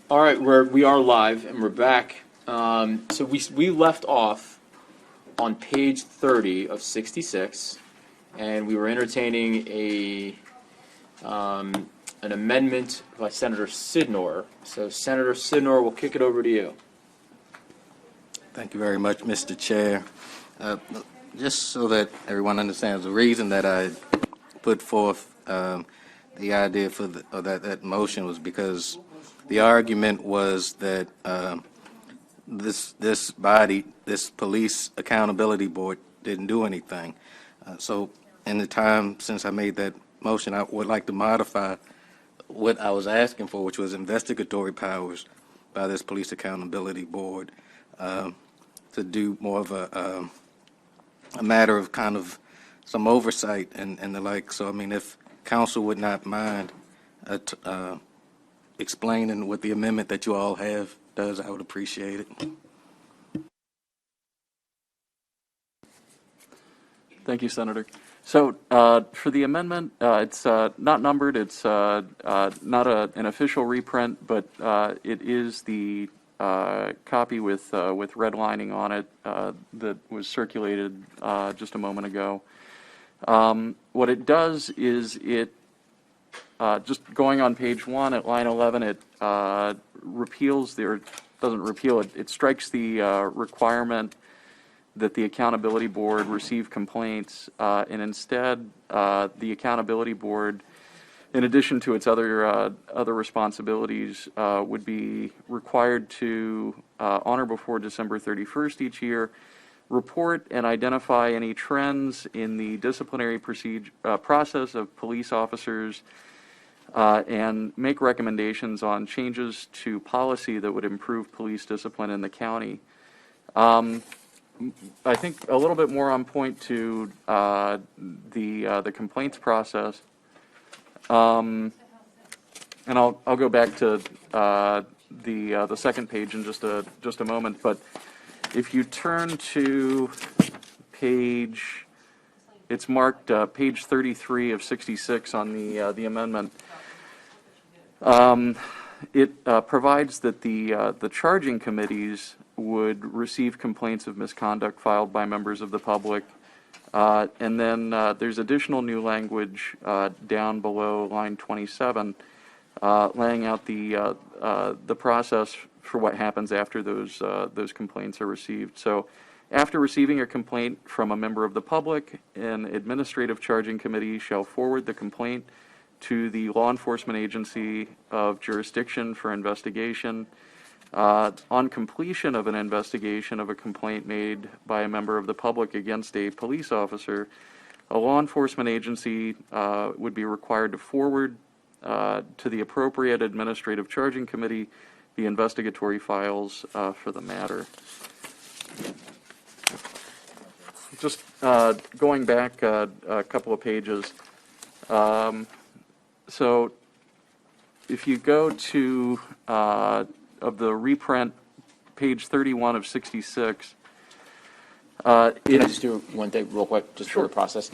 All right, we are live and we're back. So we left off on page 30 of 66, and we were entertaining an amendment by Senator Sidnor. So Senator Sidnor, we'll kick it over to you. Thank you very much, Mr. Chair. Just so that everyone understands, the reason that I put forth the idea for that motion was because the argument was that this body, this police accountability board, didn't do anything. So in the time since I made that motion, I would like to modify what I was asking for, which was investigatory powers by this police accountability board, to do more of a matter of kind of some oversight and the like. So, I mean, if council would not mind explaining what the amendment that you all have does, I would appreciate it. Thank you, Senator. So for the amendment, it's not numbered. It's not an official reprint, but it is the copy with redlining on it that was circulated just a moment ago. What it does is it, just going on page 1 at line 11, it repeals, or doesn't repeal it, it strikes the requirement that the accountability board receive complaints, and instead the accountability board, in addition to its other responsibilities, would be required to, on or before December 31st each year, report and identify any trends in the disciplinary process of police officers, and make recommendations on changes to policy that would improve police discipline in the county. I think a little bit more on point to the complaints process. And I'll go back to the second page in just a moment. But if you turn to page, it's marked page 33 of 66 on the amendment. It provides that the charging committees would receive complaints of misconduct filed by members of the public. And then there's additional new language down below line 27, laying out the process for what happens after those complaints are received. So after receiving a complaint from a member of the public, an administrative charging committee shall forward the complaint to the law enforcement agency of jurisdiction for investigation. On completion of an investigation of a complaint made by a member of the public against a police officer, a law enforcement agency would be required to forward to the appropriate administrative charging committee the investigatory files for the matter. Just going back a couple of pages. So if you go to of the reprint, page 31 of 66. Can I just do one thing real quick, just for the process?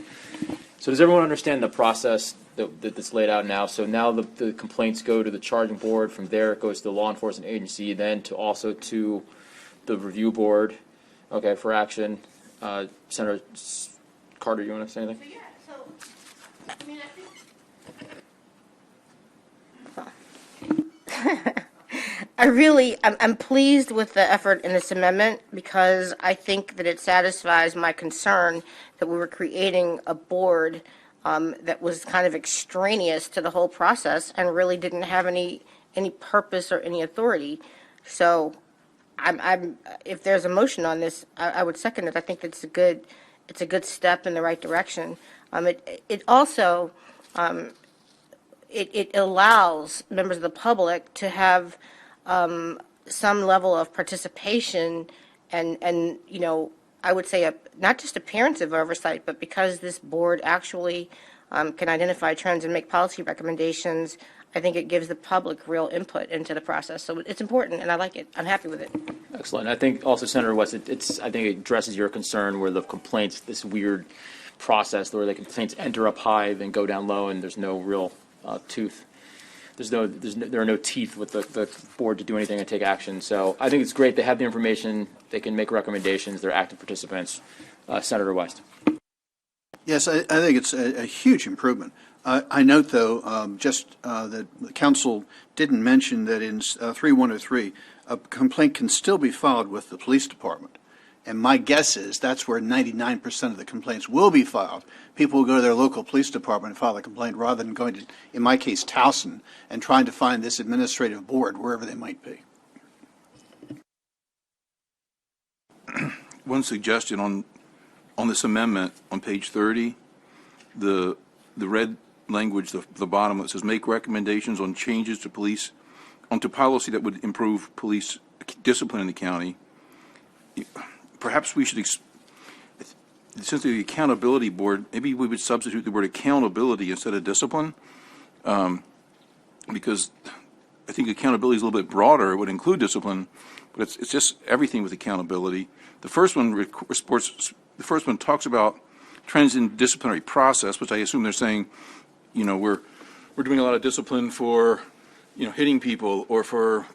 So does everyone understand the process that's laid out now? So now the complaints go to the charging board. From there, it goes to the law enforcement agency, then also to the review board, okay, for action. Senator Carter, you want to say anything? So, yeah, so, I mean, I think... I'm pleased with the effort in this amendment because I think that it satisfies my concern that we were creating a board that was kind of extraneous to the whole process and really didn't have any purpose or any authority. So if there's a motion on this, I would second it. I think it's a good step in the right direction. It also it allows members of the public to have some level of participation and you know, I would say not just appearance of oversight, but because this board actually can identify trends and make policy recommendations, I think it gives the public real input into the process. So it's important, and I like it. I'm happy with it. Excellent. I think also, Senator West, I think it addresses your concern where the complaints, this weird process where the complaints enter up high, then go down low, and there's no real tooth. there are no teeth with the board to do anything and take action. So I think it's great. They have the information. They can make recommendations. They're active participants. Senator West. Yes, I think it's a huge improvement. I note, though, that the council didn't mention that in 3103, a complaint can still be filed with the police department. And my guess is that's where 99% of the complaints will be filed. People will go to their local police department and file a complaint rather than going to, in my case, Towson, and trying to find this administrative board wherever they might be. One suggestion on this amendment on page 30, the red language, the bottom, it says make recommendations on changes to onto policy that would improve police discipline in the county. Perhaps we should, since the accountability board, maybe we would substitute the word accountability instead of discipline, because I think accountability is a little bit broader. It would include discipline, but it's just everything with accountability. The first one talks about trends in disciplinary process, which I assume they're saying, we're doing a lot of discipline for, hitting people or for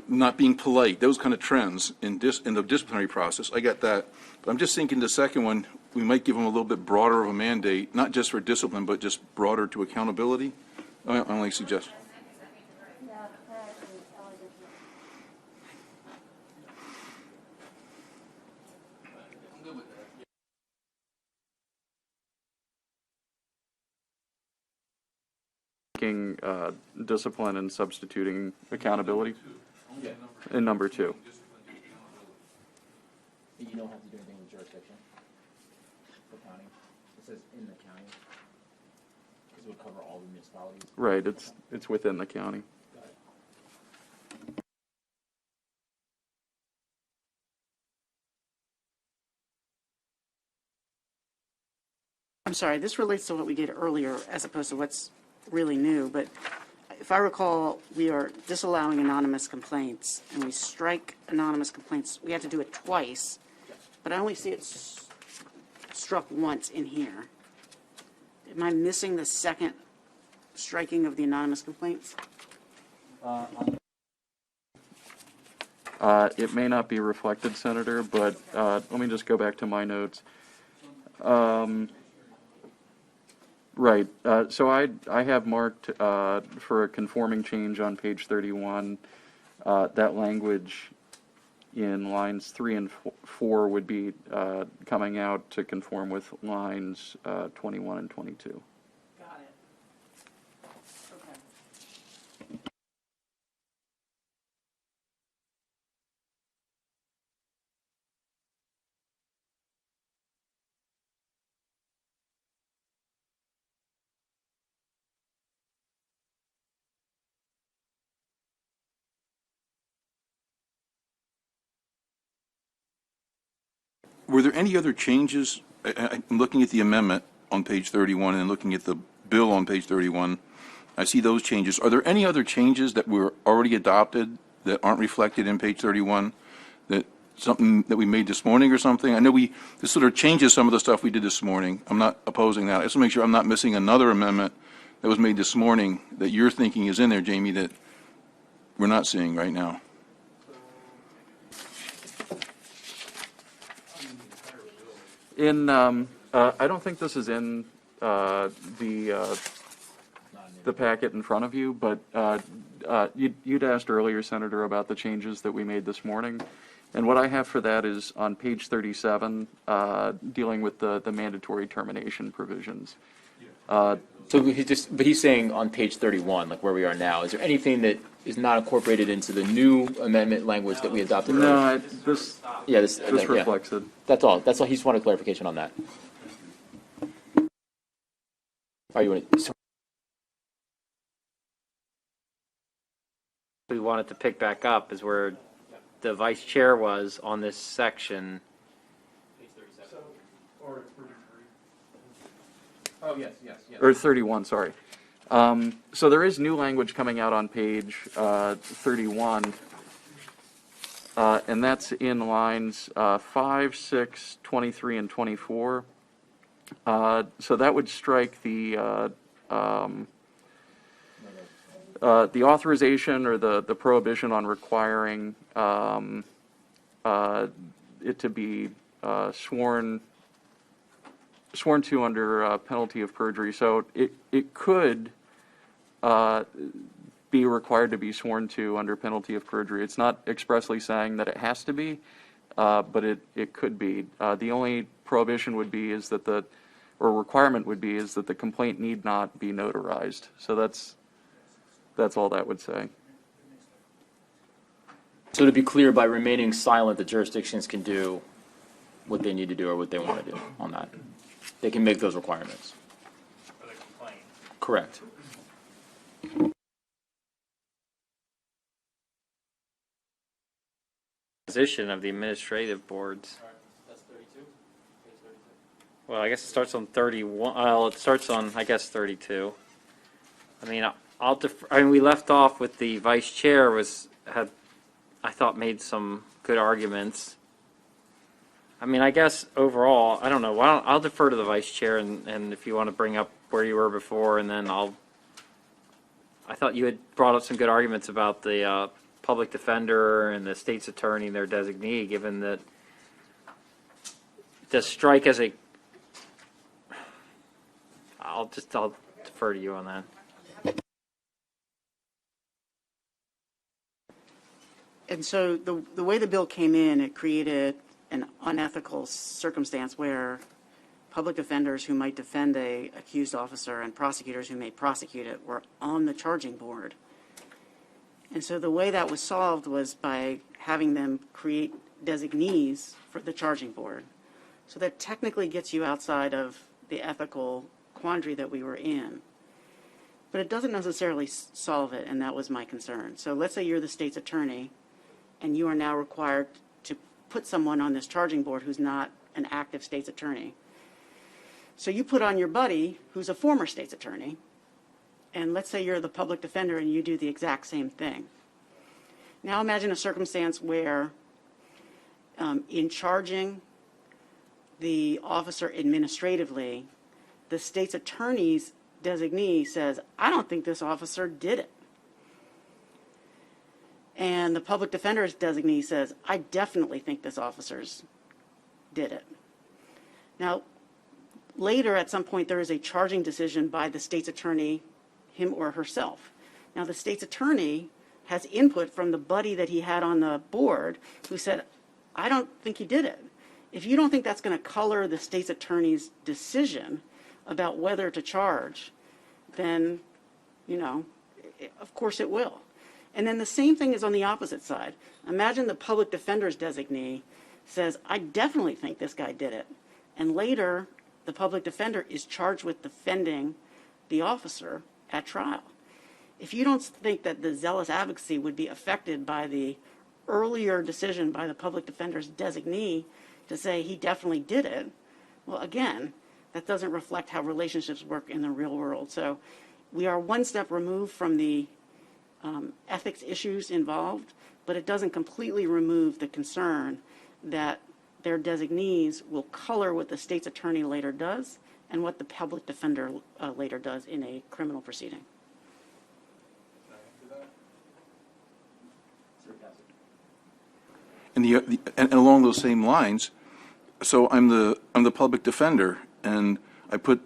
not being polite, those kind of trends in the disciplinary process. I got that. But I'm just thinking the second one, we might give them a little bit broader of a mandate, not just for discipline, but just broader to accountability. I only suggest. Discipline and substituting accountability in number 2. You don't have to do anything with jurisdiction for county. It says in the county because it would cover all the municipalities. Right, it's within the county. I'm sorry, this relates to what we did earlier as opposed to what's really new, but if I recall, we are disallowing anonymous complaints, and we strike anonymous complaints. We have to do it twice, but I only see it struck once in here. Am I missing the second striking of the anonymous complaints? It may not be reflected, Senator, but let me just go back to my notes. Right. So I have marked for a conforming change on page 31, that language in lines 3 and 4 would be coming out to conform with lines 21 and 22. Got it. Okay. Were there any other changes? I'm looking at the amendment on page 31 and looking at the bill on page 31. I see those changes. Are there any other changes that were already adopted that aren't reflected in page 31? That something that we made this morning or something? I know this sort of changes some of the stuff we did this morning. I'm not opposing that. I just want to make sure I'm not missing another amendment that was made this morning that you're thinking is in there, Jamie, that we're not seeing right now. I don't think this is in the packet in front of you, but you'd asked earlier, Senator, about the changes that we made this morning. And what I have for that is on page 37, dealing with the mandatory termination provisions. But he's saying on page 31, like where we are now, is there anything that is not incorporated into the new amendment language that we adopted? No, this reflects it. That's all. He just wanted clarification on that. We wanted to pick back up is where the vice chair was on this section. Oh, yes. Or 31, sorry. So there is new language coming out on page 31, and that's in lines 5, 6, 23, and 24. So that would strike the the authorization or the prohibition on requiring it to be sworn to under penalty of perjury. So it could be required to be sworn to under penalty of perjury. It's not expressly saying that it has to be, but it could be. The only prohibition would be is that or requirement would be is that the complaint need not be notarized. So that's all that would say. So to be clear, by remaining silent, the jurisdictions can do what they need to do or what they want to do on that. They can make those requirements. For the complaint. Correct. Position of the administrative boards. That's 32. Well, I guess it starts on 31. Well, it starts on, I guess, 32. I mean, we left off with the vice chair had, I thought, made some good arguments. I mean, I guess overall, I don't know. I'll defer to the vice chair, and if you want to bring up where you were before, and then I thought you had brought up some good arguments about the public defender and the state's attorney and their designee, given that the strike as a. I'll defer to you on that. And so the way the bill came in, it created an unethical circumstance where public defenders who might defend a accused officer and prosecutors who may prosecute it were on the charging board. And so the way that was solved was by having them create designees for the charging board. So that technically gets you outside of the ethical quandary that we were in. But it doesn't necessarily solve it, and that was my concern. So let's say you're the state's attorney, and you are now required to put someone on this charging board who's not an active state's attorney. So you put on your buddy who's a former state's attorney, and let's say you're the public defender and you do the exact same thing. Now imagine a circumstance where in charging the officer administratively, the state's attorney's designee says, I don't think this officer did it. And the public defender's designee says, I definitely think this officer's did it. Now, later at some point there is a charging decision by the state's attorney, him or herself. Now the state's attorney has input from the buddy that he had on the board who said, I don't think he did it. If you don't think that's going to color the state's attorney's decision about whether to charge, then, of course it will. And then the same thing is on the opposite side. Imagine the public defender's designee says, I definitely think this guy did it. And later, the public defender is charged with defending the officer at trial. If you don't think that the zealous advocacy would be affected by the earlier decision by the public defender's designee to say he definitely did it, well, again, that doesn't reflect how relationships work in the real world. So we are one step removed from the ethics issues involved, but it doesn't completely remove the concern that their designees will color what the state's attorney later does and what the public defender later does in a criminal proceeding. And along those same lines, so I'm the public defender, and I put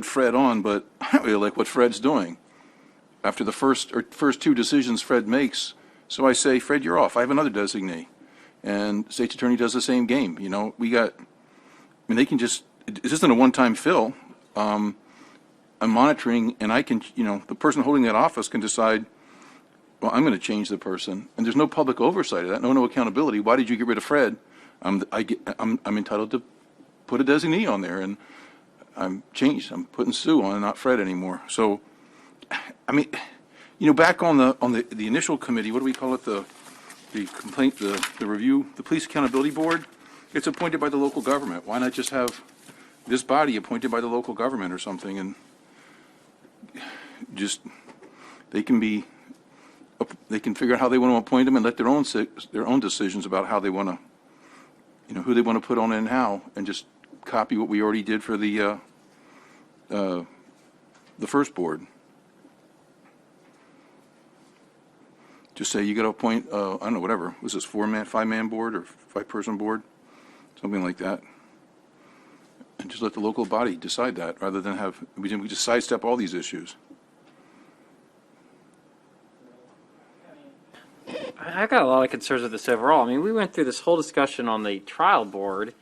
Fred on, but I don't really like what Fred's doing. After the first two decisions Fred makes, so I say, Fred, you're off. I have another designee, and state's attorney does the same game. They can just. This isn't a one-time fill. I'm monitoring, and I can. The person holding that office can decide. Well, I'm going to change the person, and there's no public oversight of that, no accountability. Why did you get rid of Fred? I'm entitled to put a designee on there, and I'm changed. I'm putting Sue on, and not Fred anymore. So, back on the initial committee, what do we call it? The complaint, the review, the Police Accountability Board. It's appointed by the local government. Why not just have this body appointed by the local government or something, and just they can figure out how they want to appoint them and let their own decisions about how they want to, who they want to put on and how, and just copy what we already did for the first board. Just say you got to appoint, I don't know, whatever, was this 4-man, 5-man board or 5-person board? Something like that. And just let the local body decide that, rather than have, we just sidestep all these issues. I've got a lot of concerns with this overall. I mean, we went through this whole discussion on the trial board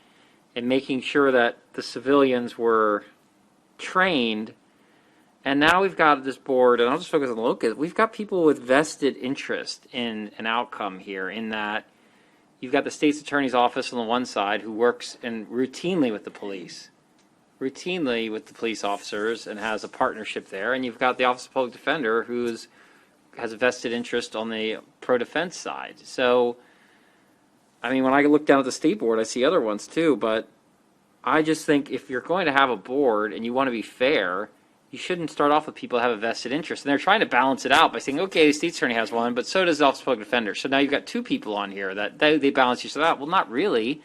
and making sure that the civilians were trained. And now we've got this board, and I'll just focus on the local. We've got people with vested interest in an outcome here, in that you've got the state's attorney's office on the one side, who works routinely with the police, officers, and has a partnership there. And you've got the Office of Public Defender, who's has a vested interest on the pro-defense side. So, I mean, when I look down at the state board, I see other ones too, but I just think if you're going to have a board and you want to be fair, you shouldn't start off with people who have a vested interest. And they're trying to balance it out by saying, okay, the state attorney has one, but so does the Office of Public Defender. So now you've got two people on here that they balance each other out. Well, not really,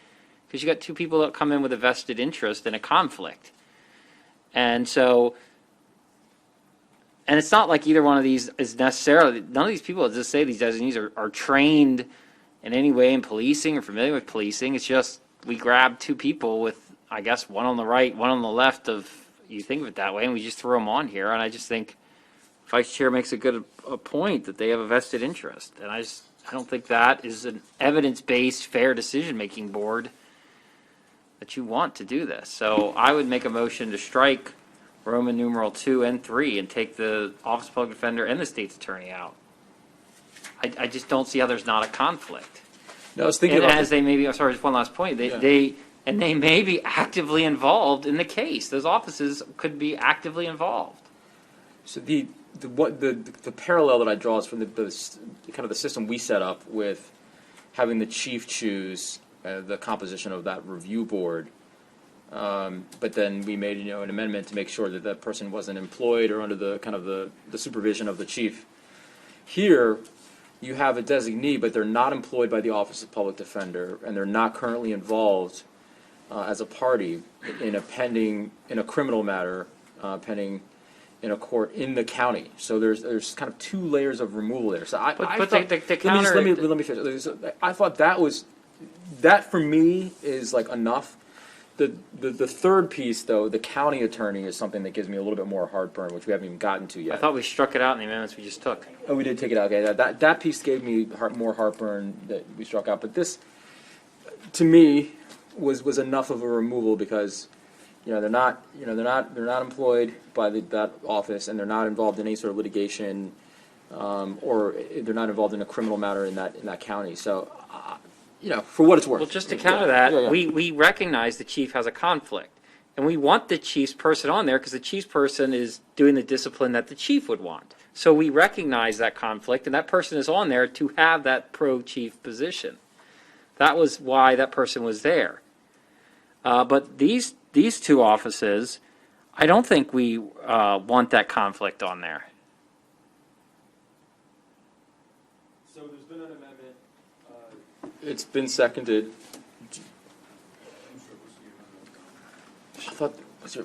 because you've got two people that come in with a vested interest in a conflict. And so, and it's not like either one of these is necessarily, none of these people that just say these designees are trained in any way in policing or familiar with policing. It's just we grab two people with, I guess, one on the right, one on the left of, you think of it that way, and we just throw them on here. And I just think Vice Chair makes a point that they have a vested interest. And I don't think that is an evidence-based, fair decision-making board that you want to do this. So I would make a motion to strike Roman numeral 2 and 3 and take the Office of Public Defender and the state's attorney out. I just don't see how there's not a conflict. No, I was thinking And about as they may be, I'm sorry, just one last point, they may be actively involved in the case. Those offices could be actively involved. So the parallel that I draw is from the kind of the system we set up with having the chief choose the composition of that review board. But then we made an amendment to make sure that that person wasn't employed or under the kind of the supervision of the chief. Here, you have a designee, but they're not employed by the Office of Public Defender, and they're not currently involved as a party in a criminal matter pending in a court in the county. So there's kind of two layers of removal there. So I thought, let me finish. I thought that for me is like enough. The third piece, though, the county attorney, is something that gives me a little bit more heartburn, which we haven't even gotten to yet. I thought we struck it out in the amendments we just took. Oh, we did take it out. Okay, that piece gave me more heartburn that we struck out. But this, to me, was enough of a removal because, they're not employed by that office, and they're not involved in any sort of litigation, or they're not involved in a criminal matter in that county. So. For what it's worth. Well, just to counter that, we recognize the chief has a conflict. And we want the chief's person on there because the chief's person is doing the discipline that the chief would want. So we recognize that conflict, and that person is on there to have that pro-chief position. That was why that person was there. But these two offices, I don't think we want that conflict on there. So there's been an amendment. It's been seconded. I thought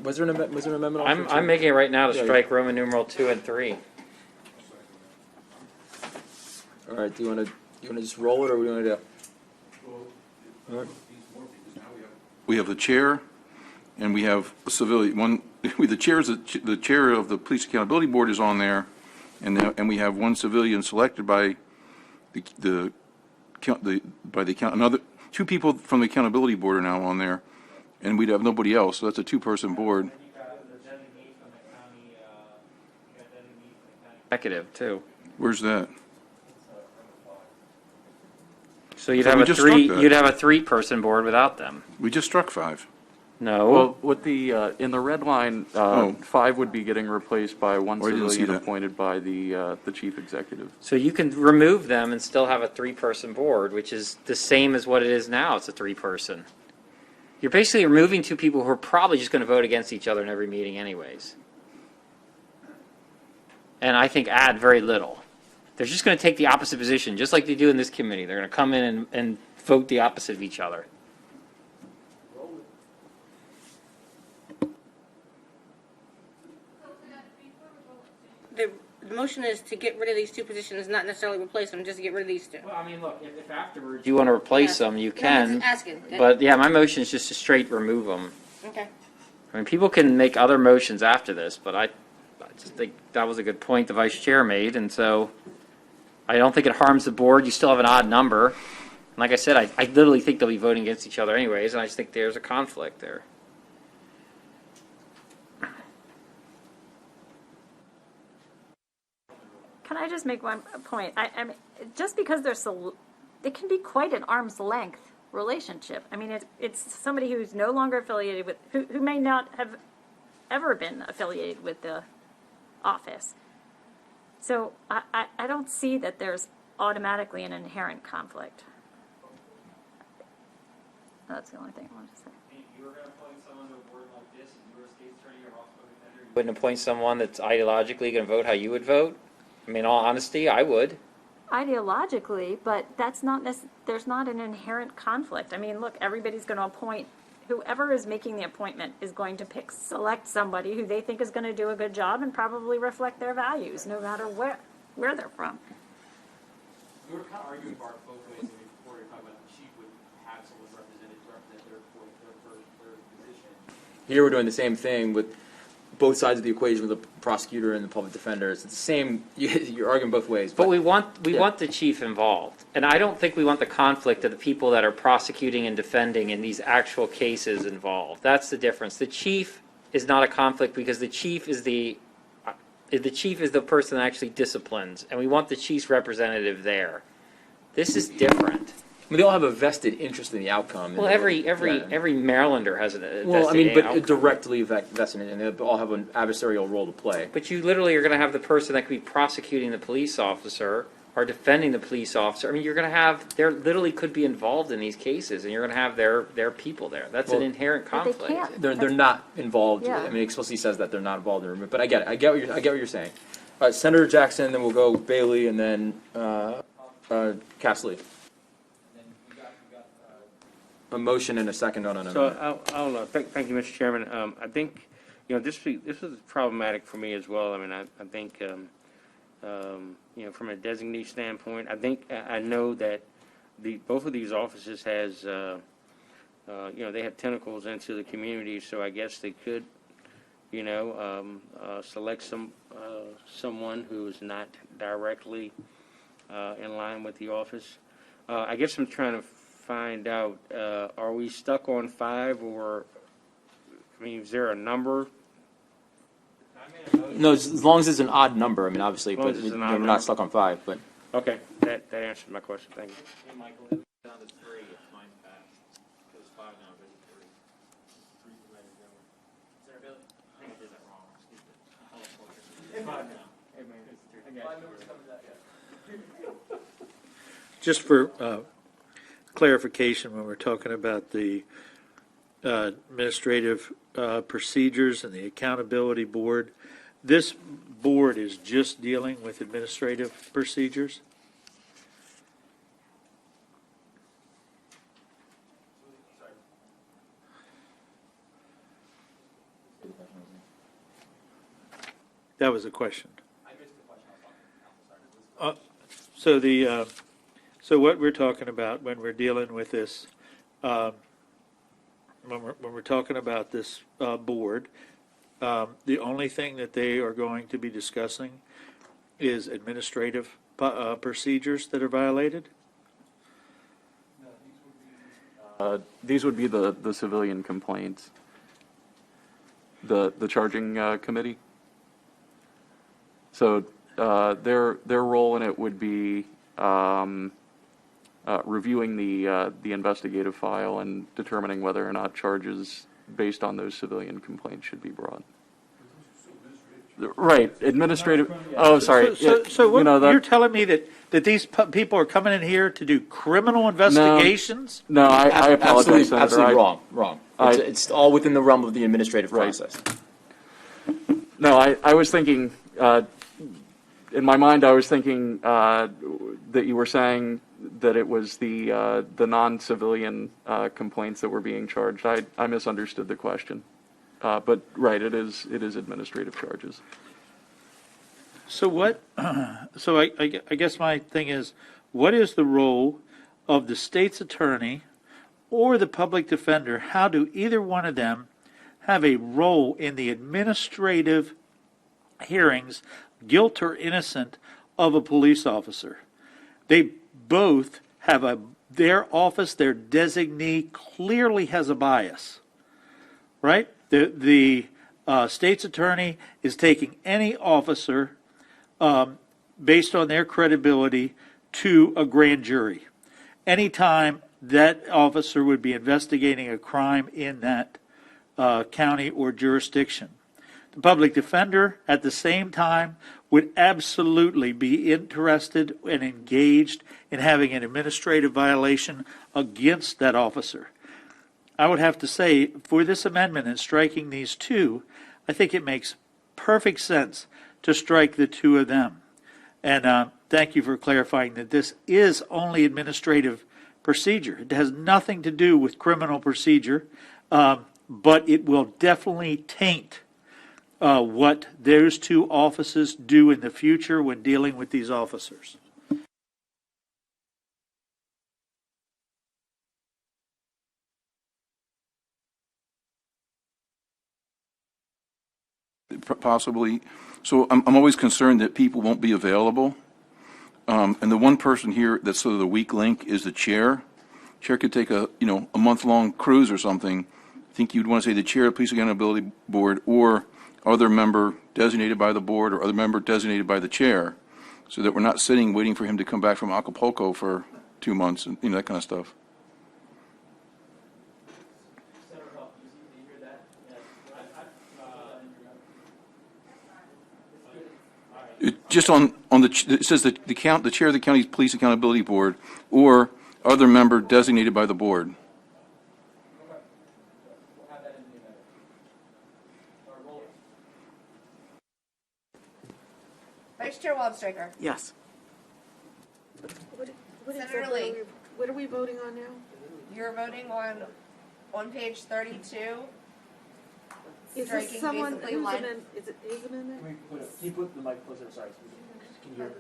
was there an amendment? I'm making it right now to strike Roman numeral 2 and 3. All right. Do you want to just roll it, or we want to do? All right. We have the chair, and we have a civilian. The chair of the Police Accountability Board is on there, and we have one civilian selected by another two people from the accountability board are now on there, and we'd have nobody else. So that's a 2-person board. Executive too. Where's that? So you'd So have we a just struck that. you'd have a 3-person board without them. We just struck 5. No. Well, with the, in the red line, 5 would be getting replaced by one Oh, I didn't see civilian that. appointed by the chief executive. So you can remove them and still have a 3-person board, which is the same as what it is now. It's a 3-person. You're basically removing 2 people who are probably just going to vote against each other in every meeting anyways. And I think add very little. They're just going to take the opposite position, just like they do in this committee. They're going to come in and vote the opposite of each other. the motion is to get rid of these two positions, not necessarily replace them, just to get rid of these two. Well, I mean, look, if afterwards you want to replace them, you No, I'm can. just asking. But yeah, my motion is just to straight remove them. Okay. I mean, people can make other motions after this, but I just think that was a good point the vice chair made, and so I don't think it harms the board. You still have an odd number. And like I said, I literally think they'll be voting against each other anyways, and I just think there's a conflict there. Can I just make one point? I mean, just because it can be quite an arm's length relationship. I mean, it's somebody who's no longer affiliated with, who may not have ever been affiliated with the office. So I don't see that there's automatically an inherent conflict. That's the only thing I wanted to say. You were going to appoint someone to a board like this, and you were a state's attorney or also a defender, you wouldn't appoint someone that's ideologically going to vote how you would vote? I mean, in all honesty, I would. Ideologically, but that's not there's not an inherent conflict. I mean, look, everybody's going to appoint, whoever is making the appointment is going to select somebody who they think is going to do a good job and probably reflect their values, no matter where they're from. We were kind of arguing both ways. I mean, before we were talking about the chief would have someone represent their position. Here we're doing the same thing with both sides of the equation with the prosecutor and the public defender. It's the same. You're arguing both ways. But we want the chief involved, and I don't think we want the conflict of the people that are prosecuting and defending in these actual cases involved. That's the difference. The chief is not a conflict because the chief is the person that actually disciplines, and we want the chief's representative there. This is different. I mean, they all have a vested interest in the outcome. Well, every Marylander has a vested Well, I mean, but outcome. directly vested, and they all have an adversarial role to play. But you literally are going to have the person that could be prosecuting the police officer or defending the police officer. I mean, you're going to have, they literally could be involved in these cases, and you're going to have their people there. That's an inherent But they conflict. can't. They're not involved. Yeah. I mean, it explicitly says that they're not involved in it. But I get it. I get what you're saying. All right, Senator Jackson, then we'll go Bailey, and then Castley. A motion and a second on an amendment. So thank you, Mr. Chairman. I think, this was problematic for me as well. I mean, I think, from a designee standpoint, I know that both of these offices has, they have tentacles into the community, so I guess they could, select someone who is not directly in line with the office. I guess I'm trying to find out, are we stuck on 5, or, I mean, is there a number? No, as long as it's an odd number. I mean, obviously, As long but as it's an we're odd not number. stuck on 5. But Okay, that answers my question, thank you. Hey, Michael, it's down to 3 if mine's passed. It was 5 now, but it's 3. Sarah Bailey? I think I did that wrong. It's 5 now. Hey, man, it's 3. 5 numbers coming out, yeah. Just for clarification, when we're talking about the administrative procedures and the accountability board, this board is just dealing with administrative procedures? That was a question. I missed the question. So what we're talking about when we're dealing with this, when we're talking about this board, the only thing that they are going to be discussing is administrative procedures that are violated? These would be the civilian complaints. The charging committee. So their role in it would be reviewing the investigative file and determining whether or not charges based on those civilian complaints should be brought. Right, administrative. Oh, sorry. So what, you're telling me that these people are coming in here to do criminal investigations? No, I apologize, Senator. Absolutely wrong. It's all within the realm of the administrative process. No, I was thinking, in my mind, I was thinking that you were saying that it was the non-civilian complaints that were being charged. I misunderstood the question. But right, it is administrative charges. So what, so I guess my thing is, what is the role of the state's attorney or the public defender? How do either one of them have a role in the administrative hearings, guilt or innocent, of a police officer? They both have their office, their designee clearly has a bias, right? The state's attorney is taking any officer based on their credibility to a grand jury. Anytime that officer would be investigating a crime in that county or jurisdiction. The public defender, at the same time, would absolutely be interested and engaged in having an administrative violation against that officer. I would have to say, for this amendment and striking these two, I think it makes perfect sense to strike the two of them. And thank you for clarifying that this is only administrative procedure. It has nothing to do with criminal procedure, but it will definitely taint what those two offices do in the future when dealing with these officers. Possibly. So I'm always concerned that people won't be available. And the one person here that's sort of the weak link is the chair. Chair could take a month-long cruise or something. I think you'd want to say the chair of the Police Accountability Board or other member designated by the board or other member designated by the chair, so that we're not sitting waiting for him to come back from Acapulco for 2 months and that kind of stuff. Just on it says that the chair of the county's Police Accountability Board or other member designated by the board. Vice Chair Wildstriker. Yes. Senator Lee. What are we voting on now? You're voting on page 32. Is Striking this someone basically whose line- amendment? Is it his amendment? Can you put the mic closer? Sorry. Can you hear?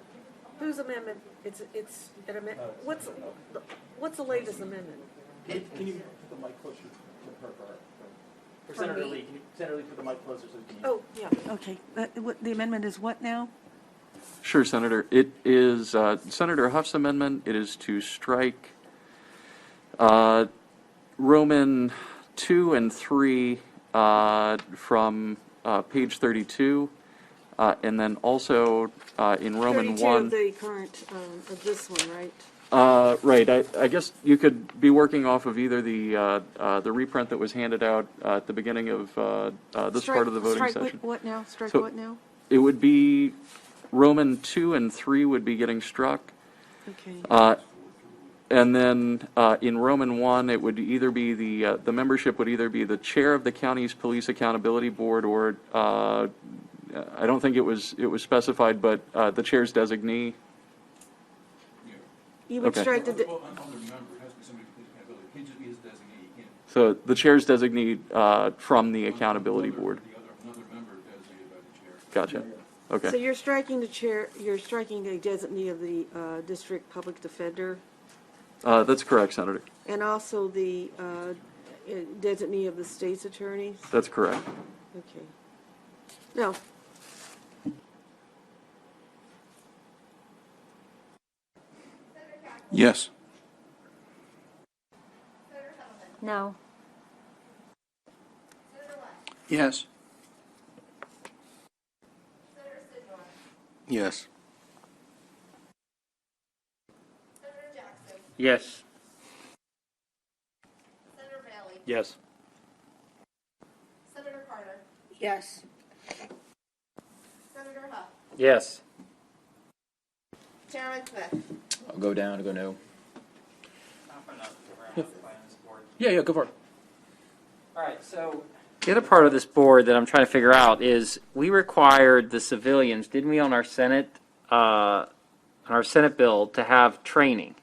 Whose amendment? It's an amendment. What's the latest amendment? Can you put the mic closer to her? For Senator Lee, can you, Senator Lee, put the mic closer so we can hear? Oh, yeah. Okay. The amendment is what now? Sure, Senator. It is Senator Huff's amendment. It is to strike Roman 2 and 3 from page 32, and then also in Roman 32 1. of the current, of this one, right? Right. I guess you could be working off of either the reprint that was handed out at the beginning of this part of the voting session. What now? Strike So- what now? It would be Roman 2 and 3 would be getting struck. Okay. And then in Roman 1, it would either be the membership would either be the chair of the county's Police Accountability Board or I don't think it was specified, but the chair's designee. You would Okay. strike the, So the chair's designee from the Accountability Board. Gotcha. Okay. so you're striking the chair, you're striking a designee of the district public defender That's correct, Senator. and also the designee of the state's attorneys? That's correct. Okay. No. Yes. No. Yes. Yes. Yes. Senator Bailey. Yes. Senator Carter. Yes. Senator Huff. Yes. Chairman Smith. I'll go down and go no. Yeah, go for it. All right, so the other part of this board that I'm trying to figure out is we required the civilians, didn't we, on our Senate bill to have training?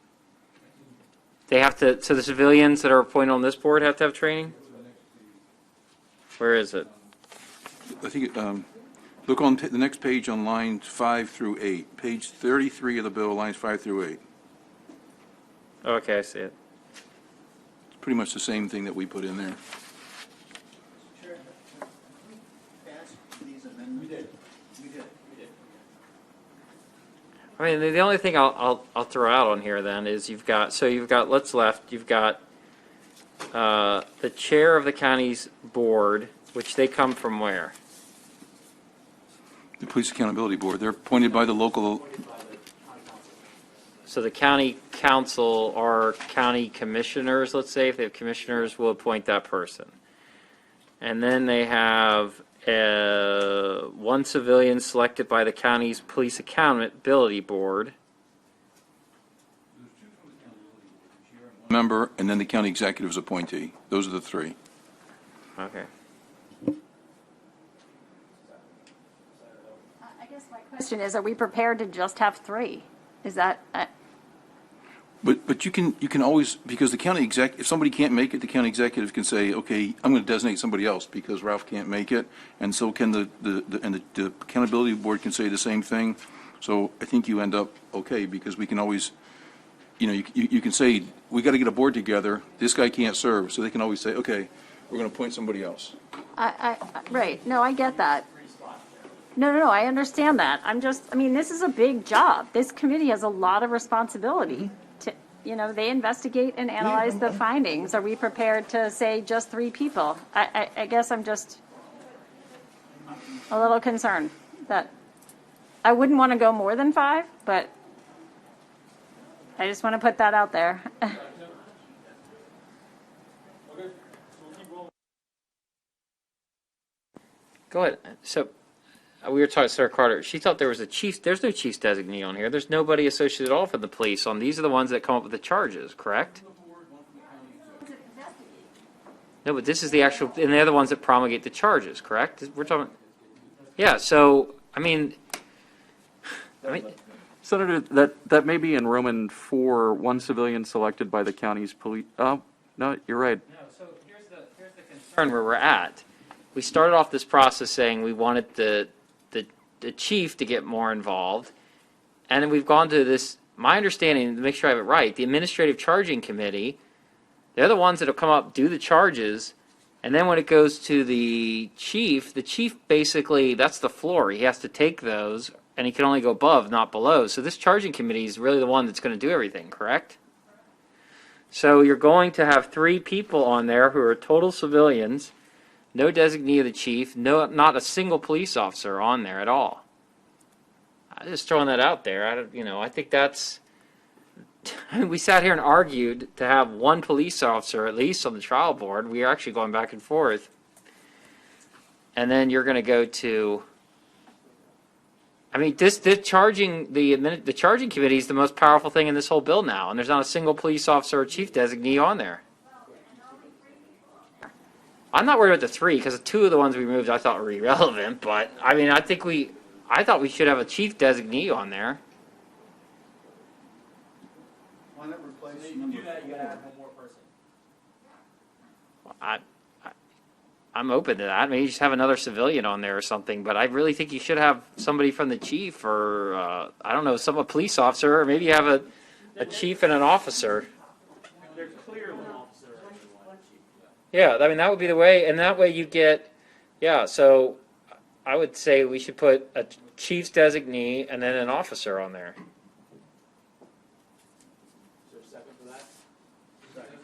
They have to. So the civilians that are appointed on this board have to have training. Where is it? I think Look on the next page on lines 5 through 8. Page 33 of the bill, lines 5 through 8. Okay, I see it. It's pretty much the same thing that we put in there. I mean, the only thing I'll throw out on here then is you've got what's left. You've got the chair of the county's board, which they come from where? The Police Accountability Board, they're appointed by the local, So the county council or county commissioners, let's say, if they have commissioners, will appoint that person. And then they have one civilian selected by the county's Police Accountability Board. member, and then the county executive's appointee. Those are the three. Okay. I guess my question is, are we prepared to just have three? Is that, But you can always, because the county if somebody can't make it, the county executive can say, okay, I'm going to designate somebody else because Ralph can't make it, and so can the accountability board can say the same thing. So I think you end up okay, because we can always, you can say, we got to get a board together, this guy can't serve, so they can always say, okay, we're going to appoint somebody else. right, no, I get that. No, I understand that. This is a big job. This committee has a lot of responsibility. They investigate and analyze the findings. Are we prepared to say just three people? I guess I'm just a little concerned that I wouldn't want to go more than five, but I just want to put that out there. Go ahead. So we were talking to Sarah Carter. She thought there was a chief. There's no chief's designee on here. There's nobody associated at all from the police on. These are the ones that come up with the charges, correct? No, but this is the actual, and they're the ones that promulgate the charges, correct? We're talking. Yeah. So I mean, Senator, that may be in Roman 4, one civilian selected by the county's police. Oh, no, you're right. No. So here's the concern where we're at. We started off this process saying we wanted the chief to get more involved, and then we've gone to this. My understanding, to make sure I have it right, the administrative charging committee, they're the ones that will come up, do the charges, and then when it goes to the chief basically, that's the floor. He has to take those, and he can only go above, not below. So this charging committee is really the one that's going to do everything, correct? So you're going to have three people on there who are total civilians. No designee of the chief, not a single police officer on there at all. I'm just throwing that out there. I think that's. We sat here and argued to have one police officer at least on the trial board. We are actually going back and forth, and then you're going to go to. The charging committee is the most powerful thing in this whole bill now, and there's not a single police officer or chief designee on there. I'm not worried about the three because two of the ones we removed I thought were irrelevant, but I thought we should have a chief designee on there. Why not replace So you can do that, you gotta have one more person. I'm open to that. Maybe you just have another civilian on there or something, but I really think you should have somebody from the chief or, a police officer, or maybe you have a chief and an officer. They're clearly an officer. Yeah, that would be the way, and that way you get, so I would say we should put a chief's designee and then an officer on there. Is there a second for that? Second.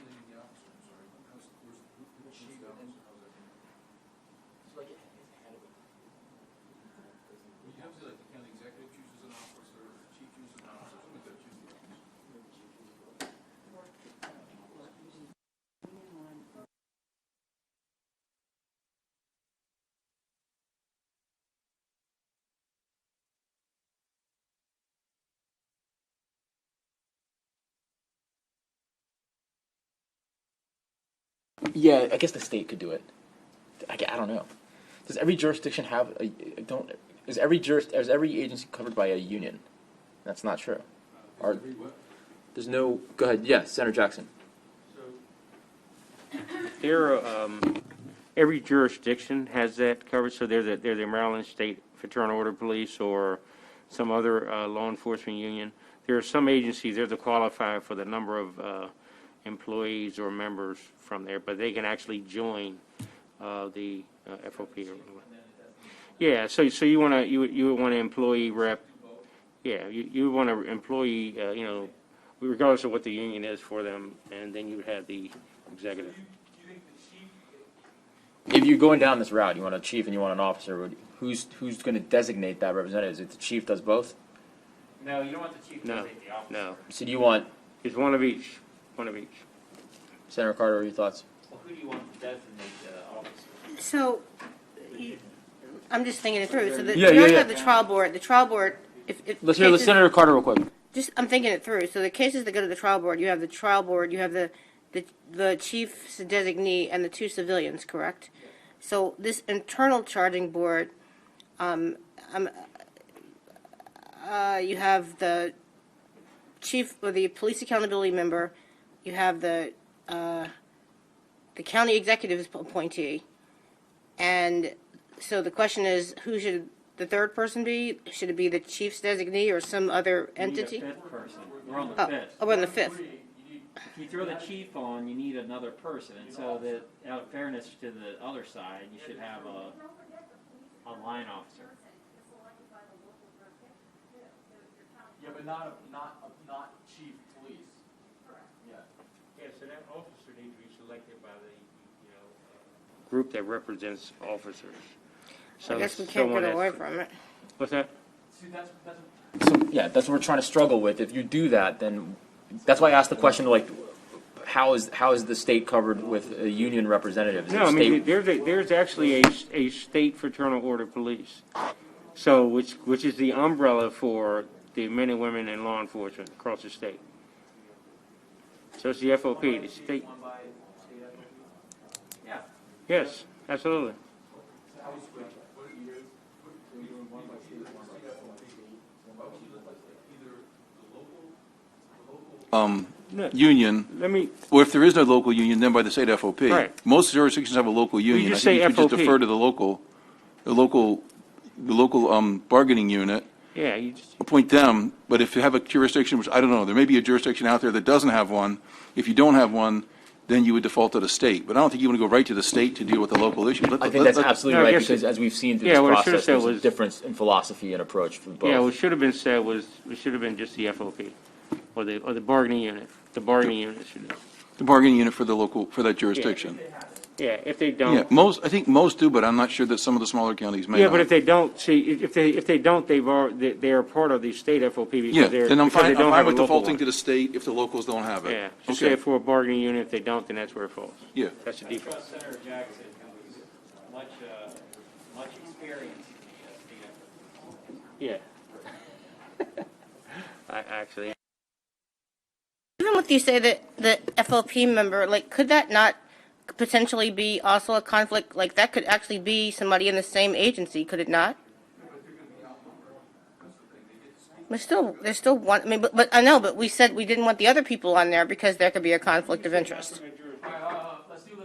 Yeah, I guess the state could do it. I don't know. Does every jurisdiction have is every agency covered by a union? That's not true. There's no. Go ahead. Yeah, Senator Jackson. There every jurisdiction has that covered. So they're the Maryland State Fraternal Order Police or some other law enforcement union. There are some agencies, there's a qualifier for the number of employees or members from there, but they can actually join the FOP. Yeah, so you want to you would want an employee rep. Yeah, you want an employee, regardless of what the union is for them, and then you would have the executive. If you're going down this route, you want a chief and you want an officer, who's going to designate that representative? Is it the chief does both? No, you don't want the chief to No, designate the officer. no. So do you want, It's one of each. One of each. Senator Carter, what are your thoughts? Well, who do you want to designate the officer? So, I'm just thinking it through. So Yeah, you yeah, already yeah. have the trial board. The trial board, if Let's hear cases- Senator Carter real quick. Just, I'm thinking it through. So the cases that go to the trial board, you have the trial board, you have the chief's designee and the two civilians, correct? So this internal charging board, you have the chief or the police accountability member, you have the county executive appointee, and so the question is, who should the third person be? Should it be the chief's designee or some other entity? You need a fifth person. We're on the Oh, fifth. we're on the fifth. If you throw the chief on, you need another person, and so that, out of fairness to the other side, you should have a line officer. Yeah, but not chief police. Yeah. Yeah, so that officer needs to be selected by the group that represents officers. So I guess we can't someone get away that's- from it. What's that? So, yeah, that's what we're trying to struggle with. If you do that, then that's why I asked the question, like, how is the state covered with a union representative? Is it No, I mean, state- there's actually a state fraternal order police. So, which is the umbrella for the men and women in law enforcement across the state. So it's the FOP, the state. Yeah. Yes, absolutely. Union, Let me, or if there is no local union, then by the state FOP. Right. Most jurisdictions have a local union. just I think say you should just FOP. defer to the local bargaining unit, yeah, you just, appoint them, but if you have a jurisdiction, which I don't know, there may be a jurisdiction out there that doesn't have one. If you don't have one, then you would default to the state. But I don't think you want to go right to the state to deal with the local issue. I think that's absolutely No, I right, guess because it- as we've seen through Yeah, this what it should've process, said there's a was- difference in philosophy and approach for both. yeah, what should have been said was, it should have been just the FOP, or the bargaining unit. The bargaining unit should have. The bargaining unit for that jurisdiction. Yeah, if they Yeah, don't. I think most do, but I'm not sure that some of the smaller counties may Yeah, not. but if they don't, see, if they don't, they are part of the state FOP Yeah, because then I'm because they fine, don't I'm have fine a with local defaulting one. to the state if the locals don't have it. Yeah, just say Okay, for a bargaining unit, if they don't, then that's where it falls. yeah. That's the default. Senator Jackson has much experience in Yeah. I actually, Even with you say that the FOP member, like, could that not potentially be also a conflict? Like, that could actually be somebody in the same agency, could it not? There's still one, I mean, but I know, but we said we didn't want the other people on there because there could be a conflict of interest.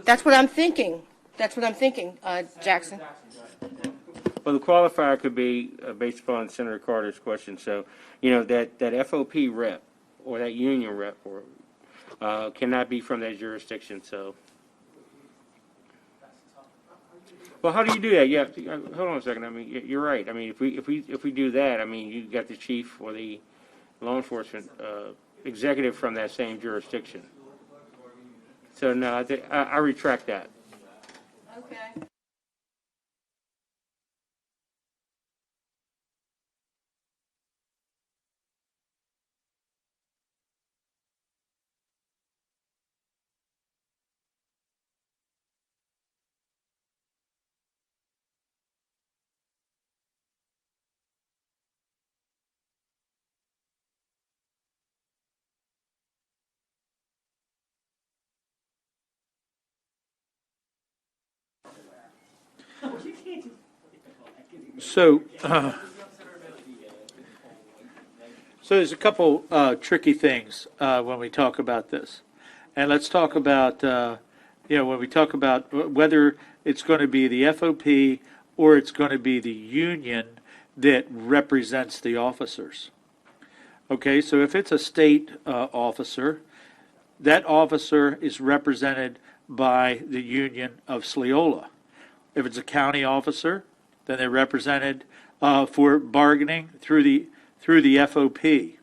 That's what I'm thinking. Jackson. well, the qualifier could be based upon Senator Carter's question. So, that FOP rep or that union rep or cannot be from that jurisdiction. So, well, how do you do that? Yeah, hold on a second. I mean, you're right. I mean, if we do that, I mean, you got the chief or the law enforcement executive from that same jurisdiction. So no, I retract that. Okay. So, there's a couple tricky things when we talk about this. And let's talk about, when we talk about whether it's going to be the FOP or it's going to be the union that represents the officers. Okay, so if it's a state officer, that officer is represented by the union of Sleola. If it's a county officer, then they're represented for bargaining through the FOP.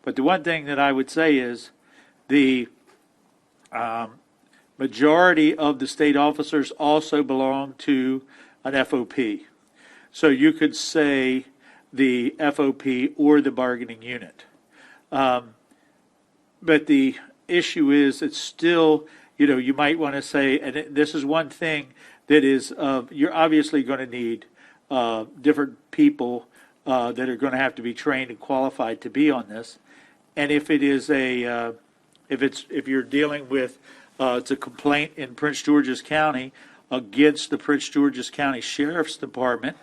But the one thing that I would say is the majority of the state officers also belong to an FOP. So you could say the FOP or the bargaining unit. But the issue is, it's still, you might want to say, and this is one thing that is, you're obviously going to need different people that are going to have to be trained and qualified to be on this. And if it is if you're dealing with, it's a complaint in Prince George's County against the Prince George's County Sheriff's Department,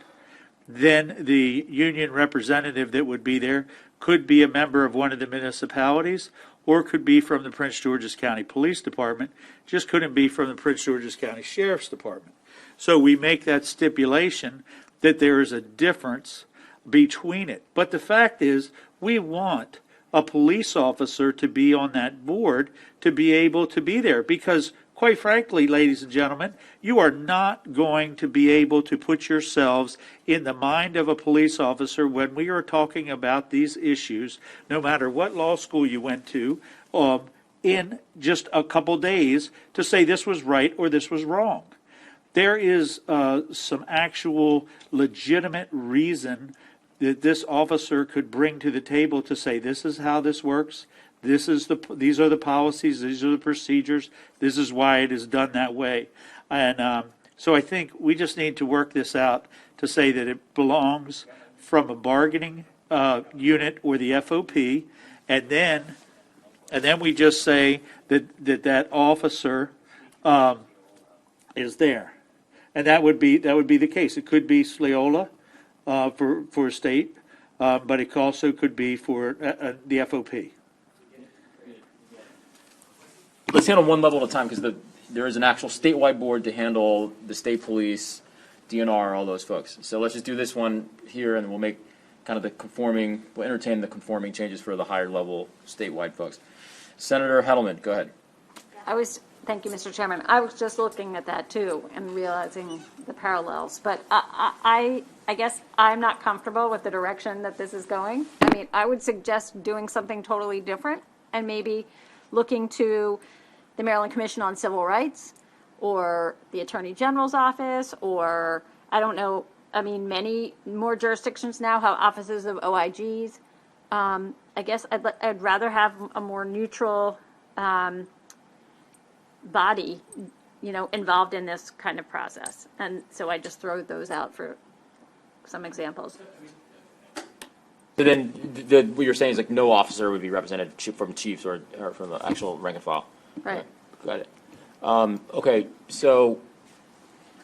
then the union representative that would be there could be a member of one of the municipalities or could be from the Prince George's County Police Department, just couldn't be from the Prince George's County Sheriff's Department. So we make that stipulation that there is a difference between it. But the fact is, we want a police officer to be on that board to be able to be there because, quite frankly, ladies and gentlemen, you are not going to be able to put yourselves in the mind of a police officer when we are talking about these issues, no matter what law school you went to, in just a couple days to say this was right or this was wrong. There is some actual legitimate reason that this officer could bring to the table to say this is how this works. These are the policies. These are the procedures. This is why it is done that way. And so I think we just need to work this out to say that it belongs from a bargaining unit or the FOP, and then we just say that officer is there, and that would be the case. It could be Sleola for state, but it also could be for the FOP. Let's handle one level at a time because there is an actual statewide board to handle the state police, DNR, all those folks. So let's just do this one here, and we'll make kind of we'll entertain the conforming changes for the higher level statewide folks. Senator Hettleman, go ahead. Thank you, Mr. Chairman. I was just looking at that too and realizing the parallels, but I guess I'm not comfortable with the direction that this is going. I mean, I would suggest doing something totally different and maybe looking to the Maryland Commission on Civil Rights or the Attorney General's office, or I don't know, I mean, many more jurisdictions now have offices of OIGs. I guess I'd rather have a more neutral body, involved in this kind of process. And so I just throw those out for some examples. So then what you're saying is like no officer would be represented from chiefs or from the actual rank and file. Right. Okay, got it. Okay, so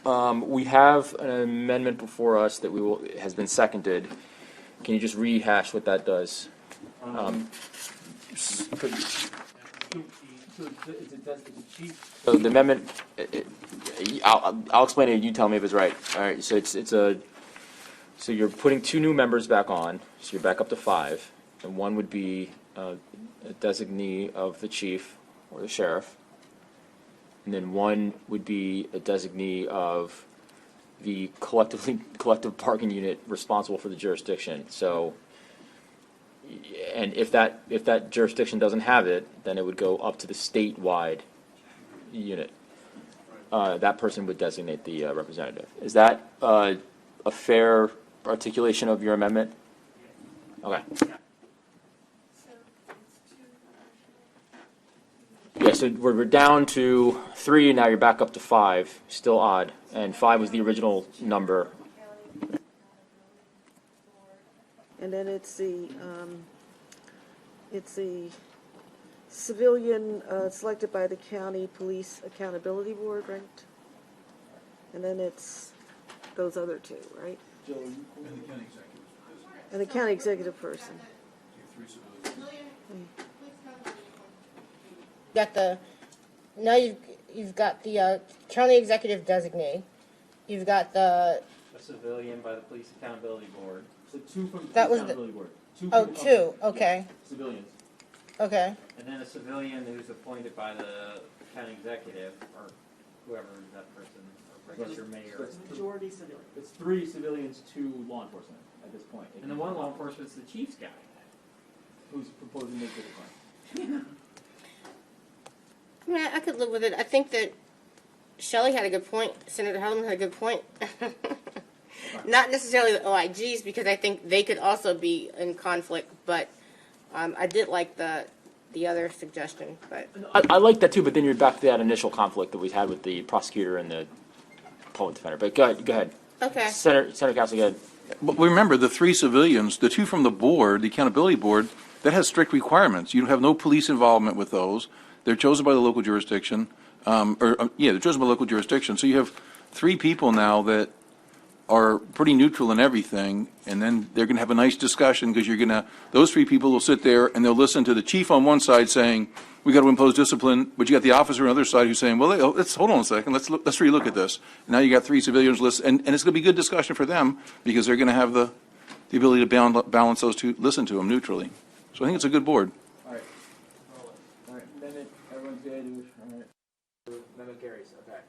we have an amendment before us that has been seconded. Can you just rehash what that does? So the amendment, I'll explain it. You tell me if it's right. All right. So so you're putting 2 new members back on. So you're back up to 5, and one would be a designee of the chief or the sheriff, and then one would be a designee of the collective bargaining unit responsible for the jurisdiction. So, and if that jurisdiction doesn't have it, then it would go up to the statewide unit. That person would designate the representative. Is that a fair articulation of your amendment? Okay. Yeah, so we're down to 3, and now you're back up to 5. Still odd. And 5 was the original number. And then it's the civilian selected by the County Police Accountability Board, right? And then it's those other 2, right? And the county executive person. Now you've got the county executive designee. You've got the, A civilian by the Police Accountability Board. So two from the That was accountability board. oh, two, okay, Civilians. okay. And then a civilian who's appointed by the county executive, or whoever that person, or I guess your mayor. Majority civilian. It's 3 civilians, 2 law enforcement at this point. And the one law enforcement's the chief's guy. Who's proposing to make the decline. I mean, I could live with it. I think that Shelley had a good point. Senator Hellman had a good point. Not necessarily the OIGs, because I think they could also be in conflict, but I did like the other suggestion. But I like that too, but then you're back to that initial conflict that we had with the prosecutor and the public defender. But go ahead. okay, Senator Castle, go ahead. But remember, the 3 civilians, the 2 from the board, the accountability board, that has strict requirements. You have no police involvement with those. They're chosen by the local jurisdiction. They're chosen by local jurisdiction. So you have 3 people now that are pretty neutral in everything, and then they're going to have a nice discussion because those 3 people will sit there and they'll listen to the chief on one side saying, we got to impose discipline, but you got the officer on the other side who's saying, well, let's hold on a second, let's relook at this. Now you got 3 civilians listen, and it's going to be good discussion for them because they're going to have the ability to balance those 2, listen to them neutrally. So I think it's a good board. All right. All right. Amendment. Everyone's good. All right. Amendment carries. Okay.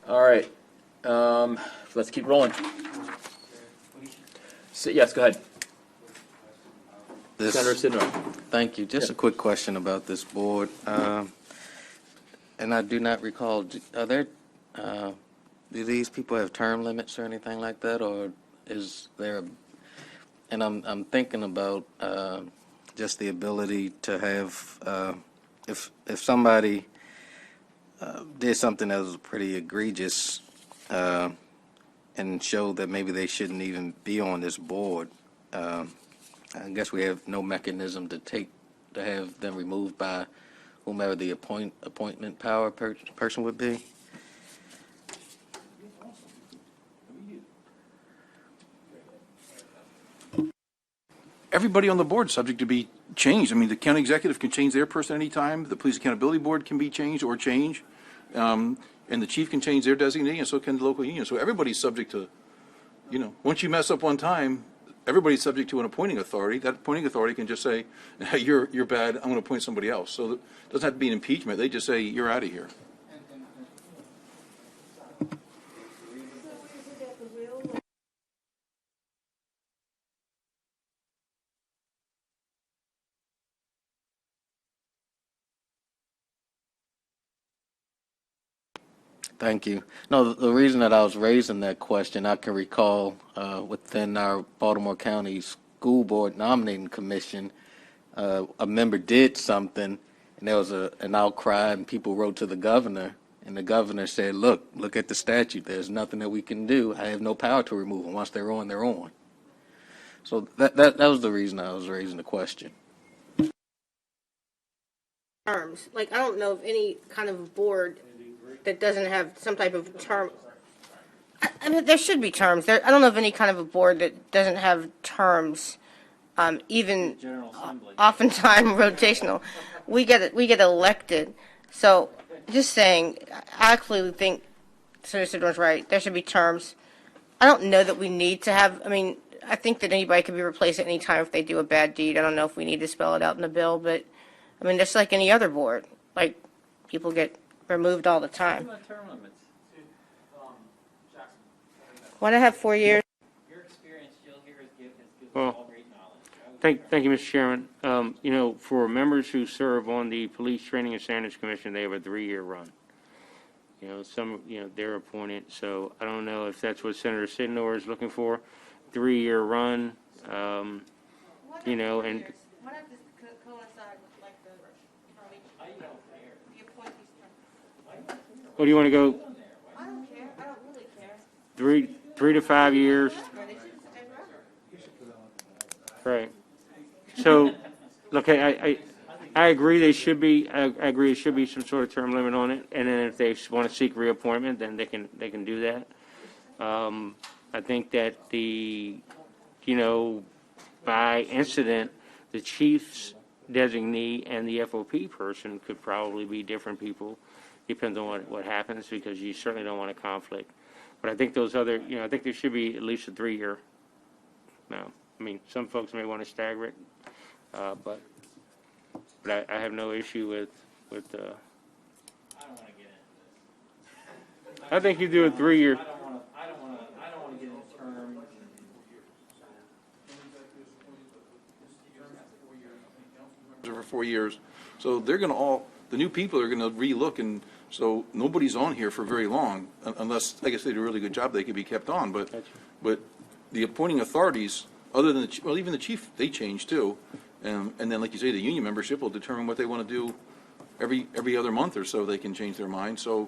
All right. Let's keep rolling. So, yes, go ahead. Senator Sidnor. Thank you. Just a quick question about this board. And I do not recall, do these people have term limits or anything like that, or is there and I'm thinking about just the ability to have, if somebody did something that was pretty egregious and showed that maybe they shouldn't even be on this board, I guess we have no mechanism to have them removed by whomever the appointment power person would be. Everybody on the board is subject to be changed. I mean, the county executive can change their person anytime. The police accountability board can be changed or change. And the chief can change their designee, and so can the local union. So everybody's subject to, once you mess up one time, everybody's subject to an appointing authority. That appointing authority can just say, hey, you're bad, I'm going to appoint somebody else. So it doesn't have to be an impeachment. They just say, you're out of here. Thank you. No, the reason that I was raising that question, I can recall within our Baltimore County School Board Nominating Commission, a member did something, and there was an outcry, and people wrote to the governor, and the governor said, look at the statute. There's nothing that we can do. I have no power to remove them. Once they're on, they're on. So that was the reason I was raising the question. terms. Like, I don't know of any kind of board that doesn't have some type of term. I mean, there should be terms. I don't know of any kind of a board that doesn't have terms, even General Assembly. oftentimes rotational. We get elected. So, just saying, I actually think Senator Sidor's right. There should be terms. I don't know that we need to have, I mean, I think that anybody can be replaced at any time if they do a bad deed. I don't know if we need to spell it out in the bill, but, I mean, just like any other board. Like, people get removed all the time. Term limits. Why not have 4 years? Your experience, Jill, here gives Well, all great knowledge. Thank you, Mr. Chairman. For members who serve on the Police Training and Standards Commission, they have a 3-year run. They're appointed, so I don't know if that's what Senator Sidnor is looking for, 3-year run, and. Why not just coincide with like the appointees term? What do you want to go, I don't care. I don't really care. 3 to 5 years? They should stay forever. Right. So, look, I agree they should be, I agree there should be some sort of term limit on it, and then if they want to seek reappointment, then they can do that. I think that by incident, the chief's designee and the FOP person could probably be different people. Depends on what happens, because you certainly don't want a conflict. But I think those other, I think there should be at least a 3-year. Now, I mean, some folks may want to stagger it, but I have no issue with. I don't want to get into this. I think you do a 3-year. I don't want to get into terms. For 4 years. So they're going to the new people are going to relook, and so nobody's on here for very long, unless, I guess they do a really good job, they could be kept on. But the appointing authorities, other than, even the chief, they change too. And then, like you say, the union membership will determine what they want to do every other month or so. They can change their mind. So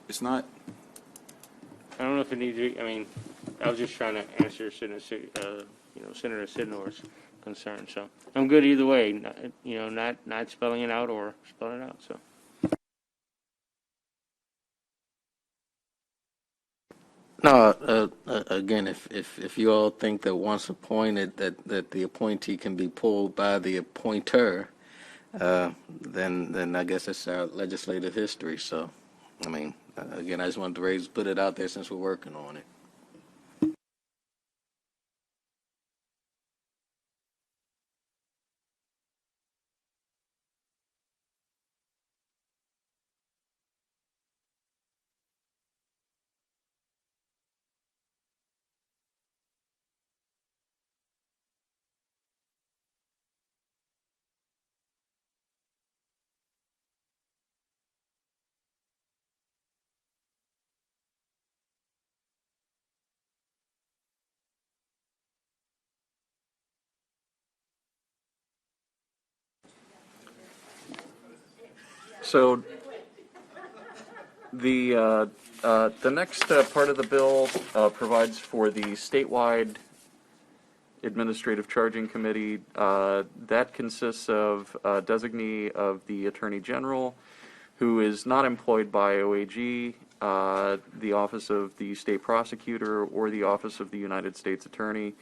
it's not. I don't know if it needs to be, I mean, I was just trying to answer Senator Sidnor's concern. So I'm good either way, not spelling it out or spelling it out, so. No, again, if you all think that once appointed that the appointee can be pulled by the appointer, then I guess it's our legislative history. So, I mean, again, I just wanted to put it out there since we're working on it. So the next part of the bill provides for the statewide administrative charging committee. That consists of a designee of the Attorney General, who is not employed by OAG, the Office of the State Prosecutor, or the Office of the United States Attorney.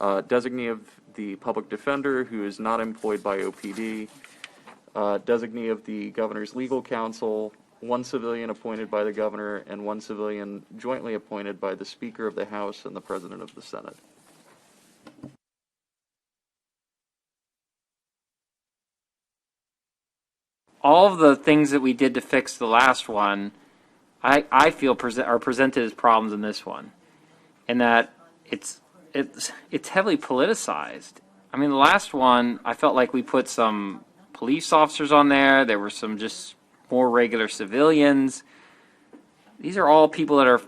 Designee of the Public Defender, who is not employed by OPD. Designee of the Governor's Legal Counsel, one civilian appointed by the Governor, and one civilian jointly appointed by the Speaker of the House and the President of the Senate. All of the things that we did to fix the last one, I feel are presented as problems in this one, in that it's heavily politicized. I mean, the last one, I felt like we put some police officers on there. There were some just more regular civilians. These are all people that are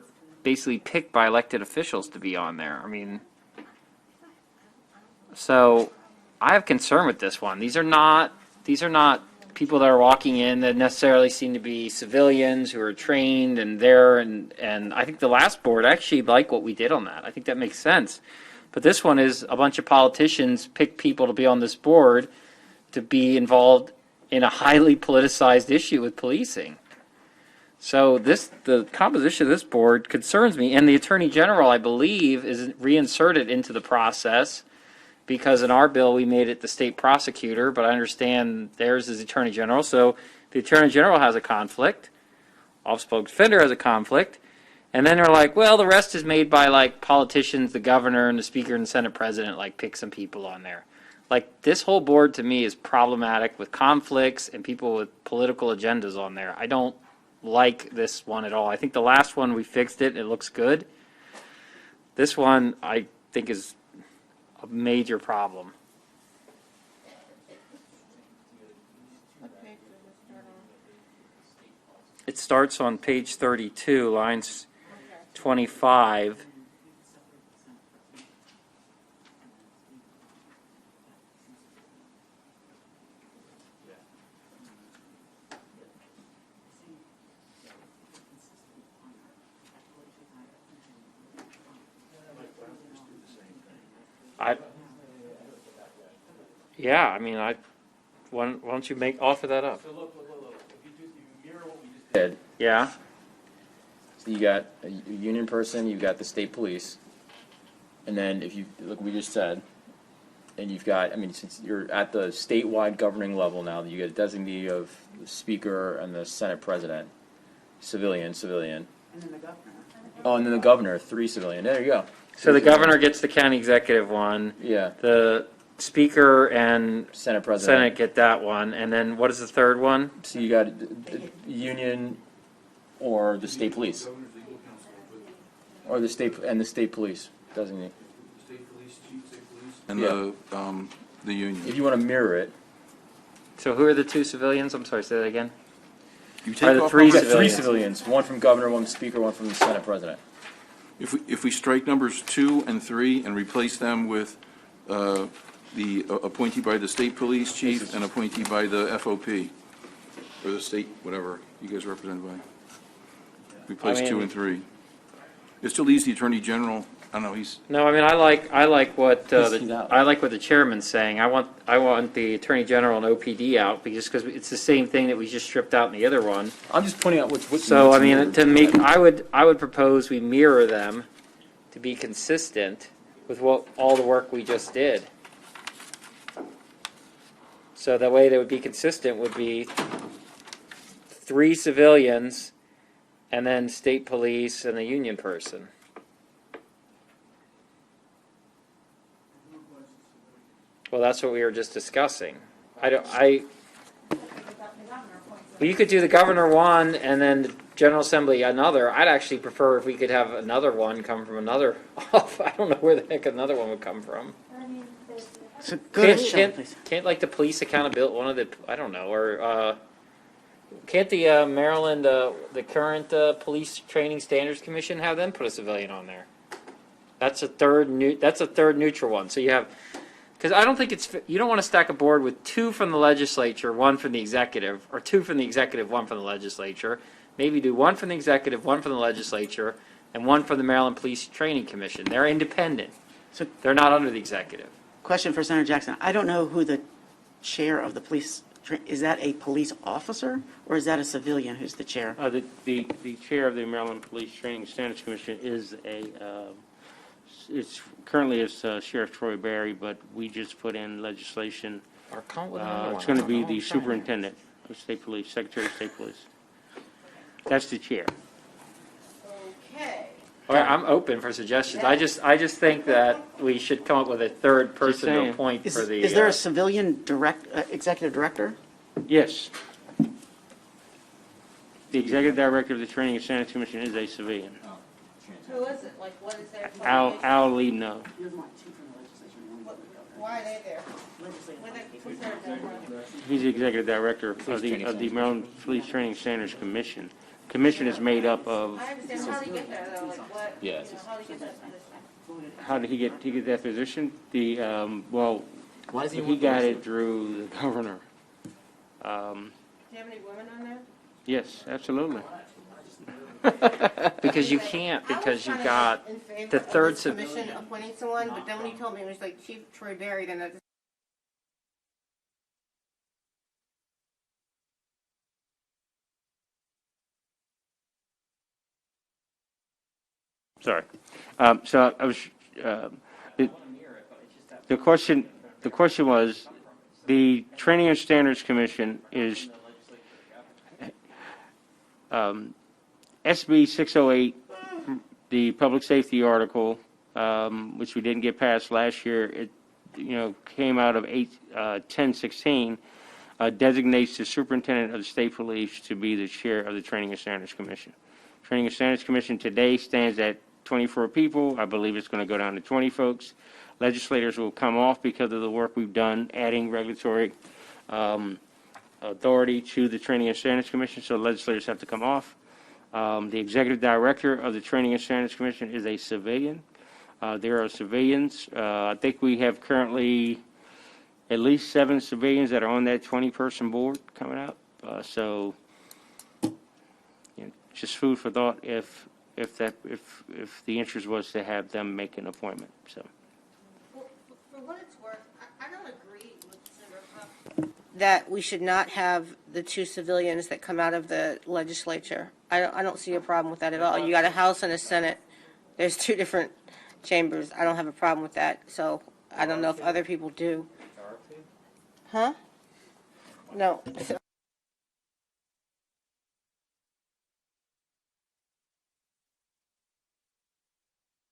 basically picked by elected officials to be on there. I mean, so I have concern with this one. These are not people that are walking in that necessarily seem to be civilians who are trained and there. And I think the last board actually liked what we did on that. I think that makes sense. But this one is a bunch of politicians pick people to be on this board to be involved in a highly politicized issue with policing. So the composition of this board concerns me, and the Attorney General, I believe, is reinserted into the process, because in our bill we made it the state prosecutor, but I understand theirs is Attorney General, so the Attorney General has a conflict, Office of Public Defender has a conflict, and then they're like, well, the rest is made by like politicians, the governor and the Speaker and the Senate President, like pick some people on there. Like, this whole board to me is problematic with conflicts and people with political agendas on there. I don't like this one at all. I think the last one we fixed it, it looks good. This one I think is a major problem. It starts on page 32, lines 25. Yeah, I mean, why don't you offer that up? So look. If you mirror what we just did. Yeah. So you got a union person, you've got the state police, and then if you look what we just said, and you've got, I mean, since you're at the statewide governing level now, you get a designee of the Speaker and the Senate President, civilian. And then the governor. Oh, and then the governor, 3 civilian. There you go. So the governor gets the county executive one. Yeah. The speaker and Senate President. Senate get that one, and then what is the third one? So you got union or the state police. Or the state police, designee. And Yeah. the union. If you want to mirror it. So who are the 2 civilians? I'm sorry, say that again. You Are take the off 3 You got numbers- 3 civilians? civilians, one from governor, one from speaker, one from the Senate President. If we strike numbers 2 and 3 and replace them with the appointee by the state police chief and appointee by the FOP, or the state, whatever you guys represent by. Replace I mean- 2 and 3. It still leaves the attorney general, I don't know, he's, No, I mean, I like what He's out. I like what the chairman's saying. I want the attorney general and OPD out because it's the same thing that we just stripped out in the other one. I'm just pointing out which So I mean, I would propose we mirror them to be consistent with all the work we just did. So the way they would be consistent would be 3 civilians and then state police and a union person. Well, that's what we were just discussing. Well, you could do the governor one and then the General Assembly another. I'd actually prefer if we could have another one come from another. I don't know where the heck another one would come from. So go to Shelley, please. Can't like the police accountability, one of the, I don't know, or can't the Maryland, the current Police Training Standards Commission have them put a civilian on there? That's a third neutral one. So you have, because I don't think you don't want to stack a board with 2 from the legislature, 1 from the executive, or 2 from the executive, 1 from the legislature. Maybe do 1 from the executive, 1 from the legislature, and 1 from the Maryland Police Training Commission. They're independent. So They're not under the executive. question for Senator Jackson. I don't know who the chair of the police, is that a police officer or is that a civilian who's the chair? The chair of the Maryland Police Training Standards Commission is it's currently Sheriff Troy Barry, but we just put in legislation. Or come with another one. It's going to I be don't know. the I'm trying to- superintendent of state police, Secretary of State Police. That's the chair. Okay. All right, I'm open for suggestions. I just think that we should come up with a third person to saying. appoint for the. Is there a civilian executive director? Yes. The executive director of the Training and Standards Commission is a civilian. Who is it? Like, what is their? Al Lee, no. Why are they there? What are they considered their- He's the executive director of the Maryland Police Training Standards Commission. Commission is made up of, I understand, how do you get there, though, like, what? Yeah. How do you get that position? how did he get that position? Well, Why does he got it through the governor. Do you have any women on there? Yes, absolutely. Because you can't, because you've got I was kind of in the favor third of this commission appointing someone, but then when he told me it was like Chief Troy Barry, then that just. Sorry. So I was, the question was, the Training and Standards Commission is, SB 608, the public safety article, which we didn't get past last year, it, came out of 1016, designates the superintendent of the state police to be the chair of the Training and Standards Commission. Training and Standards Commission today stands at 24 people. I believe it's going to go down to 20 folks. Legislators will come off because of the work we've done, adding regulatory authority to the Training and Standards Commission, so legislators have to come off. The executive director of the Training and Standards Commission is a civilian. There are civilians. I think we have currently at least 7 civilians that are on that 20-person board coming up. So, just food for thought if the interest was to have them make an appointment. So. Well, for what it's worth, I don't agree with Senator Huff that we should not have the 2 civilians that come out of the legislature. I don't see a problem with that at all. You got a House and a Senate. There's 2 different chambers. I don't have a problem with that. So I don't know if other people do. Huh? No.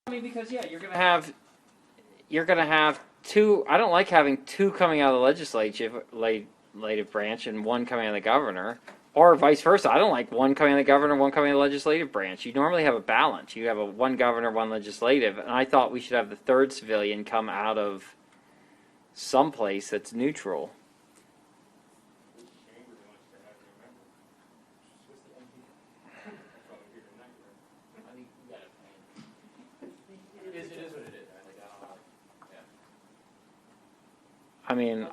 I mean, because yeah, you're gonna have two. I don't like having two coming out of the legislative branch and one coming out of the governor, or vice versa. I don't like one coming out of the governor, one coming out of the legislative branch. You normally have a balance. You have a one governor, one legislative, and I thought we should have the third civilian come out of someplace that's neutral. I mean,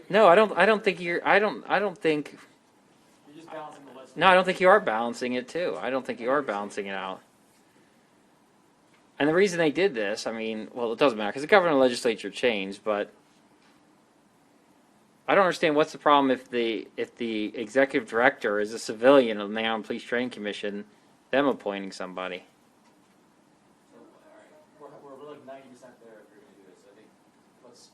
no, I don't think you're. I don't think. No, I don't think you are balancing it too. I don't think you are balancing it out. And the reason they did this, I mean, well, it doesn't matter because the governor and legislature changed, but I don't understand what's the problem if the executive director is a civilian of the Maryland Police Training Commission, them appointing somebody. We're like 90% there if you're going to do this. I think let's.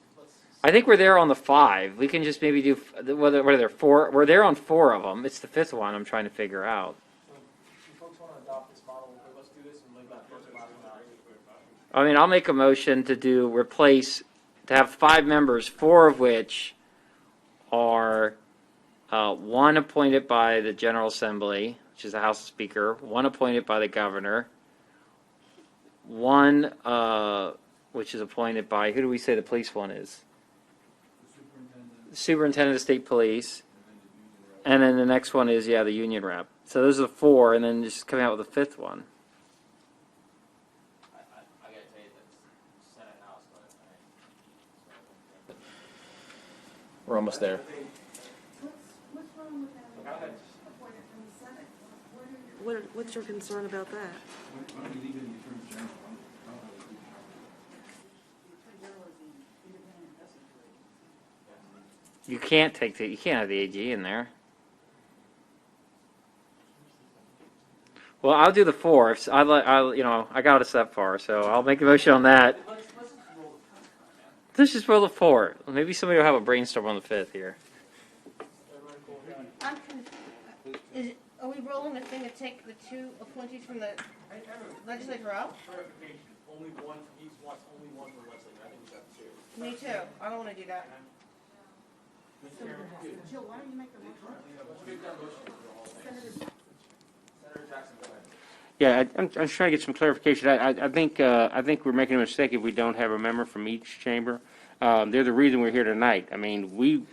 I think we're there on the 5. We can just maybe do what are there 4? We're there on 4 of them. It's the 5th one I'm trying to figure out. So if you folks want to adopt this model, let's do this and leave that first model out. I mean, I'll make a motion to have 5 members, 4 of which are one appointed by the General Assembly, which is the House Speaker, one appointed by the governor, one which is appointed by, who do we say the police one is? The Superintendent of State Police. And then the next one is, the union rep. So those are the 4, and then just coming out with a 5th one. I got to tell you, that's Senate House, but we're almost there. What's wrong with that? Appointed from the Senate? What's your concern about that? You can't have the AG in there. Well, I'll do the 4. If I got us that far, so I'll make a motion on that. Let's just roll the 4. Maybe somebody will have a brainstorm on the 5th here. Are we rolling the thing to take the 2 appointees from the legislature out? Only one. He wants only one for legislature. I think we got 2. Me too. I don't want to do that. Jill, why don't you make the motion? Senator Jackson, go ahead. Yeah, I'm trying to get some clarification. I think we're making a mistake if we don't have a member from each chamber. They're the reason we're here tonight. I mean, we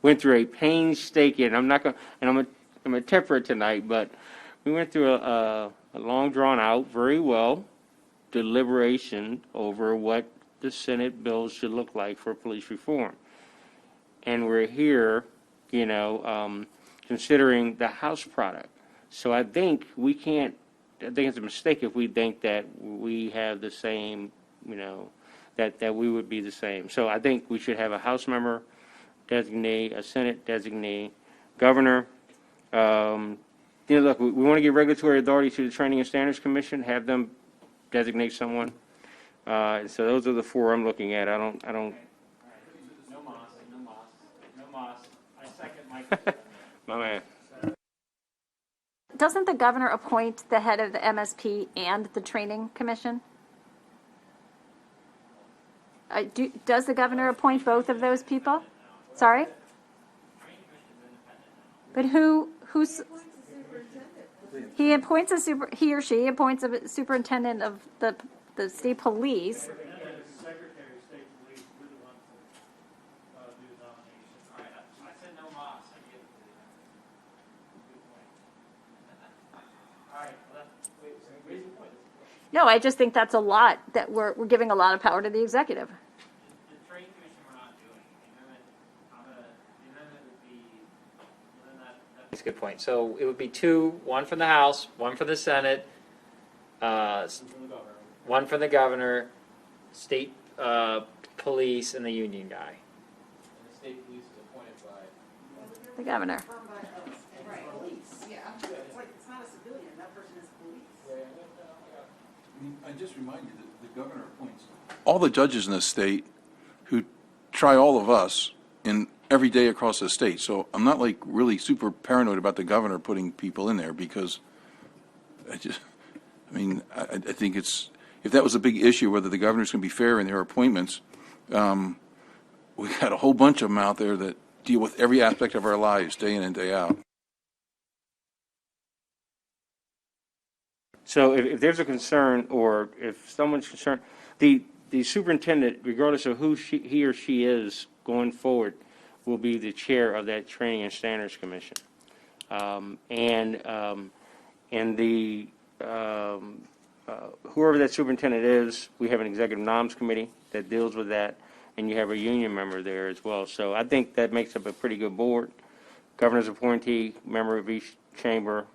went through a painstaking. I'm gonna temper it tonight, but we went through a long, drawn out, very well deliberation over what the Senate bills should look like for police reform. And we're here, considering the House product. So I think it's a mistake if we think that we have the same, that we would be the same. So I think we should have a House member designee, a Senate designee, governor. Look, we want to give regulatory authority to the Training and Standards Commission, have them designate someone. So those are the 4 I'm looking at. I don't. No Moss. I second Mike. My man. Doesn't the governor appoint the head of the MSP and the training commission? Does the governor appoint both of those people? Sorry? But who's he appoints he or she appoints a superintendent of the state police. No, I just think that's a lot, that we're giving a lot of power to the executive. The training commission we're not doing. The amendment would be, that's a good point. So it would be 2, one from the House, one from the Senate, one from the governor, state police, and the union guy. And the state police is appointed by The governor. Right, police, yeah. It's not a civilian, that person is police. I just remind you that the governor appoints all the judges in the state who try all of us in every day across the state. So I'm not like really super paranoid about the governor putting people in there because I think it's, if that was a big issue, whether the governor's going to be fair in their appointments, we got a whole bunch of them out there that deal with every aspect of our lives, day in and day out. So if there's a concern, or if someone's concerned, the superintendent, regardless of who he or she is going forward, will be the chair of that Training and Standards Commission. Whoever that superintendent is, we have an executive noms committee that deals with that, and you have a union member there as well. So I think that makes up a pretty good board. Governor's appointee, member of each chamber.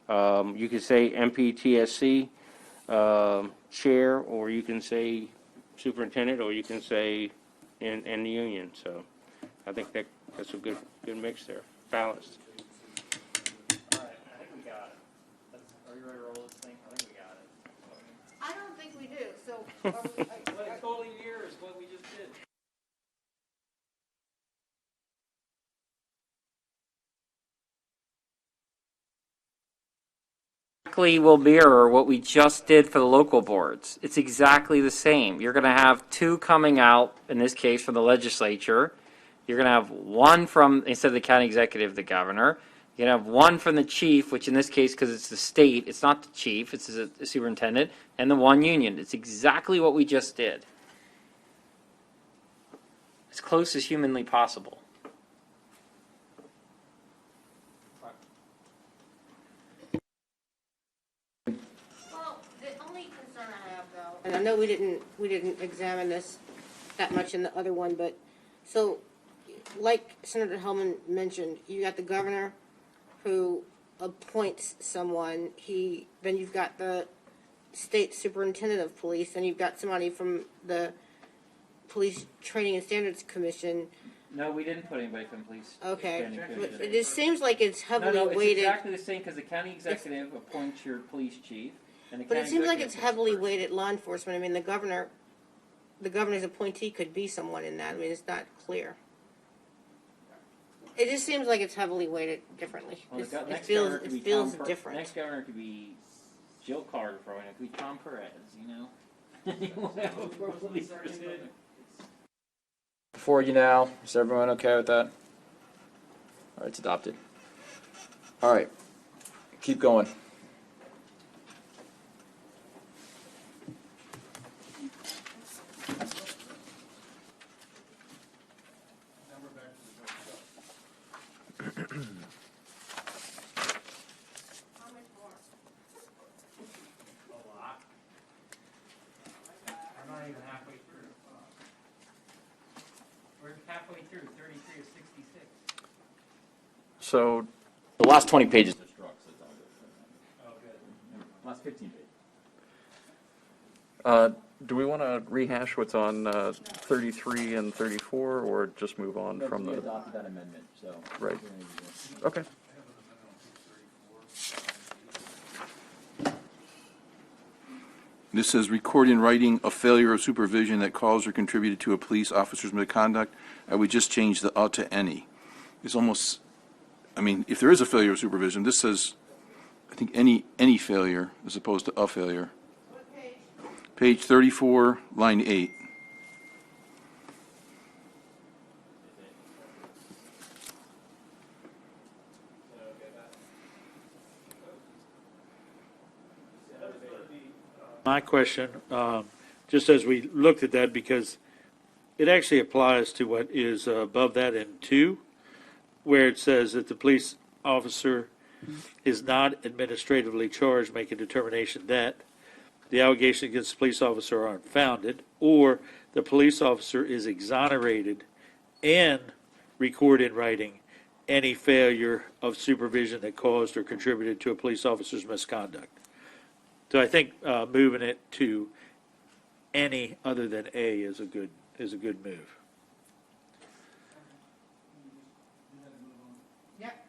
You could say MPTSC chair, or you can say superintendent, or you can say in the union. So I think that's a good mix there, balanced. All right, I think we got it. Are you ready to roll this thing? I think we got it. I don't think we do, so. What it totally mirrors what we just did. Will mirror what we just did for the local boards. It's exactly the same. You're going to have two coming out, in this case from the legislature. You're going to have one from, instead of the county executive, the governor. You're going to have one from the chief, which in this case, because it's the state, it's not the chief, it's the superintendent, and the one union. It's exactly what we just did. As close as humanly possible. And I know we didn't examine this that much in the other one, but, so, like Senator Hellman mentioned, you got the governor who appoints someone, then you've got the state superintendent of police, then you've got somebody from the Police Training and Standards Commission. No, we didn't put anybody from police. Okay, Commission. but it just seems like it's heavily No, it's weighted. exactly the same, because the county executive appoints your police chief. But it seems like it's heavily weighted law enforcement. I mean, the governor's appointee could be someone in that. I mean, it's not clear. It just seems like it's heavily weighted differently. Well, It feels different. Next governor could be Jill Carter, probably. It could be Tom Perez, you know? Whatever police person. Before you now, is everyone okay with that? All right, it's adopted. All right, keep going. Halfway through, 33 of 66. So, The last 20 pages are struck, so it's all good. Oh, good. Last 15 pages. do we want to rehash what's on 33 and 34, or just move on No, from we the? adopted that amendment, so. Right. Okay. This says record in writing a failure of supervision that caused or contributed to a police officer's misconduct. I would just change the to any. It's almost, I mean, if there is a failure of supervision, this says, I think any failure as opposed to a failure. What page? Page 34, line 8. My question, just as we looked at that, because it actually applies to what is above that in 2, where it says that the police officer is not administratively charged, make a determination that the allegations against the police officer are unfounded, or the police officer is exonerated, and record in writing any failure of supervision that caused or contributed to a police officer's misconduct. So I think moving it to any other than A is a good move. Yep.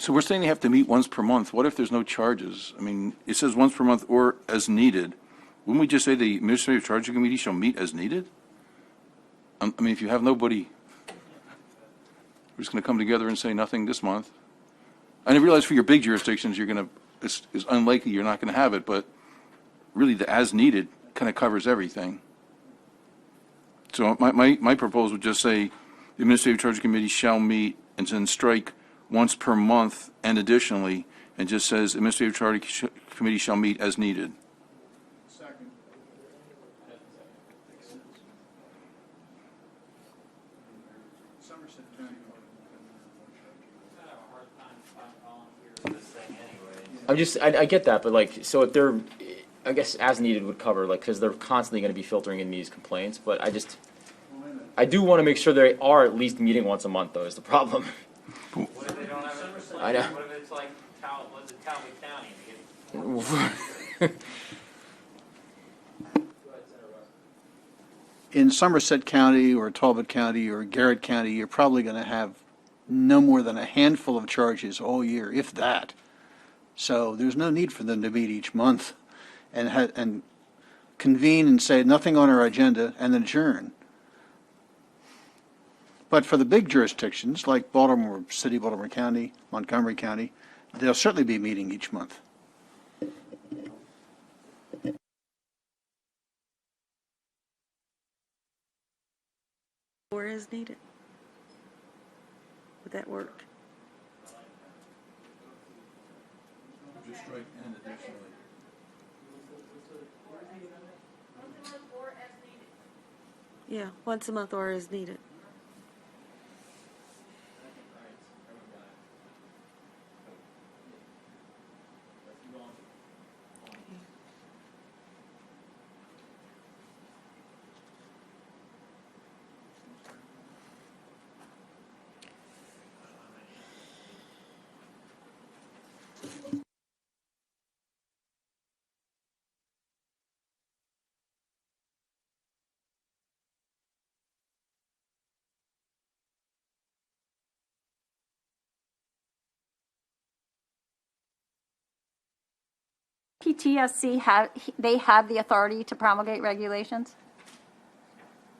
So we're saying they have to meet once per month. What if there's no charges? I mean, it says once per month or as needed. Wouldn't we just say the Administrative Charging Committee shall meet as needed? I mean, if you have nobody, we're just going to come together and say nothing this month. And I realize for your big jurisdictions, you're going to, it's unlikely you're not going to have it, but really the as needed kind of covers everything. So my proposal would just say the Administrative Charging Committee shall meet and then strike once per month and additionally, and just says Administrative Charging Committee shall meet as needed. Second. Somerset County. I get that, but like, so if they're, I guess as needed would cover, like, because they're constantly going to be filtering in these complaints, but I do want to make sure they are at least meeting once a month, though, is the problem. What if they don't have it? I know. What if it's like, what's it, Talbot County? In Somerset County or Talbot County or Garrett County, you're probably going to have no more than a handful of charges all year, if that. So there's no need for them to meet each month and convene and say nothing on our agenda and adjourn. But for the big jurisdictions like Baltimore City, Baltimore County, Montgomery County, they'll certainly be meeting each month. Or as needed. Would that work? Yeah, once a month or as needed. PTSC they have the authority to promulgate regulations?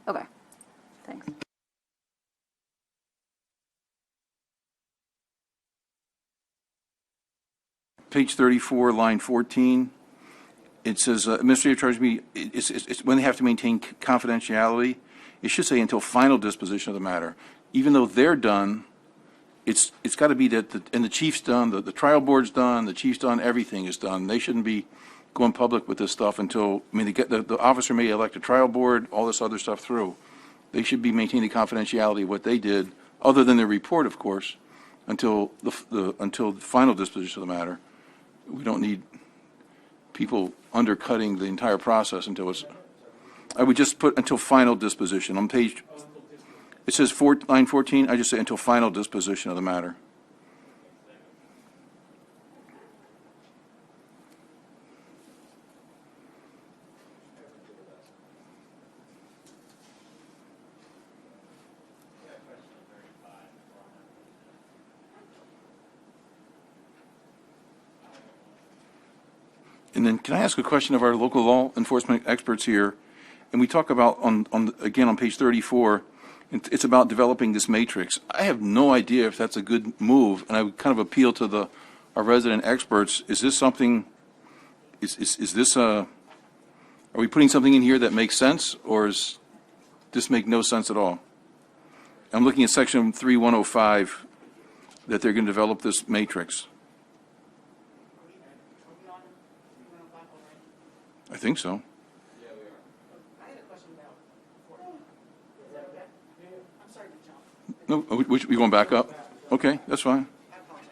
Okay, thanks. Page 34, line 14, it says Administrative Charge Committee, it's when they have to maintain confidentiality, it should say until final disposition of the matter. Even though they're done, it's got to be that, and the chief's done, the trial board's done, the chief's done, everything is done. They shouldn't be going public with this stuff until, I mean, the officer may elect a trial board, all this other stuff through. They should be maintaining confidentiality of what they did, other than their report, of course, until until the final disposition of the matter. We don't need people undercutting the entire process until it's, I would just put until final disposition. On page, it says line 14, I just say until final disposition of the matter. And then can I ask a question of our local law enforcement experts here? And we talk about, again, on page 34, it's about developing this matrix. I have no idea if that's a good move, and I would kind of appeal to our resident experts. Is this something, is this are we putting something in here that makes sense, or does this make no sense at all? I'm looking at section 3105, that they're going to develop this matrix. I think so. I had a question about. Is that okay? I'm sorry to jump. No, we going back up? Okay, that's fine. I apologize.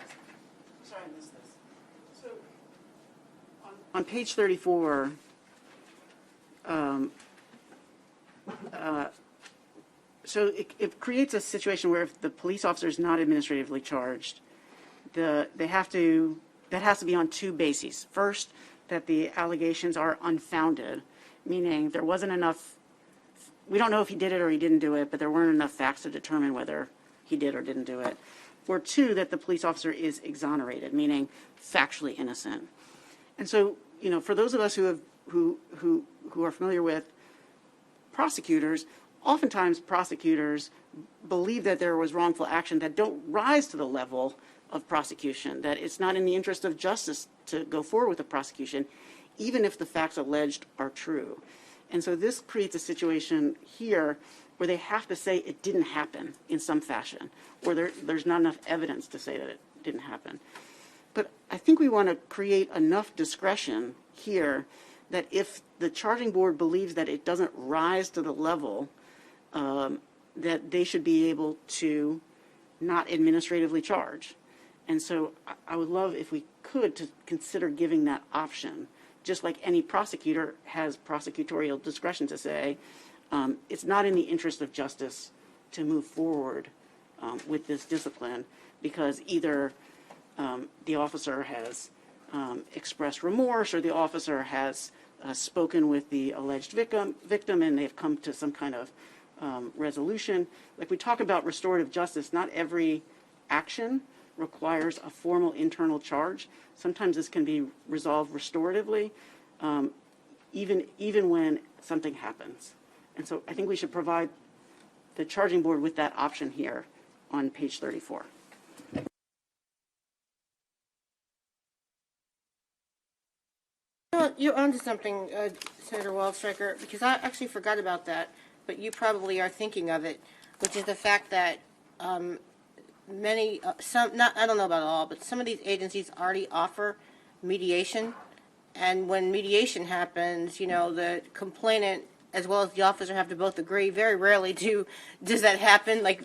Sorry I missed this. So, on page 34, so it creates a situation where if the police officer is not administratively charged, that has to be on two bases. First, that the allegations are unfounded, meaning there wasn't enough, we don't know if he did it or he didn't do it, but there weren't enough facts to determine whether he did or didn't do it. or two, that the police officer is exonerated, meaning factually innocent. And so, for those of us who are familiar with prosecutors, oftentimes prosecutors believe that there was wrongful action that don't rise to the level of prosecution, that it's not in the interest of justice to go forward with the prosecution, even if the facts alleged are true. And so this creates a situation here where they have to say it didn't happen in some fashion, or there's not enough evidence to say that it didn't happen. But I think we want to create enough discretion here that if the charging board believes that it doesn't rise to the level, that they should be able to not administratively charge. And so I would love, if we could, to consider giving that option, just like any prosecutor has prosecutorial discretion to say, it's not in the interest of justice to move forward with this discipline because either the officer has expressed remorse or the officer has spoken with the alleged victim and they've come to some kind of resolution. Like we talk about restorative justice, not every action requires a formal internal charge. Sometimes this can be resolved restoratively, even when something happens. And so I think we should provide the charging board with that option here on page 34. You're onto something, Senator Wildstriker, because I actually forgot about that, but you probably are thinking of it, which is the fact that I don't know about all, but some of these agencies already offer mediation, and when mediation happens, the complainant as well as the officer have to both agree. Very rarely does that happen. Like,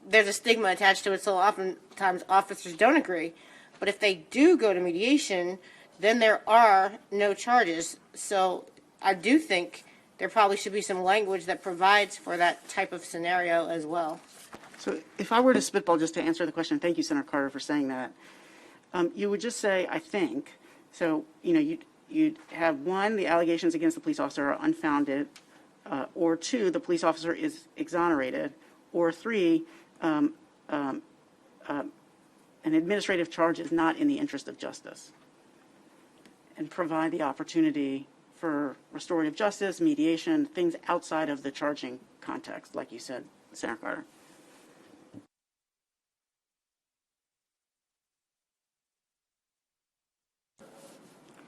there's a stigma attached to it, so oftentimes officers don't agree. But if they do go to mediation, then there are no charges. So I do think there probably should be some language that provides for that type of scenario as well. So if I were to spitball just to answer the question, thank you, Senator Carter, for saying that, you would just say, I think, so, you'd have one, the allegations against the police officer are unfounded, or two, the police officer is exonerated, or three, an administrative charge is not in the interest of justice, and provide the opportunity for restorative justice, mediation, things outside of the charging context, like you said, Senator Carter.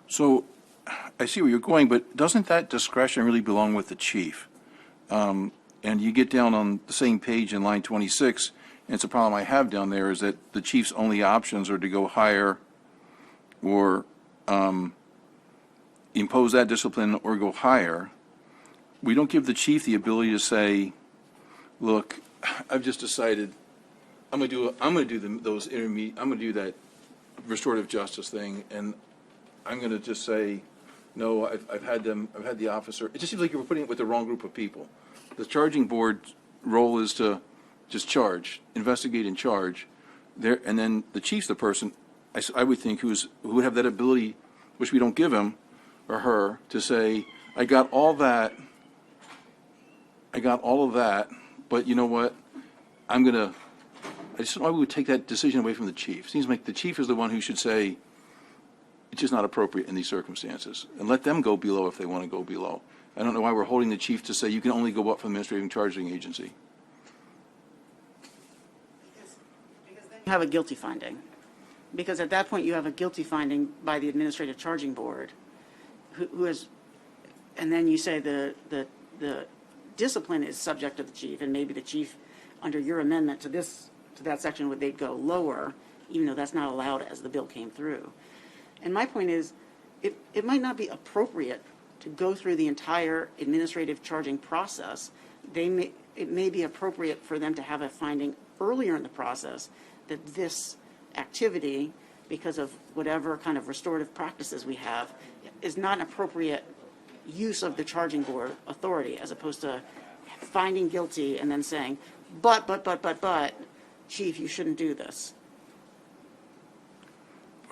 So I see where you're going, but doesn't that discretion really belong with the chief? And you get down on the same page in line 26, and it's a problem I have down there is that the chief's only options are to go higher or impose that discipline or go higher. We don't give the chief the ability to say, look, I've just decided I'm going to do those intermediate, I'm going to do that restorative justice thing, and I'm going to just say, no, I've had the officer. It just seems like you were putting it with the wrong group of people. The charging board's role is to just charge, investigate and charge. And then the chief's the person, I would think, who would have that ability, which we don't give him or her, to say, I got all of that, but you know what? I just don't know why we would take that decision away from the chief. It seems like the chief is the one who should say, it's just not appropriate in these circumstances, and let them go below if they want to go below. I don't know why we're holding the chief to say you can only go up from the administrative and charging agency. Because then you have a guilty finding. Because at that point you have a guilty finding by the administrative charging board, who is, and then you say the discipline is subject to the chief, and maybe the chief, under your amendment to that section, would they go lower, even though that's not allowed as the bill came through. And my point is, it might not be appropriate to go through the entire administrative charging process. It may be appropriate for them to have a finding earlier in the process that this activity, because of whatever kind of restorative practices we have, is not an appropriate use of the charging board authority, as opposed to finding guilty and then saying, but, chief, you shouldn't do this.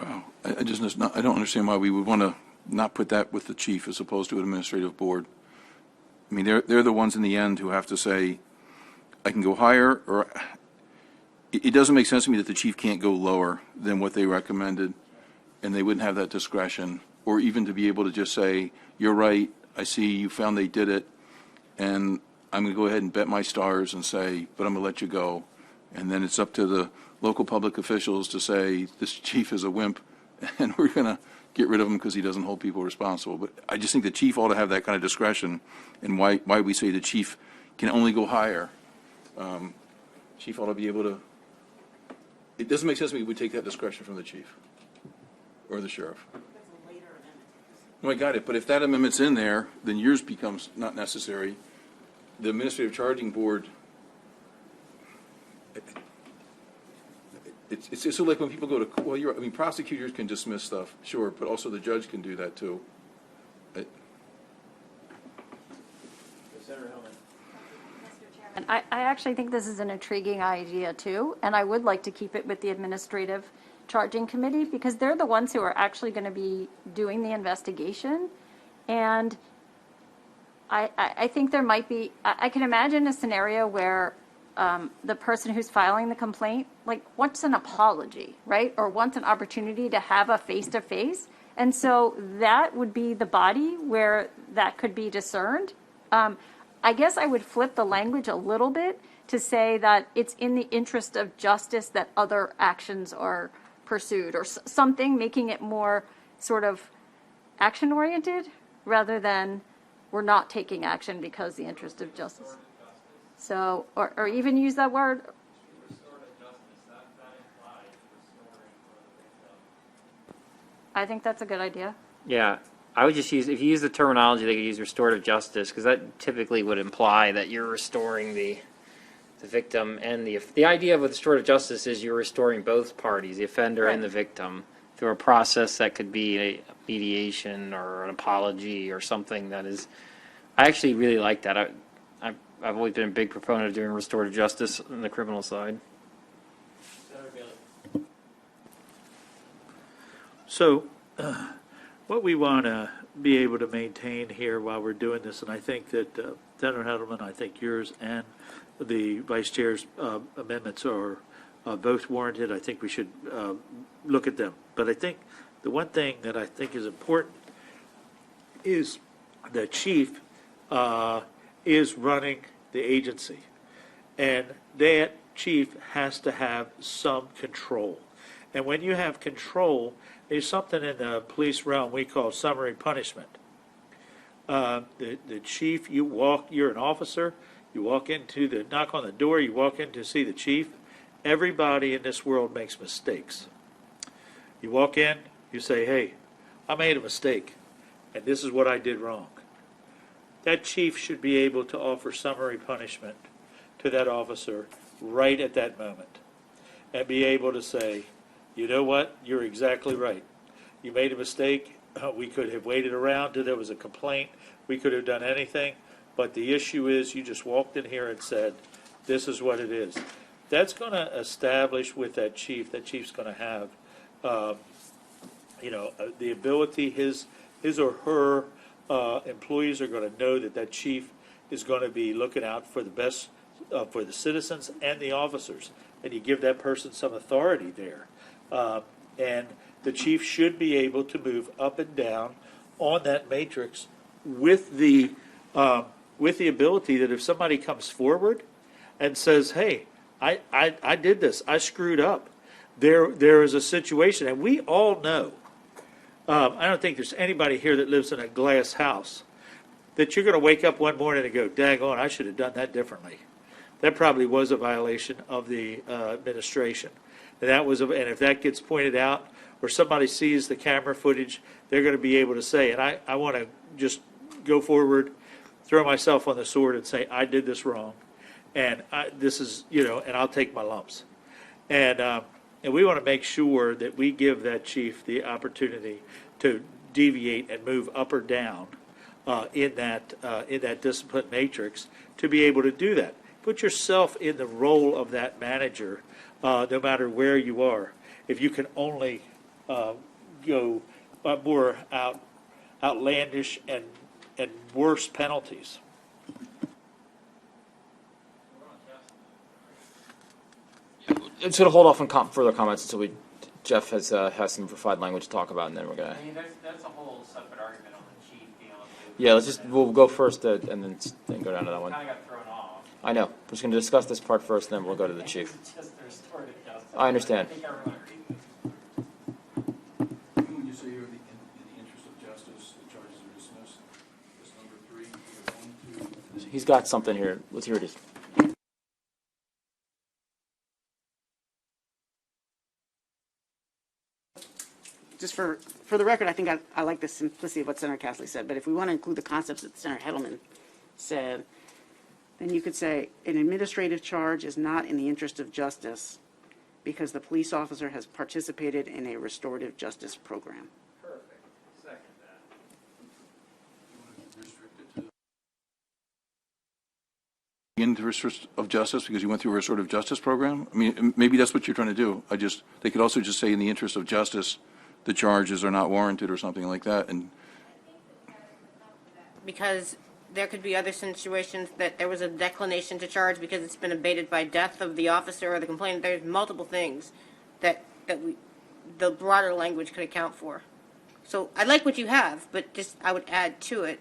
Wow. I don't understand why we would want to not put that with the chief as opposed to an administrative board. I mean, they're the ones in the end who have to say, I can go higher, or it doesn't make sense to me that the chief can't go lower than what they recommended, and they wouldn't have that discretion, or even to be able to just say, you're right, I see you found they did it, and I'm going to go ahead and bet my stars and say, but I'm going to let you go. And then it's up to the local public officials to say, this chief is a wimp, and we're going to get rid of him because he doesn't hold people responsible. But I just think the chief ought to have that kind of discretion, and why we say the chief can only go higher. Chief ought to be able to, it doesn't make sense to me we take that discretion from the chief or the sheriff. No, I got it, but if that amendment's in there, then yours becomes not necessary. The administrative charging board, it's sort of like when people go to, well, I mean, prosecutors can dismiss stuff, sure, but also the judge can do that too. And I actually think this is an intriguing idea too, and I would like to keep it with the administrative charging committee because they're the ones who are actually going to be doing the investigation. And I think there might be, I can imagine a scenario where the person who's filing the complaint, like, wants an apology, right? Or wants an opportunity to have a face-to-face. And so that would be the body where that could be discerned. I guess I would flip the language a little bit to say that it's in the interest of justice that other actions are pursued, or something, making it more sort of action-oriented rather than we're not taking action because the interest of justice. So, or even use that word. I think that's a good idea. Yeah, I would just use, if you use the terminology, they could use restorative justice, because that typically would imply that you're restoring the victim, and the idea of restorative justice is you're restoring both parties, the offender and the victim, through a process that could be a mediation or an apology or something that is. I actually really like that. I've always been a big proponent of doing restorative justice on the criminal side. So, what we want to be able to maintain here while we're doing this, and I think that Senator Hedelman, I think yours and the Vice Chair's amendments are both warranted. I think we should look at them. But I think the one thing that I think is important is the chief is running the agency. And that chief has to have some control. And when you have control, there's something in the police realm we call summary punishment. The chief, you're an officer, you walk into knock on the door, you walk in to see the chief. Everybody in this world makes mistakes. You walk in, you say, hey, I made a mistake, and this is what I did wrong. That chief should be able to offer summary punishment to that officer right at that moment and be able to say, you know what, you're exactly right. You made a mistake. We could have waited around till there was a complaint. We could have done anything. But the issue is you just walked in here and said, this is what it is. That's going to establish with that chief's going to have, the ability, his or her employees are going to know that chief is going to be looking out for the best for the citizens and the officers. And you give that person some authority there. And the chief should be able to move up and down on that matrix with the ability that if somebody comes forward and says, hey, I did this, I screwed up, there is a situation, and we all know, I don't think there's anybody here that lives in a glass house, that you're going to wake up one morning and go, daggone, I should have done that differently. That probably was a violation of the administration. And if that gets pointed out, or somebody sees the camera footage, they're going to be able to say, and I want to just go forward, throw myself on the sword and say, I did this wrong, and and I'll take my lumps. And we want to make sure that we give that chief the opportunity to deviate and move up or down in that discipline matrix to be able to do that. Put yourself in the role of that manager, no matter where you are. If you can only go more outlandish and worse penalties. It's going to hold off on further comments until Jeff has some refined language to talk about, and then we're going to. I mean, that's a whole separate argument on the chief dealing with. Yeah, we'll go first and then go down to that one. Kind of got thrown off. I know. We're just going to discuss this part first, and then we'll go to the chief. It's just the restorative justice. I understand. I think everyone agrees. When you say you're in the interest of justice, the charges are dismissed, that's number 3, you're going to. He's got something here. Let's hear it. Is. Just for the record, I think I like the simplicity of what Senator Castley said, but if we want to include the concepts that Senator Hedelman said, then you could say an administrative charge is not in the interest of justice because the police officer has participated in a restorative justice program. Perfect. Second that. Interest of justice because you went through a restorative justice program? I mean, maybe that's what you're trying to do. They could also just say in the interest of justice, the charges are not warranted or something like that. And Because there could be other situations that there was a declination to charge because it's been abated by death of the officer or the complainant. There's multiple things that the broader language could account for. So I like what you have, but just I would add to it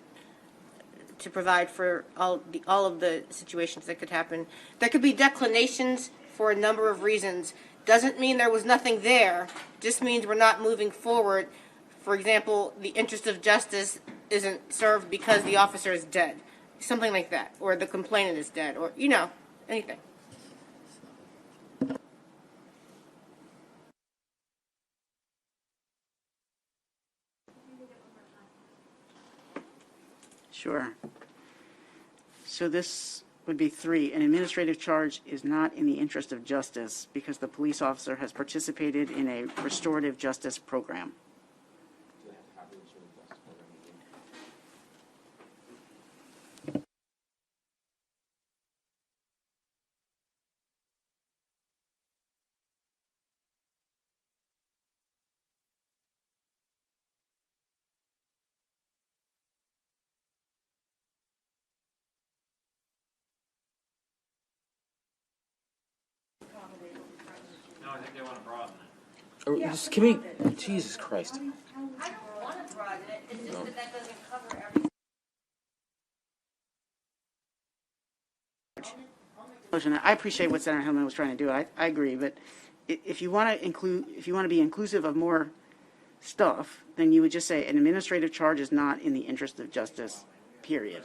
to provide for all of the situations that could happen. There could be declinations for a number of reasons. Doesn't mean there was nothing there. Just means we're not moving forward. For example, the interest of justice isn't served because the officer is dead. Something like that. Or the complainant is dead. Or, anything. Sure. So this would be 3. An administrative charge is not in the interest of justice because the police officer has participated in a restorative justice program. No, I think they want to broaden it. Or just give me. Jesus Christ. I don't want to broaden it. It's just that doesn't cover everything. I appreciate what Senator Hillman was trying to do. I agree, but if you want to be inclusive of more stuff, then you would just say an administrative charge is not in the interest of justice, period.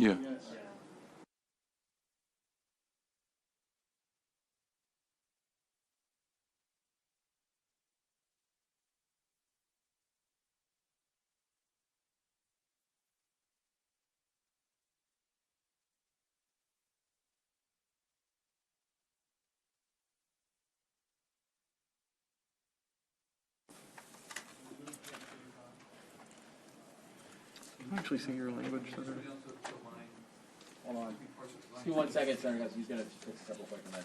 yeah. Can you actually see your language, Senator? Hold on. Just give 1 second, Senator. He's going to fix this up real quick and then.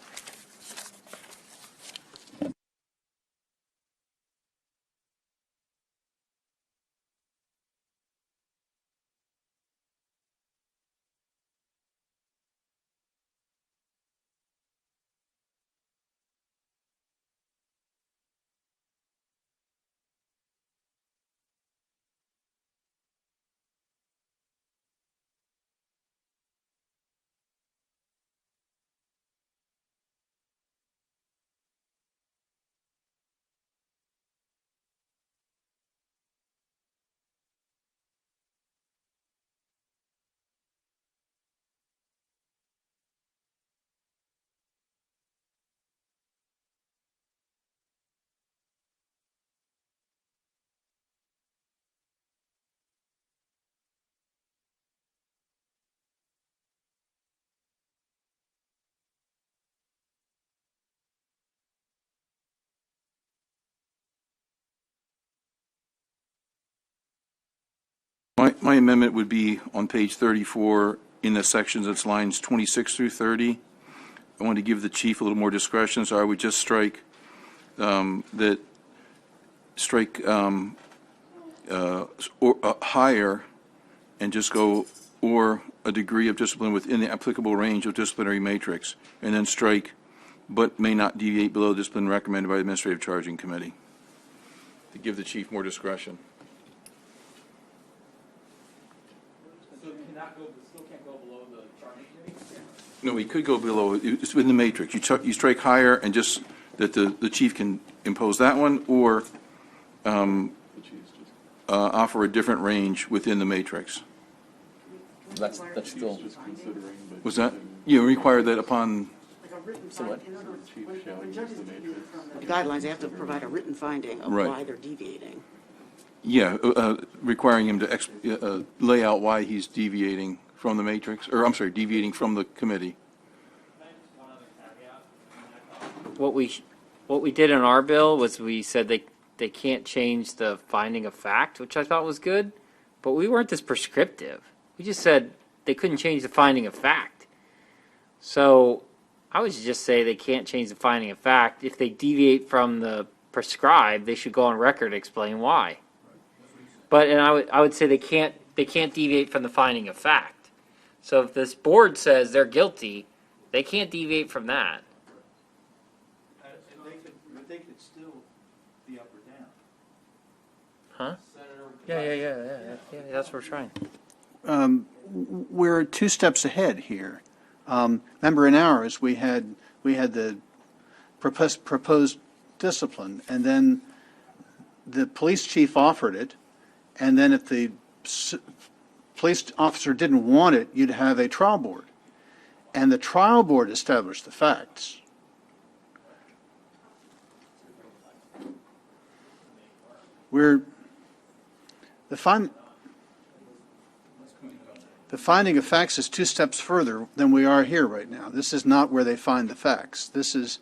My amendment would be on page 34, in the sections, it's lines 26 through 30. I want to give the chief a little more discretion, so I would just strike higher and just go or a degree of discipline within the applicable range of disciplinary matrix, and then strike but may not deviate below discipline recommended by the Administrative Charging Committee, to give the chief more discretion. So still can't go below the charging committee? No, we could go below, it's within the matrix. You strike higher and just that the chief can impose that one, or offer a different range within the matrix. That's still. Was that? You require that upon, Like a written finding, in other words, when judges deviate from the guidelines, they have to provide a written finding of Right. why they're deviating. yeah, requiring him to lay out why he's deviating from the matrix, or I'm sorry, deviating from the committee. What we did in our bill was we said they can't change the finding of fact, which I thought was good, but we weren't this prescriptive. We just said they couldn't change the finding of fact. So I would just say they can't change the finding of fact. If they deviate from the prescribed, they should go on record and explain why. But and I would say they can't deviate from the finding of fact. So if this board says they're guilty, they can't deviate from that. They could still be up or down. Huh? Yeah. That's what we're trying. We're 2 steps ahead here. Remember, in ours, we had the proposed discipline, and then the police chief offered it, and then if the police officer didn't want it, you'd have a trial board, and the trial board established the facts. The finding of facts is 2 steps further than we are here right now. This is not where they find the facts. This is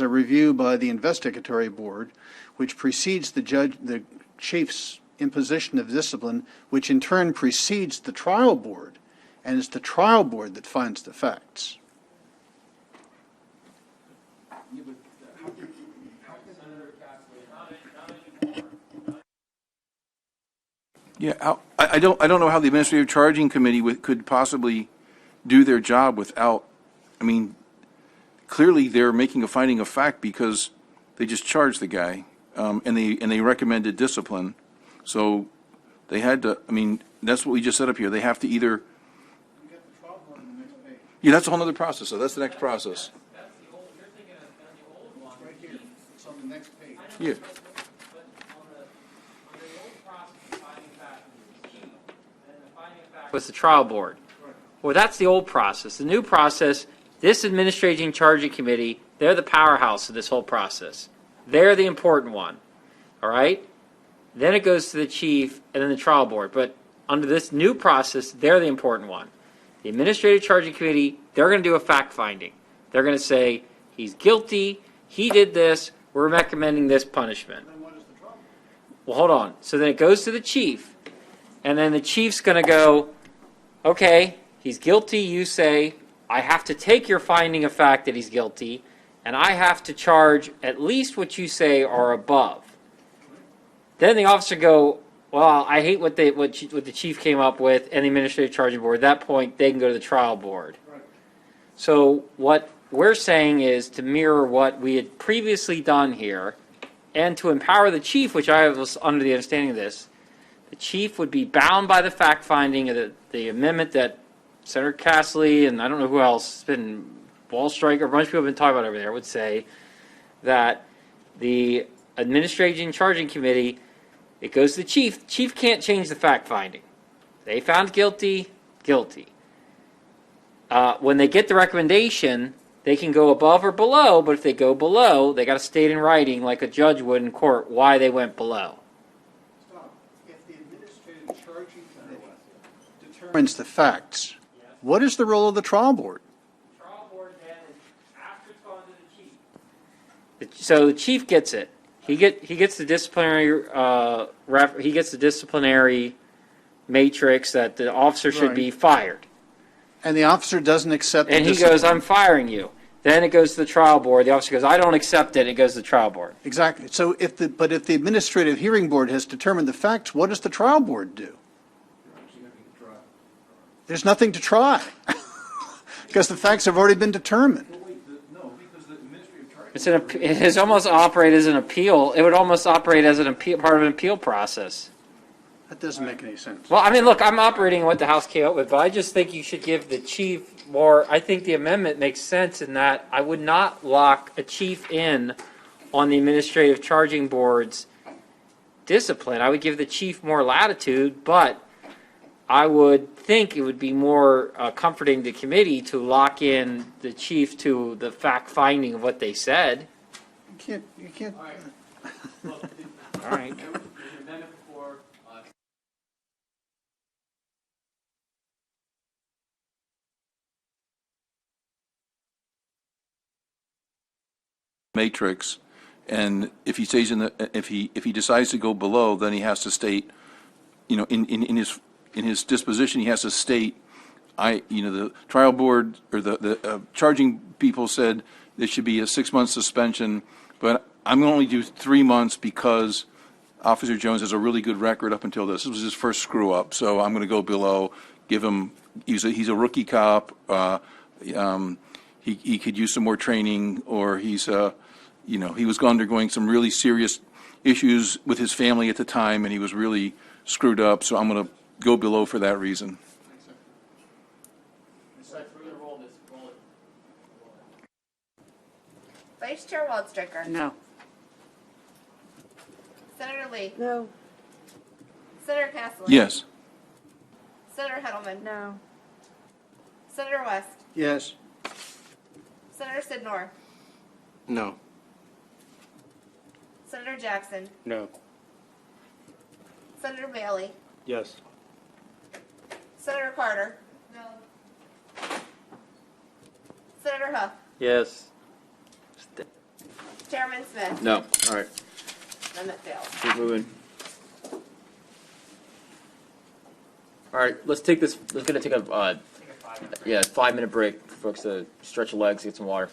a review by the investigatory board, which precedes the chief's imposition of discipline, which in turn precedes the trial board, and it's the trial board that finds the facts. Yeah, I don't know how the Administrative Charging Committee could possibly do their job without, I mean, clearly they're making a finding of fact because they just charged the guy, and they recommended discipline. So they had to, I mean, that's what we just set up here. They have to either. Yeah, that's a whole other process. So that's the next process. It's on the next page. Yeah. Was the trial board. Well, that's the old process. The new process, this Administrating Charging Committee, they're the powerhouse of this whole process. They're the important one. All right? Then it goes to the chief and then the trial board. But under this new process, they're the important one. The Administrative Charging Committee, they're going to do a fact finding. They're going to say, he's guilty, he did this, we're recommending this punishment. Well, hold on. So then it goes to the chief, and then the chief's going to go, okay, he's guilty, you say, I have to take your finding of fact that he's guilty, and I have to charge at least what you say or above. Then the officer go, well, I hate what the chief came up with and the Administrative Charging Board. At that point, they can go to the trial board. Right. So what we're saying is to mirror what we had previously done here, and to empower the chief, which I was under the understanding of this, the chief would be bound by the fact finding of the amendment that Senator Castley and I don't know who else, it's been Wallstriker, a bunch of people have been talking about over there, would say that the Administrating Charging Committee, it goes to the chief. The chief can't change the fact finding. They found guilty, guilty. When they get the recommendation, they can go above or below, but if they go below, they got to state in writing, like a judge would in court, why they went below. If the Administrative Charging Committee determines the facts, what is the role of the trial board? The trial board then, after it's gone to the chief. So the chief gets it. He gets the disciplinary matrix that the officer should be Right. fired. And the officer doesn't accept the And he discipline. goes, I'm firing you. Then it goes to the trial board. The officer goes, I don't accept it. It goes to the trial board. Exactly. So if the administrative hearing board has determined the facts, what does the trial board do? There's nothing to try. Because the facts have already been determined. It is almost operate as an appeal. It would almost operate as an appeal, part of an appeal process. That doesn't make any sense. Well, I mean, look, I'm operating what the House came up with, but I just think you should give the chief more. I think the amendment makes sense in that I would not lock a chief in on the administrative charging board's discipline. I would give the chief more latitude, but I would think it would be more comforting to committee to lock in the chief to the fact finding of what they said. You can't. All right. Matrix, and if he stays in the, if he decides to go below, then he has to state, you know, in his disposition, he has to state, the trial board or the charging people said there should be a 6-month suspension, but I'm going to only do 3 months because Officer Jones has a really good record up until this. This was his first screw up, so I'm going to go below, give him, he's a rookie cop, he could use some more training, or he was undergoing some really serious issues with his family at the time, and he was really screwed up, so I'm going to go below for that reason. Vice Chair Waldstreicher. No. Senator Lee. No. Senator Castleton. Yes. Senator Hedelman. No. Senator West. Yes. Senator Sidnor. No. Senator Jackson. No. Senator Bailey. Yes. Senator Carter. No. Senator Huff. Yes. Chairman Smith. No. All right. Amendment fails. Keep moving. All right, let's take this. Let's gonna take a 5-minute break for folks to stretch your legs, get some water.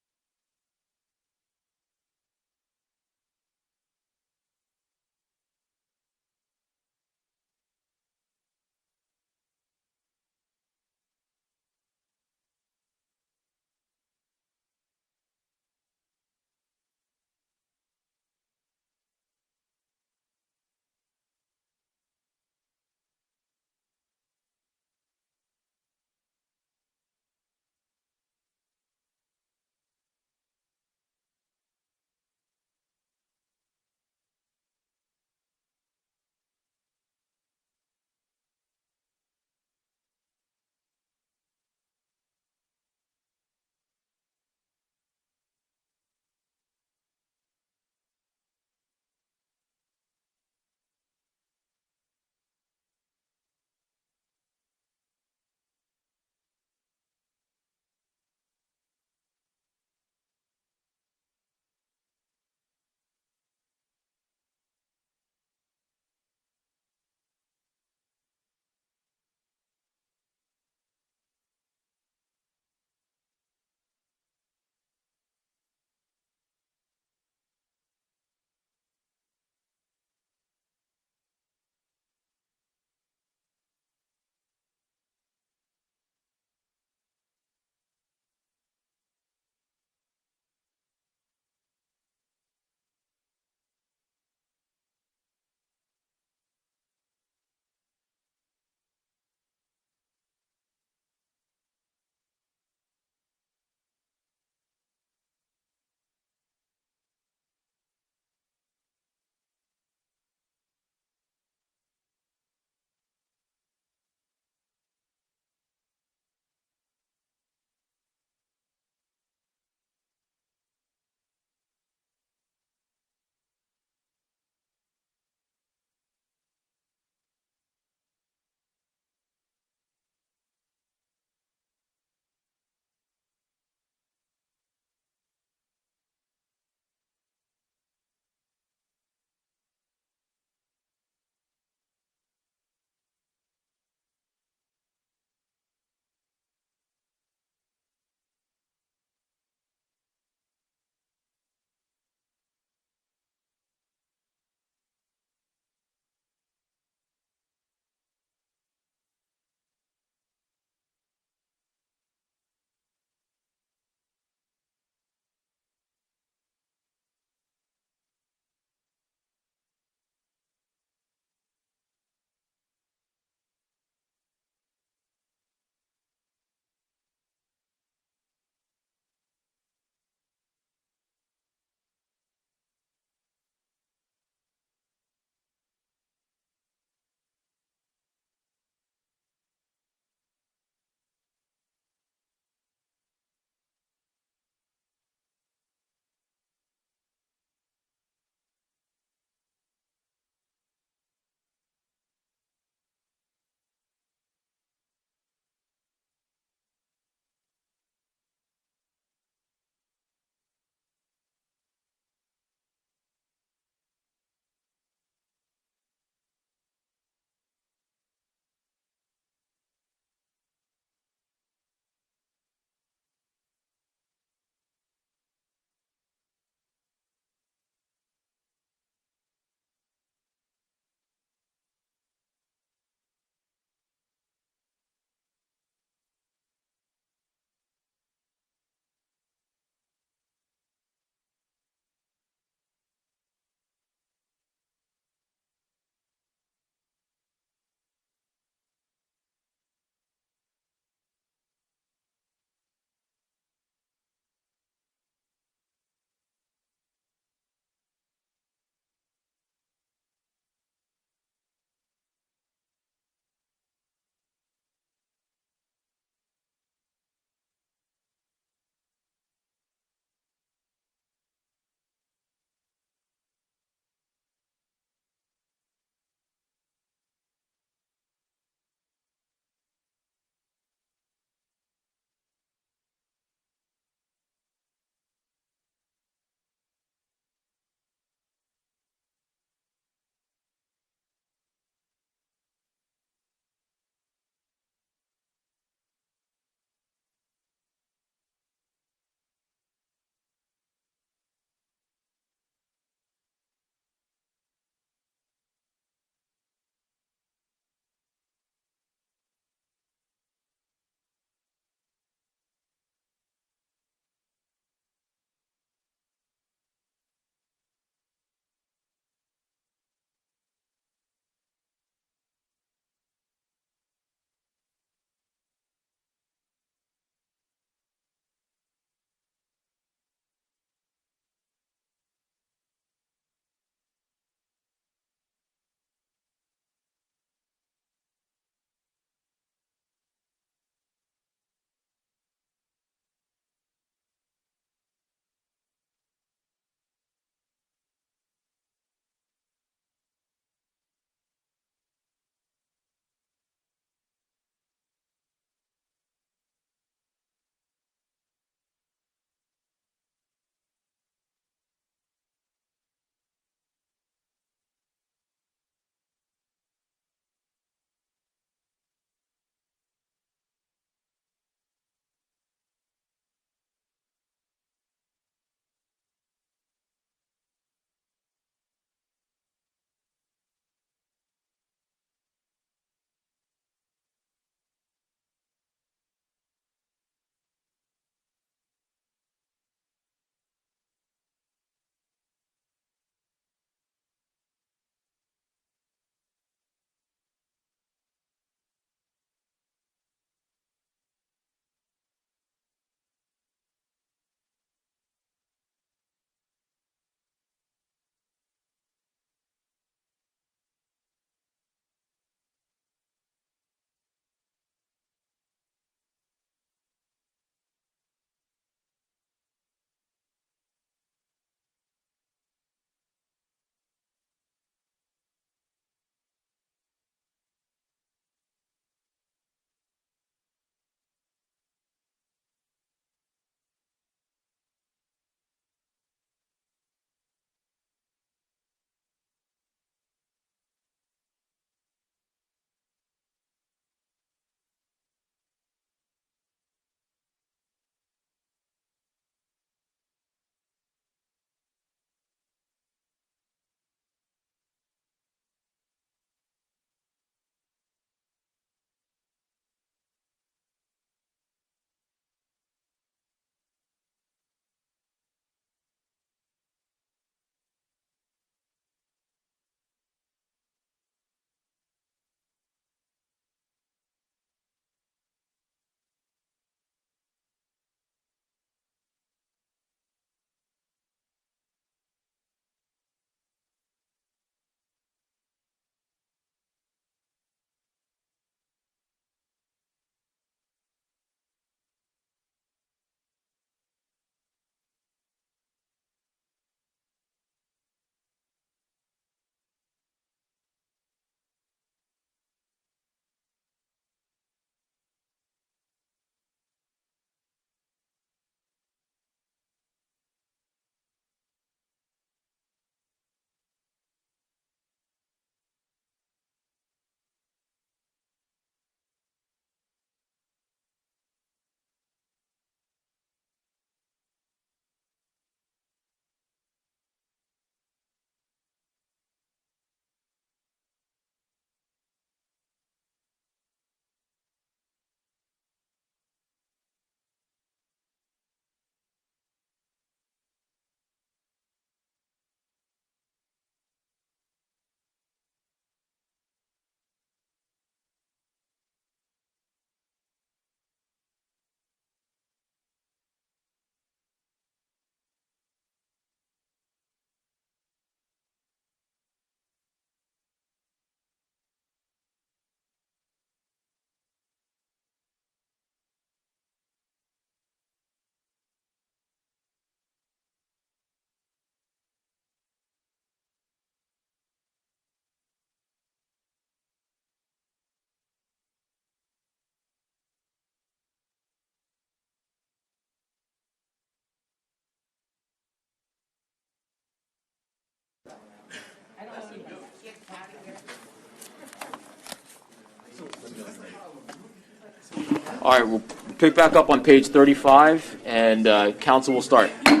All right, we'll pick back up on page 35, and council will start. All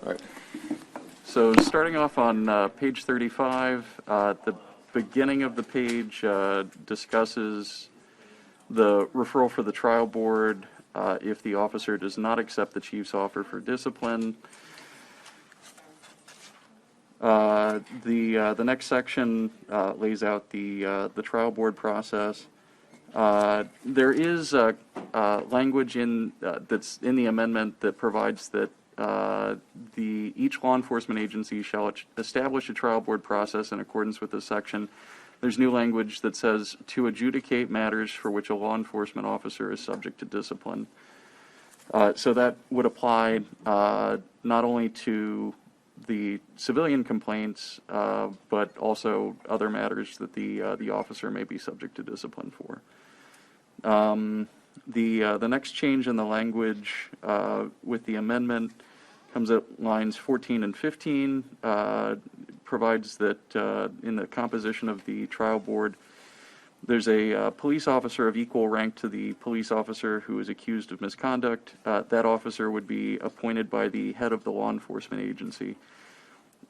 right. So starting off on page 35, the beginning of the page discusses the referral for the trial board if the officer does not accept the chief's offer for discipline. The next section lays out the trial board process. There is language that's in the amendment that provides that each law enforcement agency shall establish a trial board process in accordance with this section. There's new language that says to adjudicate matters for which a law enforcement officer is subject to discipline. So that would apply not only to the civilian complaints, but also other matters that the officer may be subject to discipline for. The next change in the language with the amendment comes at lines 14 and 15, provides that in the composition of the trial board, there's a police officer of equal rank to the police officer who is accused of misconduct. That officer would be appointed by the head of the law enforcement agency.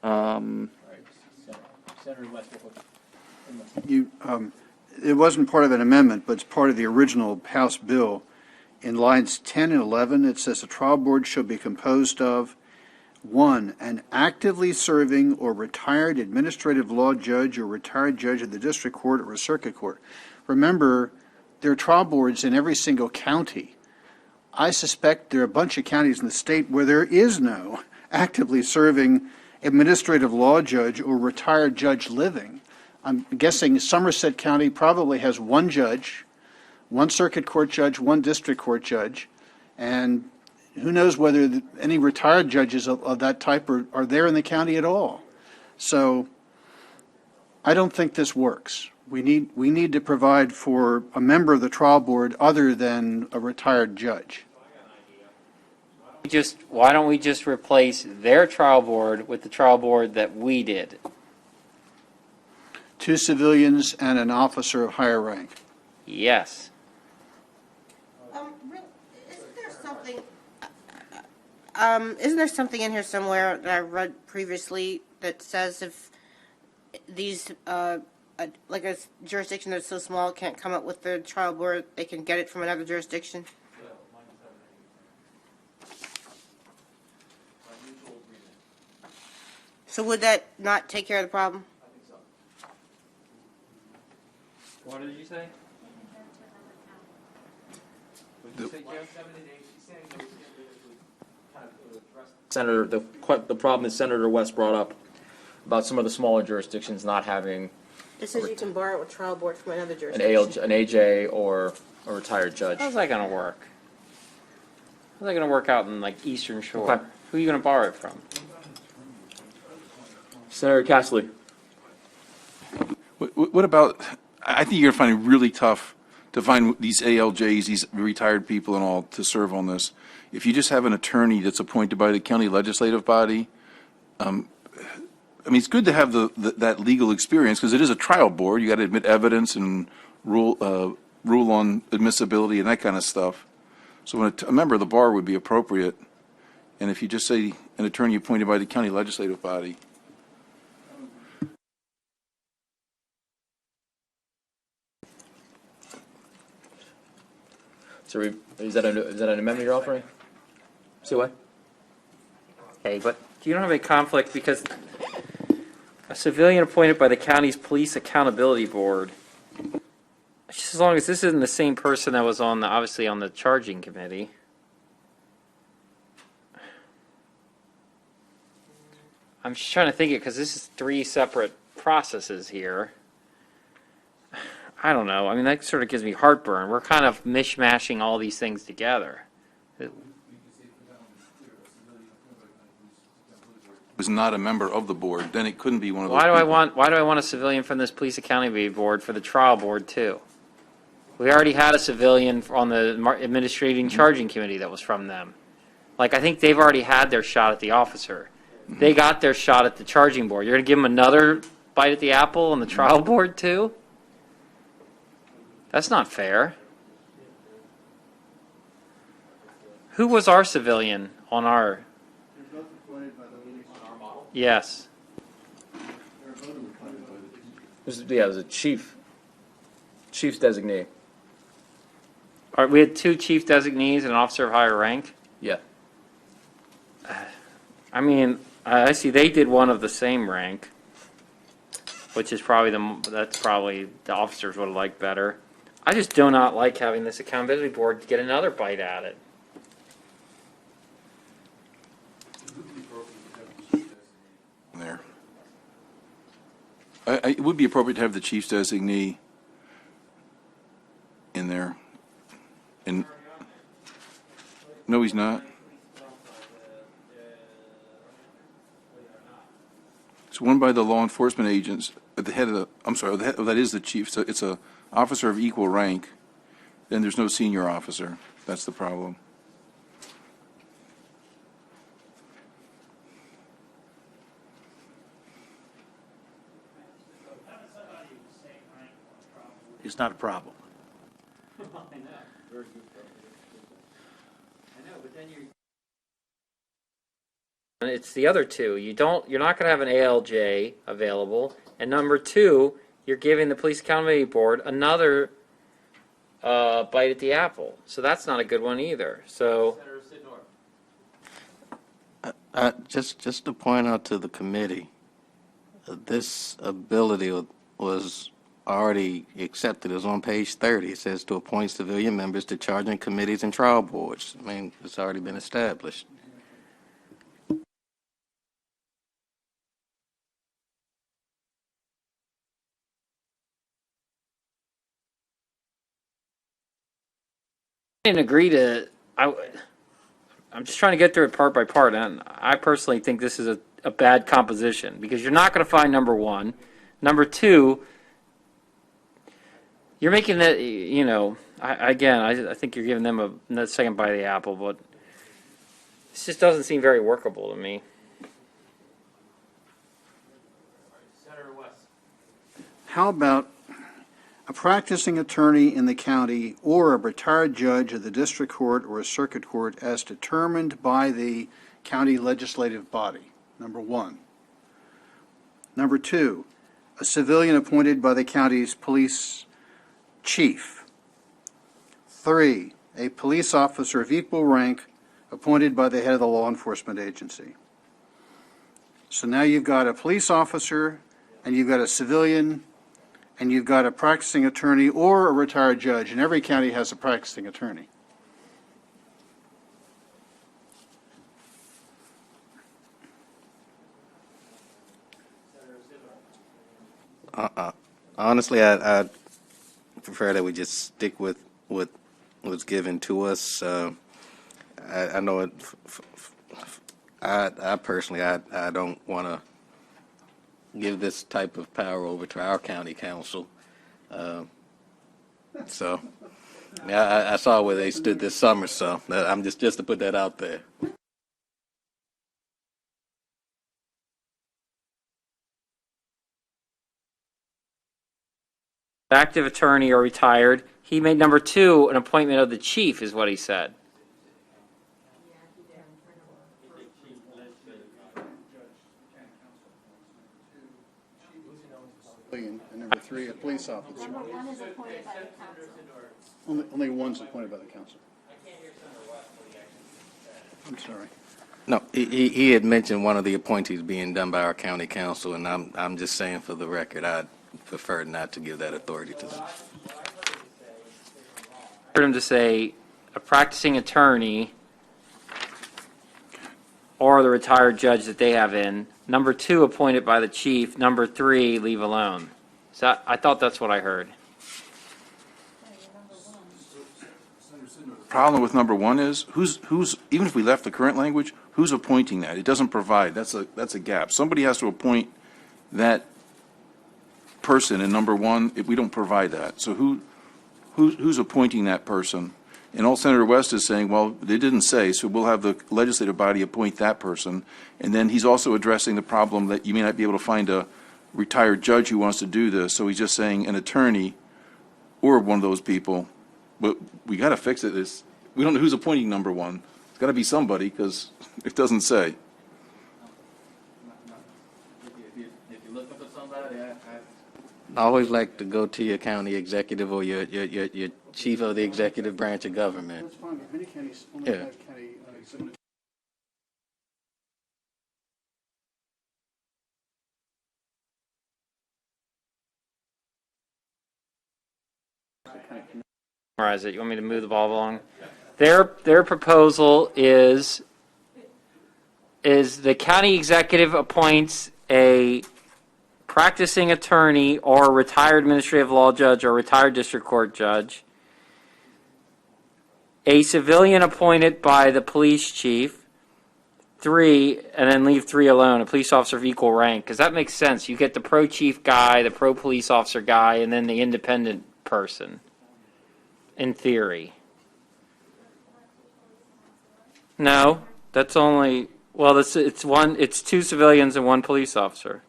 Senator West, It wasn't part of an amendment, but it's part of the original House bill. In lines 10 and 11, it says the trial board shall be composed of 1, an actively serving or retired administrative law judge or retired judge of the district court or a circuit court. Remember, there are trial boards in every single county. I suspect there are a bunch of counties in the state where there is no actively serving administrative law judge or retired judge living. I'm guessing Somerset County probably has one judge, one circuit court judge, one district court judge, and who knows whether any retired judges of that type are there in the county at all. So I don't think this works. We need to provide for a member of the trial board other than a retired judge. Why don't we just replace their trial board with the trial board that we did? 2 civilians and an officer of higher rank. Yes. Isn't there something in here somewhere that I read previously that says if these, like a jurisdiction that's so small can't come up with the trial board, they can get it from another jurisdiction? So would that not take care of the problem? What did you say? Senator, the problem that Senator West brought up about some of the smaller jurisdictions not having It says you can borrow a trial board from another jurisdiction. an AJ or a retired judge. How's that going to work? How's that going to work out in like Eastern Shore? Okay. Who are you going to borrow it from? Senator Castley. What about, I think you're going to find it really tough to find these ALJs, these retired people and all, to serve on this. If you just have an attorney that's appointed by the county legislative body, I mean, it's good to have that legal experience because it is a trial board. You got to admit evidence and rule on admissibility and that kind of stuff. So when a member of the bar would be appropriate. And if you just say an attorney appointed by the county legislative body. So is that an amendment you're offering? See what? Okay, but you don't have a conflict because a civilian appointed by the county's police accountability board, just as long as this isn't the same person that was obviously on the charging committee. I'm just trying to think it because this is 3 separate processes here. I don't know. I mean, that sort of gives me heartburn. We're kind of mishmashing all these things together. Was not a member of the board, then it couldn't be one of those Why do I people. want a civilian from this police accountability board for the trial board too? We already had a civilian on the administrating charging committee that was from them. Like, I think they've already had their shot at the officer. They got their shot at the charging board. You're going to give them another bite at the apple on the trial board too? That's not fair. Who was our civilian on our? Yes. There's a chief's designee. All right, we had 2 chief designees and an officer of higher rank. Yeah. I mean, I see they did one of the same rank, which is probably that's probably the officers would have liked better. I just do not like having this accountability board get another bite at it. There. It would be appropriate to have the chief's designee in there. And, no, he's not. It's one by the law enforcement agents at the head of the, I'm sorry, that is the chief. So it's a officer of equal rank. Then there's no senior officer. That's the problem. It's not a problem. And it's the other 2. You're not going to have an ALJ available. And number 2, you're giving the police accountability board another bite at the apple. So that's not a good one either. So Just to point out to the committee, this ability was already accepted. It's on page 30. It says to appoint civilian members to charging committees and trial boards. I mean, it's already been established. I didn't agree to. I'm just trying to get through it part by part, and I personally think this is a bad composition because you're not going to find number 1. Number 2, you're making that, I think you're giving them a second bite of the apple, but this just doesn't seem very workable to me. How about a practicing attorney in the county or a retired judge of the district court or a circuit court as determined by the county legislative body, number 1. Number 2, a civilian appointed by the county's police chief. 3, a police officer of equal rank appointed by the head of the law enforcement agency. So now you've got a police officer and you've got a civilian and you've got a practicing attorney or a retired judge, and every county has a practicing attorney. Honestly, I prefer that we just stick with what was given to us. I know it. I personally, I don't want to give this type of power over to our county council. So, yeah, I saw where they stood this summer, so I'm just to put that out there. Active attorney or retired. He made number 2 an appointment of the chief, is what he said. And number 3, a police officer. Number 1 is appointed by the council. Only one's appointed by the council. I'm sorry. No, he had mentioned one of the appointees being done by our county council, and I'm just saying for the record, I'd prefer not to give that authority to them. I heard him to say a practicing attorney or the retired judge that they have in. Number 2 appointed by the chief. Number 3 leave alone. So I thought that's what I heard. Problem with number 1 is who's even if we left the current language, who's appointing that? It doesn't provide. That's a gap. Somebody has to appoint that person in number 1. If we don't provide that, so who's appointing that person? And all Senator West is saying, well, they didn't say, so we'll have the legislative body appoint that person. And then he's also addressing the problem that you may not be able to find a retired judge who wants to do this. So he's just saying an attorney or one of those people. But we got to fix it. We don't know who's appointing number 1. It's got to be somebody, because it doesn't say. If you're looking for somebody, I always like to go to your county executive or your chief of the executive branch of government. That's fine, but many counties only Yeah. have county executive. Summarize it. You want me to move the ball along? Their proposal is the county executive appoints a practicing attorney or a retired administrative law judge or retired district court judge, a civilian appointed by the police chief, 3, and then leave 3 alone, a police officer of equal rank, because that makes sense. You get the pro-chief guy, the pro-police officer guy, and then the independent person, in theory. No, that's only, well, it's 2 civilians and 1 police officer.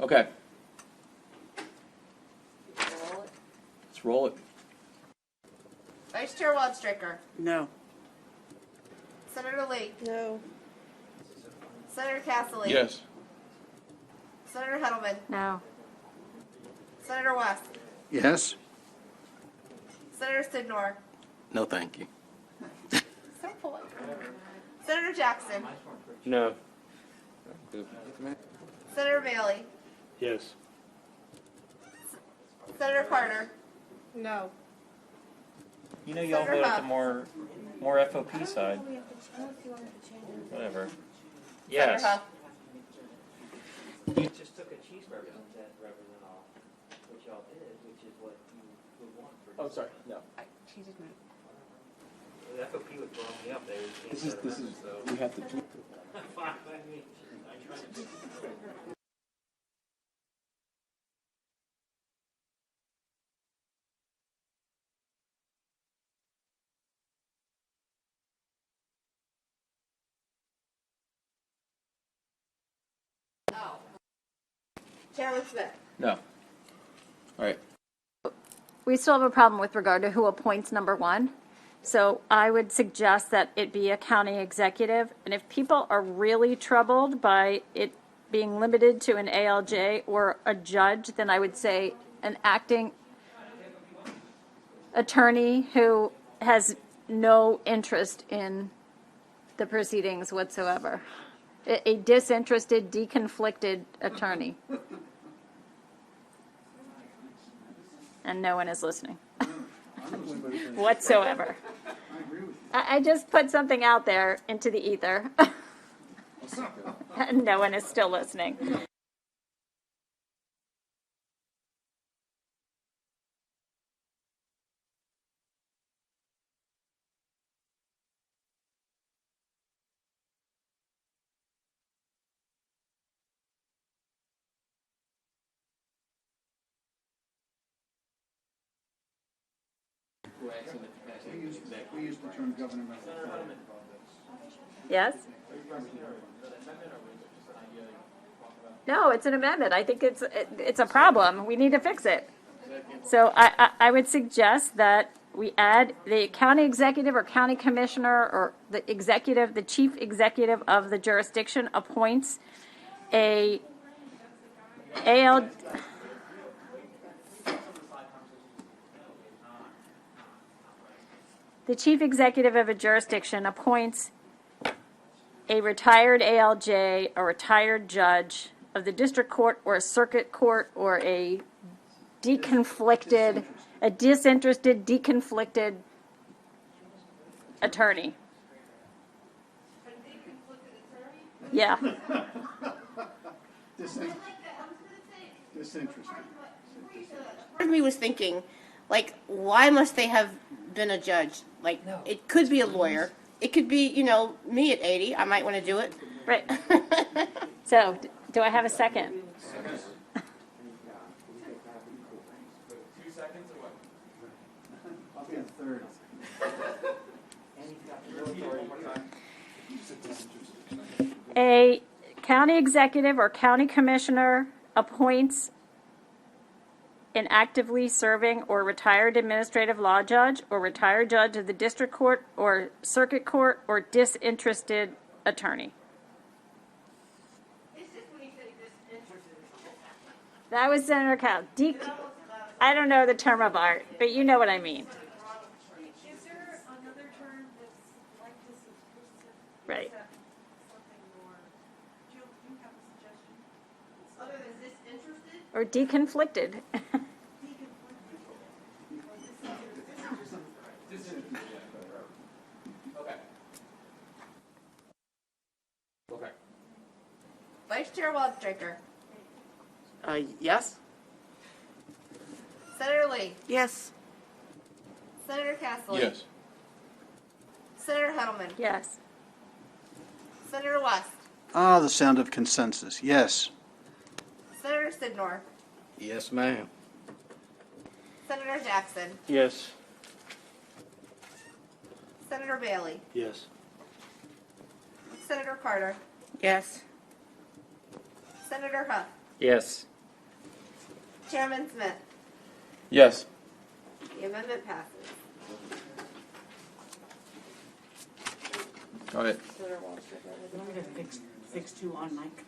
okay. Let's roll it. Vice Chair Wadstricker, No. Senator Lee, No. Senator Castle, Yes. Senator Heddleman, No. Senator West, Yes? Senator Sidnor, No, thank you. so polite. Senator Jackson, No. Senator Bailey, Yes. Senator Carter. No. You know you all Senator vote at the Huff. more FOP side. Whatever. Senator Yes. Huff. You just took a cheeseburger and represent all, which y'all did, which is what you would want for. Oh, sorry, no. She did not. The FOP would blow me up. This is, we have to. Chairman Smith. No. All right. We still have a problem with regard to who appoints number 1. So I would suggest that it be a county executive. And if people are really troubled by it being limited to an ALJ or a judge, then I would say an acting attorney who has no interest in the proceedings whatsoever. A disinterested, deconflicted attorney. And no one is listening whatsoever. I just put something out there into the ether. And no one is still listening. We use the term governmental. Yes? No, it's an amendment. I think it's a problem. We need to fix it. So I would suggest that we add the county executive or county commissioner or the executive, the chief executive of the jurisdiction appoints a AL. The chief executive of a jurisdiction appoints a retired ALJ, a retired judge, of the district court or a circuit court or a disinterested, deconflicted attorney. Yeah. Disinterested. Part of me was thinking, like, why must they have been a judge? Like, it could be a lawyer. It could be, me at 80. I might want to do it. Right. So, do I have a second? I'll be on third. A county executive or county commissioner appoints an actively serving or retired administrative law judge or retired judge of the district court or circuit court or disinterested attorney. That was Senator Cal. I don't know the term of art, but you know what I mean. Is there another term that's like this? Right. Something more. Do you have a suggestion? Other than disinterested? Or deconflicted. Okay. Vice Chair Waldstreicher. Yes? Senator Lee. Yes. Senator Castle. Yes. Senator Hedelman. Yes. Senator West. Ah, the sound of consensus. Yes. Senator Sidnor. Yes, ma'am. Senator Jackson. Yes. Senator Bailey. Yes. Senator Carter. Yes. Senator Huff. Yes. Chairman Smith. Yes. The amendment passes. All right. You want me to fix two on Mike?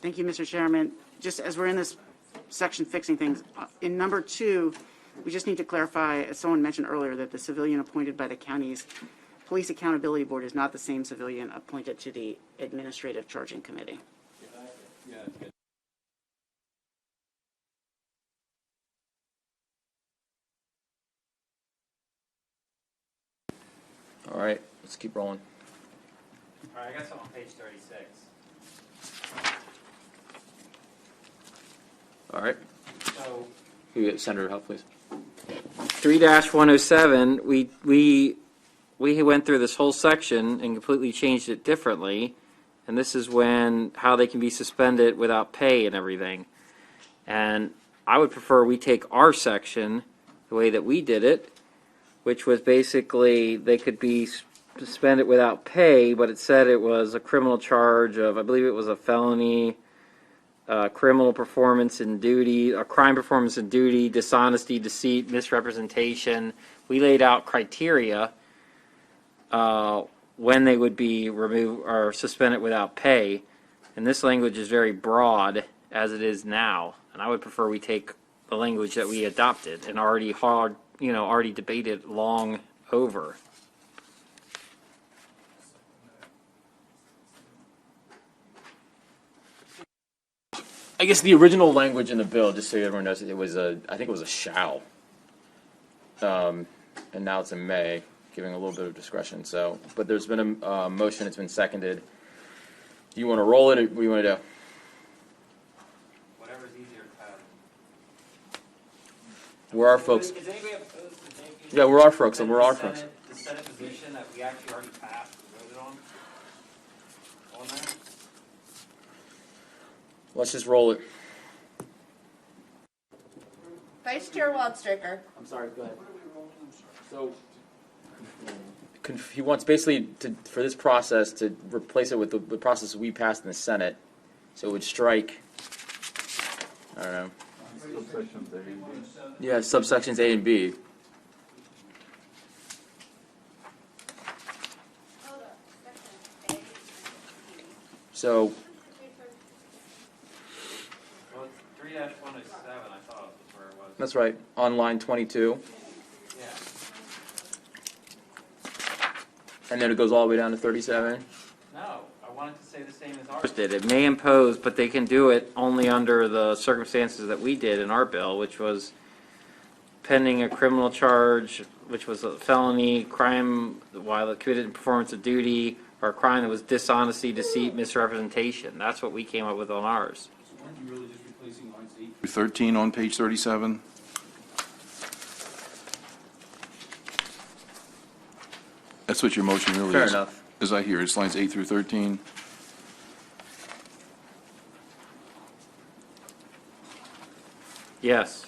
Thank you, Mr. Chairman. Just as we're in this section fixing things, in number 2, we just need to clarify, as someone mentioned earlier, that the civilian appointed by the county's Police Accountability Board is not the same civilian appointed to the Administrative Charging Committee. All right. Let's keep rolling. All right, I guess I'm on page 36. All right. So Can you get Senator Huff, please? 3-107, we went through this whole section and completely changed it differently, and this is how they can be suspended without pay and everything. And I would prefer we take our section the way that we did it, which was basically they could be suspended without pay, but it said it was a criminal charge of, I believe it was a felony, criminal performance in duty, a crime performance in duty, dishonesty, deceit, misrepresentation. We laid out criteria when they would be removed or suspended without pay, and this language is very broad as it is now. And I would prefer we take the language that we adopted and already debated long over. I guess the original language in the bill, just so everyone knows, I think it was a shall. And now it's a may, giving a little bit of discretion. So, but there's been a motion, it's been seconded. Do you want to roll it, or what do you want to do? Whatever's easier to have. Where are folks? Is anybody opposed to taking? Yeah, where are folks? Where are folks? The Senate position that we actually already passed and voted on there? Let's just roll it. Vice Chair Waldstreicher. I'm sorry, go ahead. So, he wants basically for this process to replace it with the process we passed in the Senate. So it would strike I don't know. Yeah, subsections A and B. So, Well, 3-107, I thought was where it was. that's right, on line 22. Yeah. And then it goes all the way down to 37. No, I wanted to say the same as ours did. It may impose, but they can do it only under the circumstances that we did in our bill, which was pending a criminal charge, which was a felony crime while committed in performance of duty, or a crime that was dishonesty, deceit, misrepresentation. That's what we came up with on ours. 13 on page 37. That's what your motion really Fair is. enough. As I hear, it's lines 8 through 13. Yes.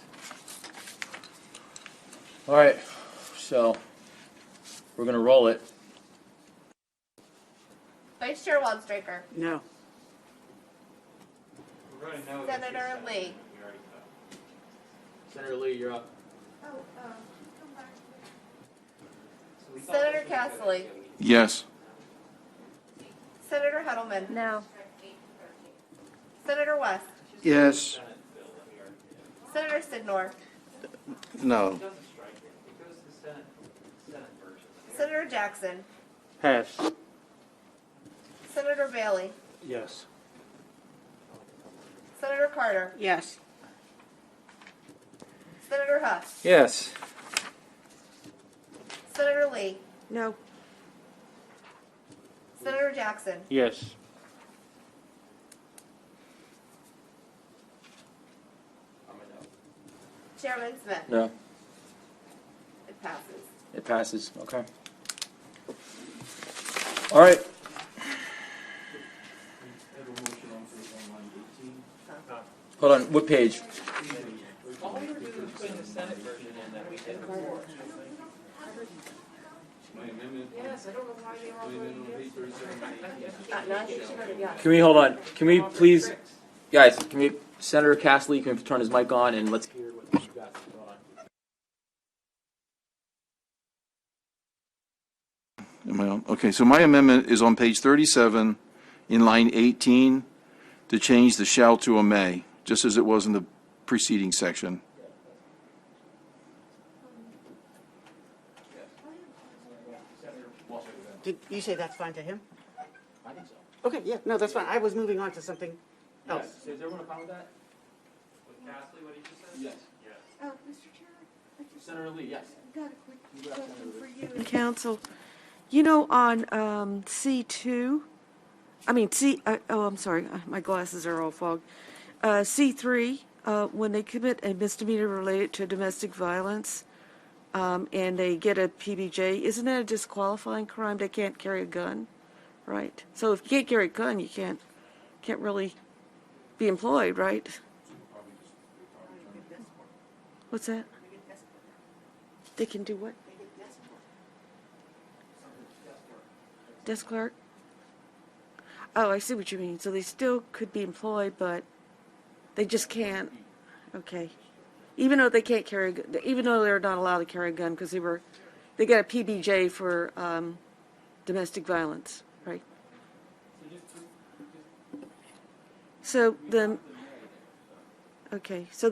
All right, so we're going to roll it. Vice Chair Waldstraker. No. Senator Lee. Senator Lee, you're up. Senator Castley. Yes. Senator Heddleman. No. Senator West. Yes. Senator Sidnor. No. Senator Jackson. Pass. Senator Bailey. Yes. Senator Carter. Yes. Senator Huff. Yes. Senator Lee. No. Senator Jackson. Yes. Chairman Smith. No, It passes. it passes. Okay. All right. Hold on, what page? All we were doing was putting the Senate version in that we did before. Yes, I don't know why they were all Can we hold on? Can we please, guys? Can we? Senator Castley, can we turn his mic on and let's hear what you got going on? Am I on? Okay, so my amendment is on page 37 in line 18 to change the shall to a may, just as it was in the preceding section. Did you say that's fine to him? I think so. Okay, yeah, no, that's fine. I was moving on to something else. Is everyone fine with that? With Castley, what did you say? Yes. Mr. Chair, Senator Lee, yes. I've got a quick question for you and council. You know, on C2, I mean, I'm sorry, my glasses are all fogged. C3, when they commit a misdemeanor related to domestic violence, and they get a PBJ, isn't that a disqualifying crime? They can't carry a gun, right? So if you can't carry a gun, you can't really be employed, right? What's that? They can do what? Desk clerk? Oh, I see what you mean. So they still could be employed, but they just can't. Okay. Even though they can't carry, even though they're not allowed to carry a gun because they got a PBJ for domestic violence, right? So the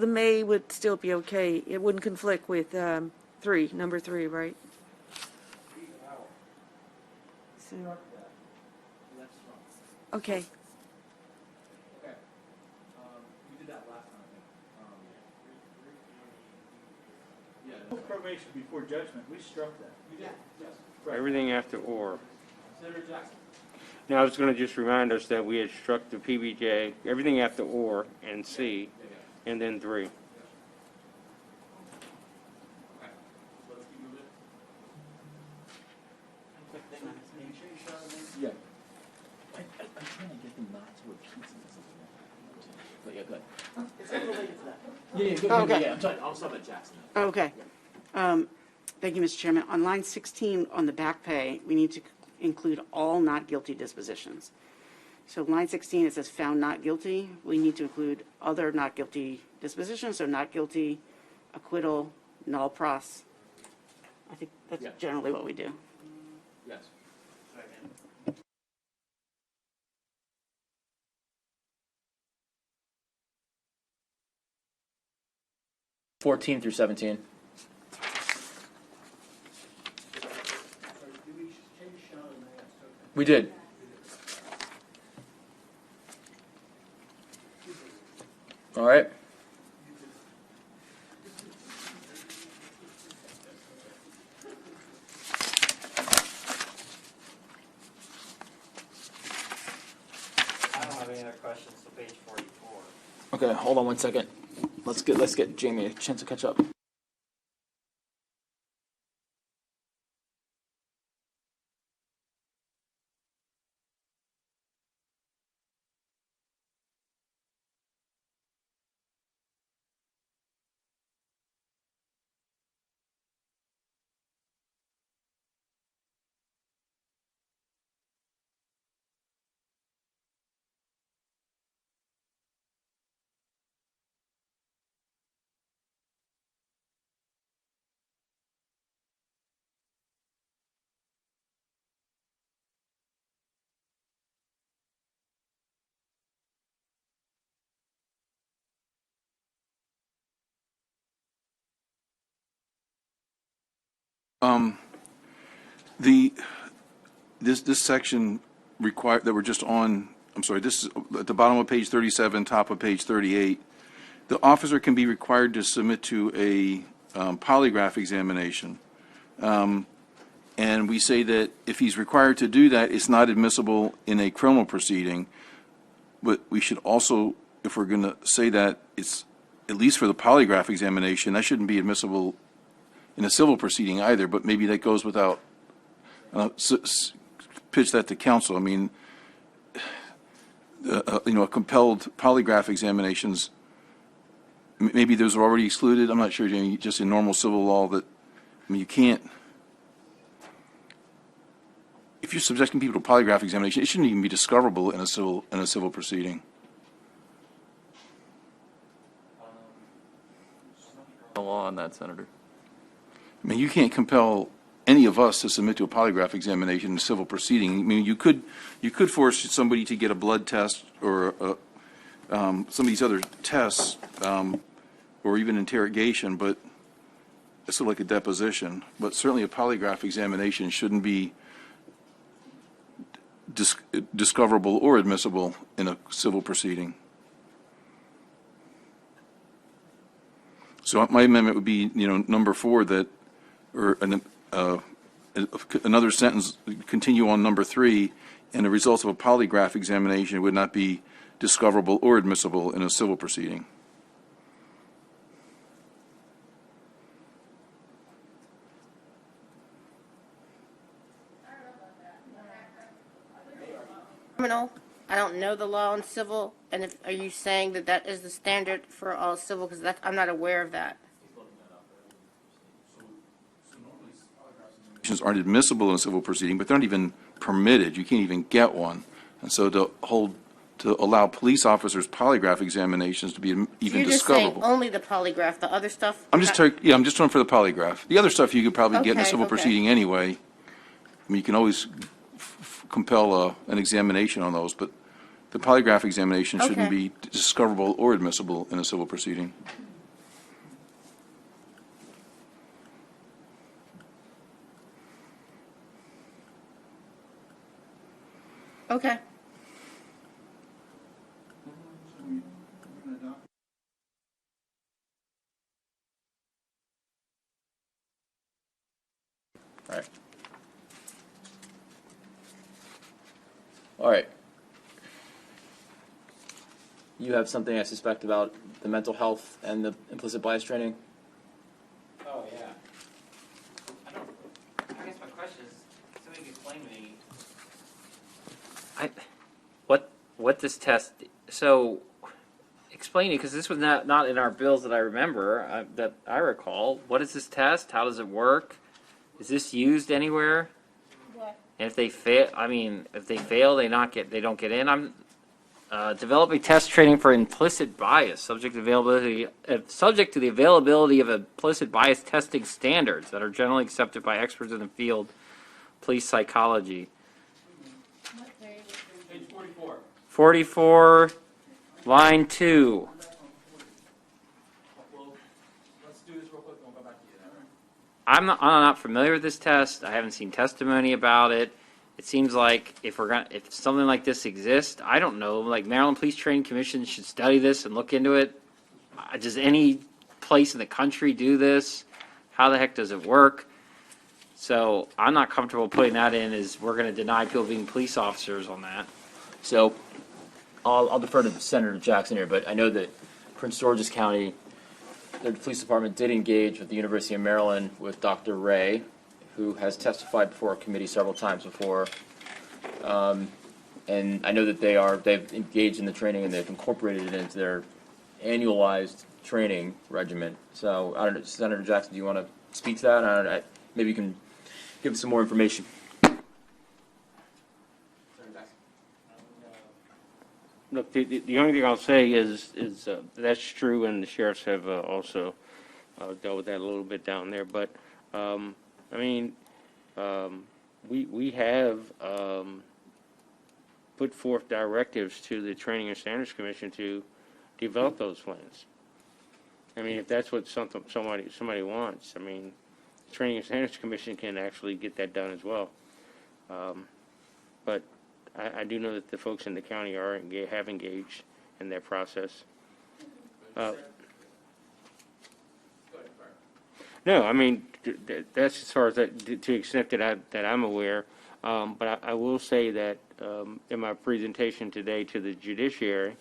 may would still be okay. It wouldn't conflict with number 3, right? So, okay. We did that last time. Probation before judgment, we struck that. We did. Yes. Everything after or. Senator Jackson. Now, I was going to just remind us that we had struck the PBJ, everything after or and C, and then 3. Yeah. I'm trying to get them not to repeat something. But yeah, go ahead. Is that related to that? Yeah, Okay. Yeah, I'll stop at Jackson. Okay. Thank you, Mr. Chairman. On line 16, on the back pay, we need to include all not guilty dispositions. So line 16, it says found not guilty. We need to include other not guilty dispositions, so not guilty, acquittal, null pros. I think that's Yeah. generally what we do. Yes. 14 through 17. We did. All right. I don't have any other questions to page 44. Okay, hold on one second. Let's get Jamie a chance to catch up. This section require, that we're just on, I'm sorry, this is at the bottom of page 37, top of page 38. The officer can be required to submit to a polygraph examination. And we say that if he's required to do that, it's not admissible in a criminal proceeding. But we should also, if we're going to say that it's, at least for the polygraph examination, that shouldn't be admissible in a civil proceeding either, but maybe that goes without, pitch that to counsel. I mean, compelled polygraph examinations, maybe those are already excluded. I'm not sure, just in normal civil law that, I mean, you can't, if you're subjecting people to polygraph examination, it shouldn't even be discoverable in a civil proceeding. The law on that, Senator. I mean, you can't compel any of us to submit to a polygraph examination in a civil proceeding. I mean, you could force somebody to get a blood test or some of these other tests, or even interrogation, but it's sort of like a deposition. But certainly a polygraph examination shouldn't be discoverable or admissible in a civil proceeding. So my amendment would be, number 4, that, or another sentence, continue on number 3, and the results of a polygraph examination would not be discoverable or admissible in a civil proceeding. Criminal, I don't know the law on civil, and are you saying that that is the standard for all civil? Because I'm not aware of that. Aren't admissible in a civil proceeding, but they're not even permitted. You can't even get one. And so to allow police officers polygraph examinations to be even You're just saying discoverable. only the polygraph, the other stuff? I'm just talking for the polygraph. The other stuff you could probably get in a Okay, civil okay. proceeding anyway. I mean, you can always compel an examination on those, but the polygraph examination shouldn't Okay. be discoverable or admissible in a civil proceeding. Okay. All right. All right. You have something, I suspect, about the mental health and the implicit bias training? Oh, yeah. I guess my question is, somebody can explain to me. What this test, so explain it, because this was not in our bills that I remember, that I recall. What is this test? How does it work? Is this used anywhere? What? And if they fail, they don't get in. I'm developing test training for implicit bias, subject to the availability of implicit bias testing standards that are generally accepted by experts in the field, police psychology. Page 44. 44, line 2. Let's do this real quick, and we'll go back to you then. I'm not familiar with this test. I haven't seen testimony about it. It seems like if something like this exists, I don't know, like Maryland Police Training Commission should study this and look into it. Does any place in the country do this? How the heck does it work? So I'm not comfortable putting that in as we're going to deny people being police officers on that. So I'll defer to Senator Jackson here, but I know that Prince George's County, their police department did engage with the University of Maryland with Dr. Ray, who has testified before a committee several times before. And I know that they've engaged in the training and they've incorporated it into their annualized training regimen. So I don't know, Senator Jackson, do you want to speak to that? Maybe you can give us some more information. Look, the only thing I'll say is that's true, and the sheriffs have also dealt with that a little bit down there. But I mean, we have put forth directives to the Training and Standards Commission to develop those plans. I mean, if that's what somebody wants, I mean, the Training and Standards Commission can actually get that done as well. But I do know that the folks in the county have engaged in that process. No, I mean, that's as far as that, to the extent that I'm aware. But I will say that in my presentation today to the judiciary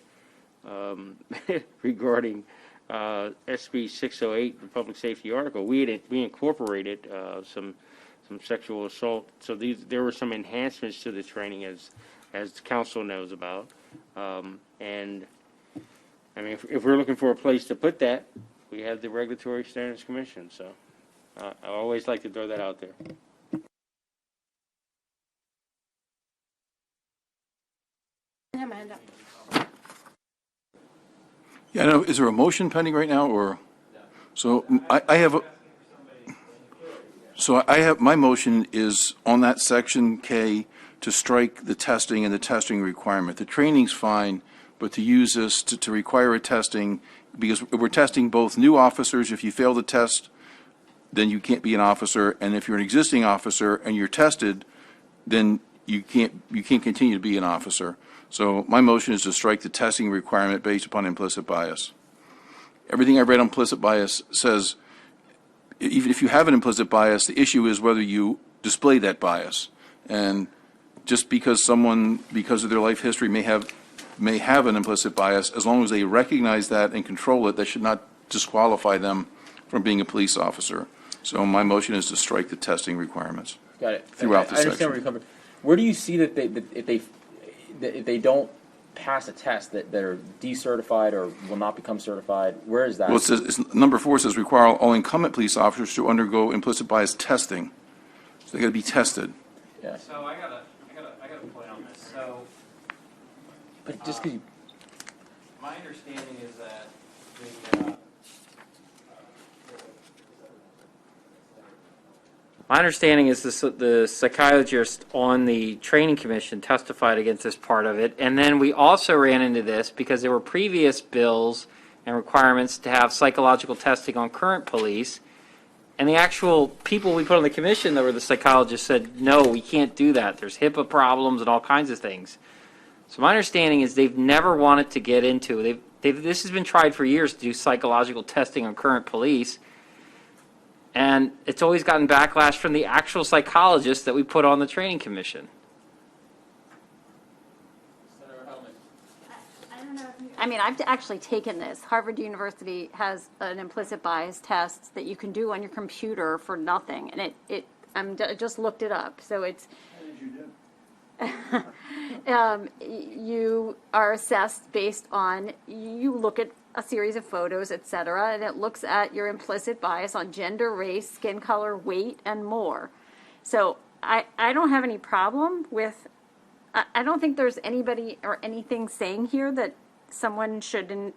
regarding SB 608, the public safety article, we incorporated some sexual assault. So there were some enhancements to the training, as the council knows about. And I mean, if we're looking for a place to put that, we have the Regulatory Standards Commission. So I always like to throw that out there. I have my hand up. Yeah, no, is there a motion pending right now, or? So I have, my motion is on that section K to strike the testing and the testing requirement. The training's fine, but to use this to require a testing, because we're testing both new officers. If you fail the test, then you can't be an officer. And if you're an existing officer and you're tested, then you can't continue to be an officer. So my motion is to strike the testing requirement based upon implicit bias. Everything I read on implicit bias says, even if you have an implicit bias, the issue is whether you display that bias. And just because someone, because of their life history, may have an implicit bias, as long as they recognize that and control it, that should not disqualify them from being a police officer. So my motion is to strike the testing requirements. Got it. Throughout the I understand section. where you're coming from. Where do you see that if they don't pass a test that they're decertified or will not become certified? Where is that? Well, it says, number 4 says require all incumbent police officers to undergo implicit bias testing. So they got to be tested. Yeah. So I got a point on this. So, But just because my understanding is that the psychiatrist on the training commission testified against this part of it, and then we also ran into this because there were previous bills and requirements to have psychological testing on current police, and the actual people we put on the commission that were the psychologists said, no, we can't do that. There's HIPAA problems and all kinds of things. So my understanding is they've never wanted to get into, this has been tried for years to do psychological testing on current police, and it's always gotten backlash from the actual psychologists that we put on the training commission. I mean, I've actually taken this. Harvard University has an implicit bias test that you can do on your computer for nothing, and I just looked it up. So it's you are assessed based on, you look at a series of photos, et cetera, and it looks at your implicit bias on gender, race, skin color, weight, and more. So I don't have any problem with, I don't think there's anybody or anything saying here that someone shouldn't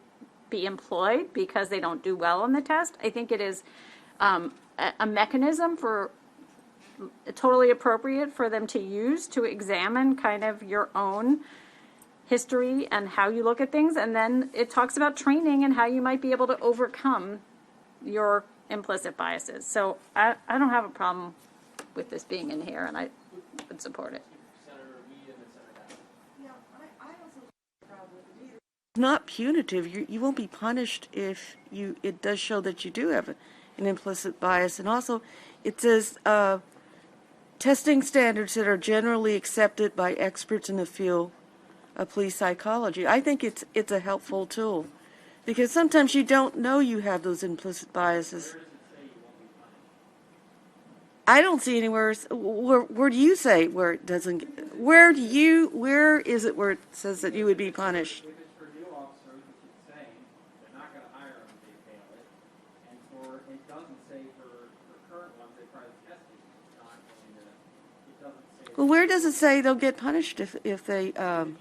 be employed because they don't do well on the test. I think it is a mechanism for, totally appropriate for them to use to examine kind of your own history and how you look at things. And then it talks about training and how you might be able to overcome your implicit biases. So I don't have a problem with this being in here, and I would support it. It's not punitive. You won't be punished if it does show that you do have an implicit bias. And also, it says testing standards that are generally accepted by experts in the field of police psychology. I think it's a helpful tool because sometimes you don't know you have those implicit biases. I don't see anywhere. Where do you say where it doesn't? Where is it where it says that you would be punished? If it's for new officers, which it's saying, they're not going to hire them if they fail it. And it doesn't say for current ones, they try to test it. It's not going to, it doesn't say. Well, where does it say they'll get punished if they? If you don't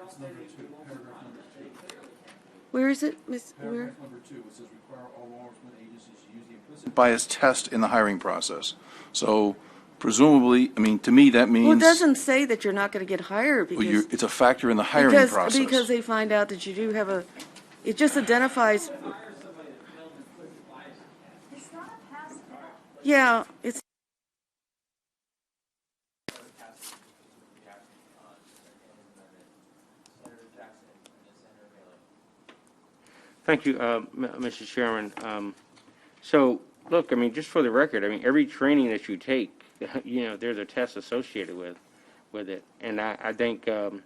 say they won't be punished, they clearly can't. Where is it, Miss? Where? Paragraph number 2, it says require all law enforcement agencies to use the implicit bias test in the hiring process. So presumably, I mean, to me, that means. Well, it doesn't say that you're not going to get hired because it's a factor in the hiring process. Because they find out that you do have a. It just identifies. It's not a pass. Yeah, it's. Thank you, Mr. Chairman. So, look, I mean, just for the record, I mean, every training that you take, there's a test associated with it. And I think, is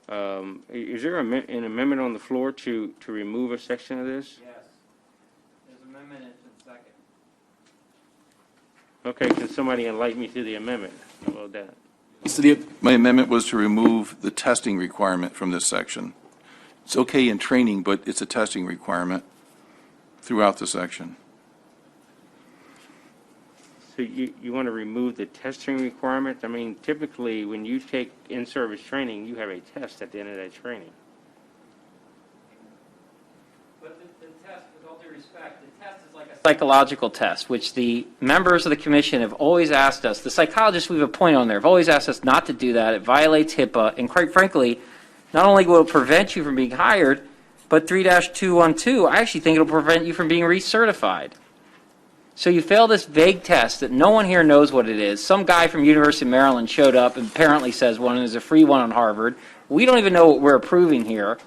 there an amendment on the floor to remove a section of this? Yes. There's an amendment in second. Okay, can somebody enlighten me to the amendment about that? So my amendment was to remove the testing requirement from this section. It's okay in training, but it's a testing requirement throughout the section. So you want to remove the testing requirement? I mean, typically, when you take in-service training, you have a test at the end of that training. But the test, with all due respect, the test is like a psychological test, which the members of the commission have always asked us, the psychologists we've appointed on there have always asked us not to do that. It violates HIPAA, and quite frankly, not only will it prevent you from being hired, but 3-212, I actually think it'll prevent you from being recertified. So you fail this vague test that no one here knows what it is. Some guy from University of Maryland showed up and apparently says one is a free one on Harvard. We don't even know what we're approving here.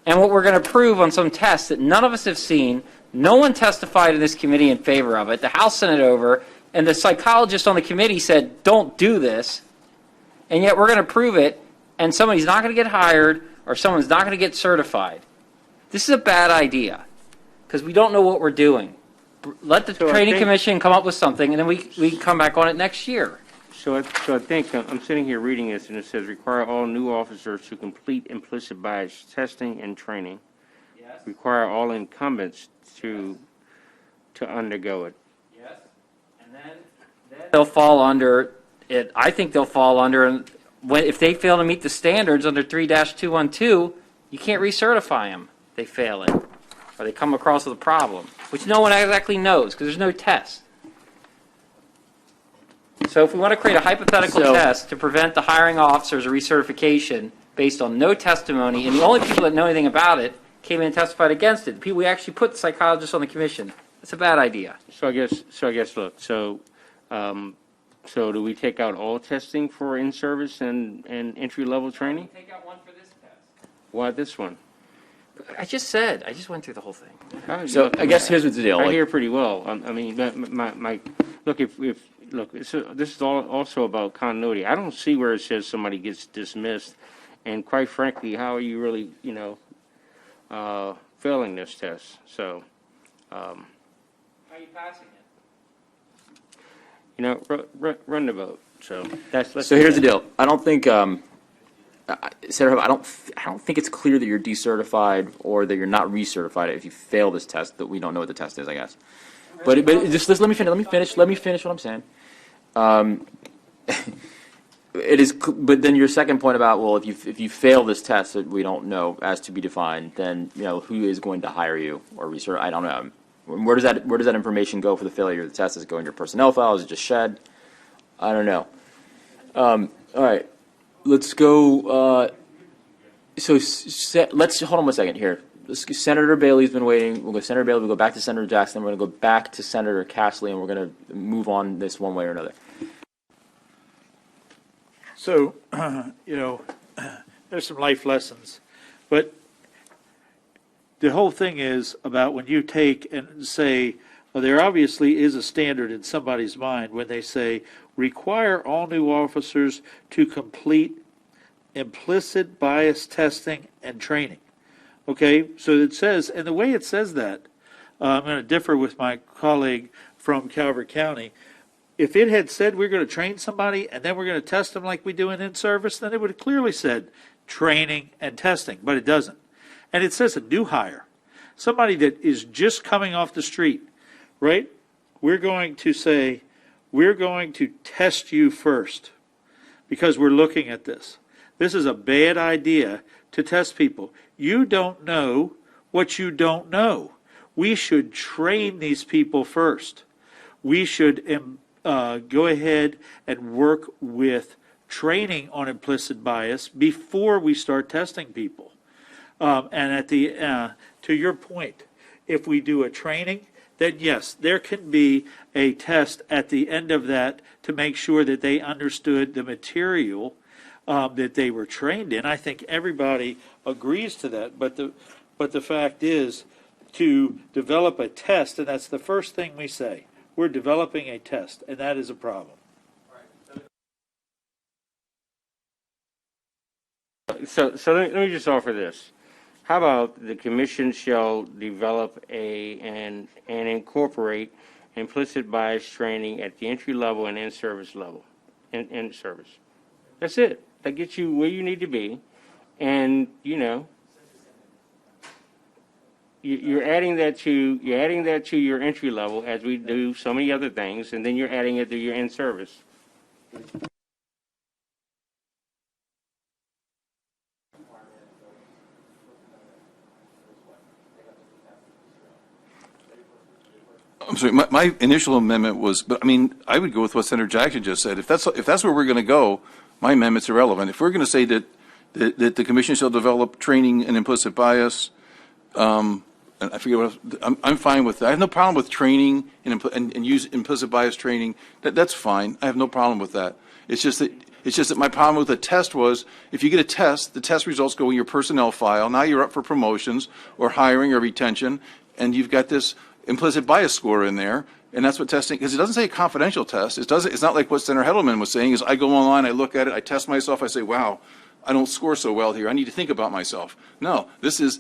And what we're going to approve on some tests that none of us have seen. No one testified in this committee in favor of it. The House sent it over, and the psychologist on the committee said, don't do this. And yet we're going to approve it, and somebody's not going to get hired or someone's not going to get certified. This is a bad idea because we don't know what we're doing. Let the training commission come up with something, and then we can come back on it next year. So I think I'm sitting here reading this, and it says require all new officers to complete implicit bias testing and training. Yes. Require all incumbents to undergo it. Yes. And then they'll fall under it. I think they'll fall under if they fail to meet the standards under 3-212, you can't recertify them. They fail it, or they come across with a problem, which no one exactly knows because there's no test. So if we want to create a hypothetical test to prevent the hiring officers of recertification based on no testimony, and the only people that know anything about it came in and testified against it, the people we actually put the psychologists on the commission, it's a bad idea. So I guess look. So do we take out all testing for in-service and entry-level training? Take out one for this test. Why this one? I just went through the whole thing. So I guess here's what's the deal. I hear pretty well. I mean, my look. This is also about continuity. I don't see where it says somebody gets dismissed, and quite frankly, how are you really, failing this test? So, How are you passing it? Run the vote. So So here's the deal. I don't think, Senator, I don't think it's clear that you're decertified or that you're not recertified if you fail this test. That we don't know what the test is, I guess. But just let me finish what I'm saying. it is, but then your second point about, well, if you fail this test that we don't know as to be defined, then, who is going to hire you or research? I don't know. Where does that information go for the failure of the test? Does it go in your personnel file? Is it just shed? I don't know. All right, let's go. Let's hold on one second here. Senator Bailey's been waiting. We'll go Senator Bailey. We'll go back to Senator Jackson. We're going to go back to Senator Castley, and we're going to move on this one way or another. So, there's some life lessons, but the whole thing is about when you take and say, well, there obviously is a standard in somebody's mind when they say, require all new officers to complete implicit bias testing and training. Okay, so it says, and the way it says that, I'm going to differ with my colleague from Calvert County. If it had said we're going to train somebody and then we're going to test them like we do in service, then it would have clearly said training and testing, but it doesn't. And it says a new hire, somebody that is just coming off the street, right? We're going to say, we're going to test you first because we're looking at this. This is a bad idea to test people. You don't know what you don't know. We should train these people first. We should go ahead and work with training on implicit bias before we start testing people. And at the to your point, if we do a training, then yes, there can be a test at the end of that to make sure that they understood the material that they were trained in. I think everybody agrees to that, but the fact is to develop a test, and that's the first thing we say. We're developing a test, and that is a problem. So let me just offer this. How about the commission shall develop and incorporate implicit bias training at the entry level and in-service level, in service. That's it. That gets you where you need to be, and you're adding that to your entry level as we do so many other things, and then you're adding it to your in-service. I'm sorry, my initial amendment was, but I mean, I would go with what Senator Jackson just said. If that's where we're going to go, my amendment's irrelevant. If we're going to say that the commission shall develop training and implicit bias, and I forget what I'm fine with that. I have no problem with training and use implicit bias training. That's fine. I have no problem with that. It's just that my problem with the test was, if you get a test, the test results go in your personnel file. Now you're up for promotions or hiring or retention, and you've got this implicit bias score in there, and that's what testing, because it doesn't say a confidential test. It's not like what Senator Hedelman was saying, is I go online, I look at it, I test myself, I say, wow, I don't score so well here. I need to think about myself. No,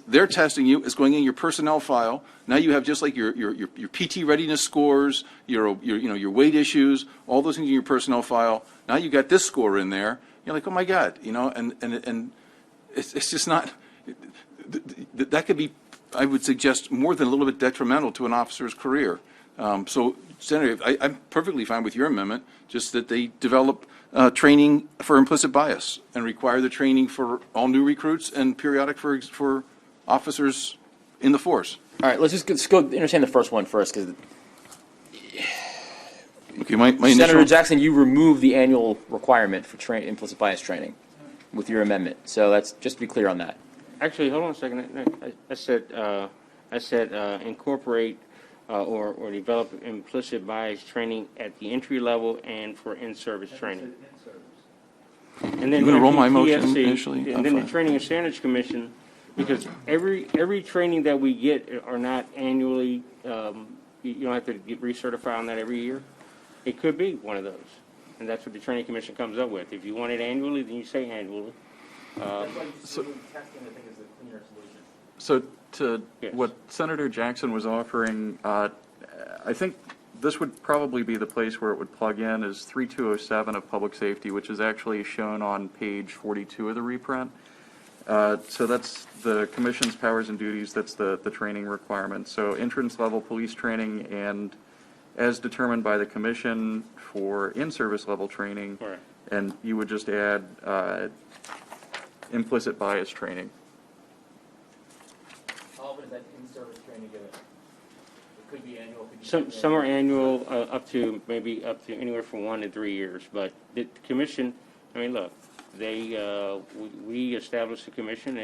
they're testing you. It's going in your personnel file. Now you have just like your PT readiness scores, your weight issues, all those things in your personnel file. Now you got this score in there. You're like, oh my God, and it's just not. That could be, I would suggest, more than a little bit detrimental to an officer's career. So, Senator, I'm perfectly fine with your amendment, just that they develop training for implicit bias and require the training for all new recruits and periodic for officers in the force. All right, let's go understand the first one first, because okay, my Senator initial, Jackson, you removed the annual requirement for implicit bias training with your amendment. So that's just to be clear on that. Actually, hold on a second. I said incorporate or develop implicit bias training at the entry level and for in-service training. And then you going to roll my motion TSC, initially? and then the Training and Standards Commission, because every training that we get are not annually. You don't have to get recertified on that every year. It could be one of those, and that's what the Training Commission comes up with. If you want it annually, then you say annually. So to Yes. what Senator Jackson was offering, I think this would probably be the place where it would plug in is 3207 of public safety, which is actually shown on page 42 of the reprint. So that's the commission's powers and duties. That's the training requirements. So entrance level police training and as determined by the commission for in-service level training. Right. And you would just add implicit bias training. How often is that in-service training given? It could be annual, could be. Some are annual, up to anywhere from 1 to 3 years. But the commission, I mean, look, we establish the commission.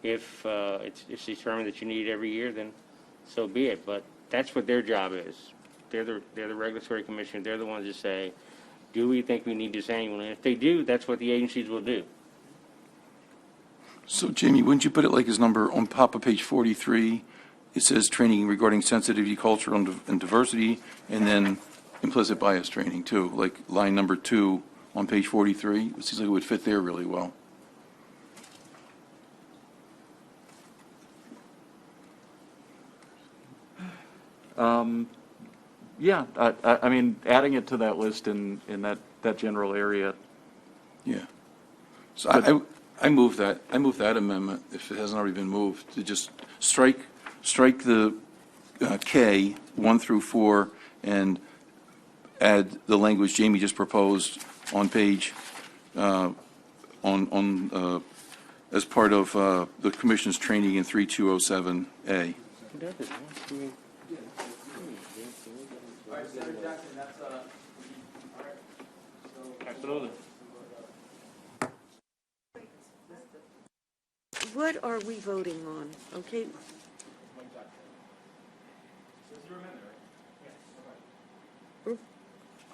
If it's determined that you need it every year, then so be it. But that's what their job is. They're the regulatory commission. They're the ones that say, do we think we need this annually? And if they do, that's what the agencies will do. So Jamie, wouldn't you put it like his number on top of page 43? It says training regarding sensitivity, culture, and diversity, and then implicit bias training too, like line number 2 on page 43. It seems like it would fit there really well. Yeah, I mean, adding it to that list in that general area. Yeah. So I move that amendment, if it hasn't already been moved, to just strike the K 1 through 4 and add the language Jamie just proposed on page as part of the commission's training in 3207A. Absolutely. What are we voting on? Okay,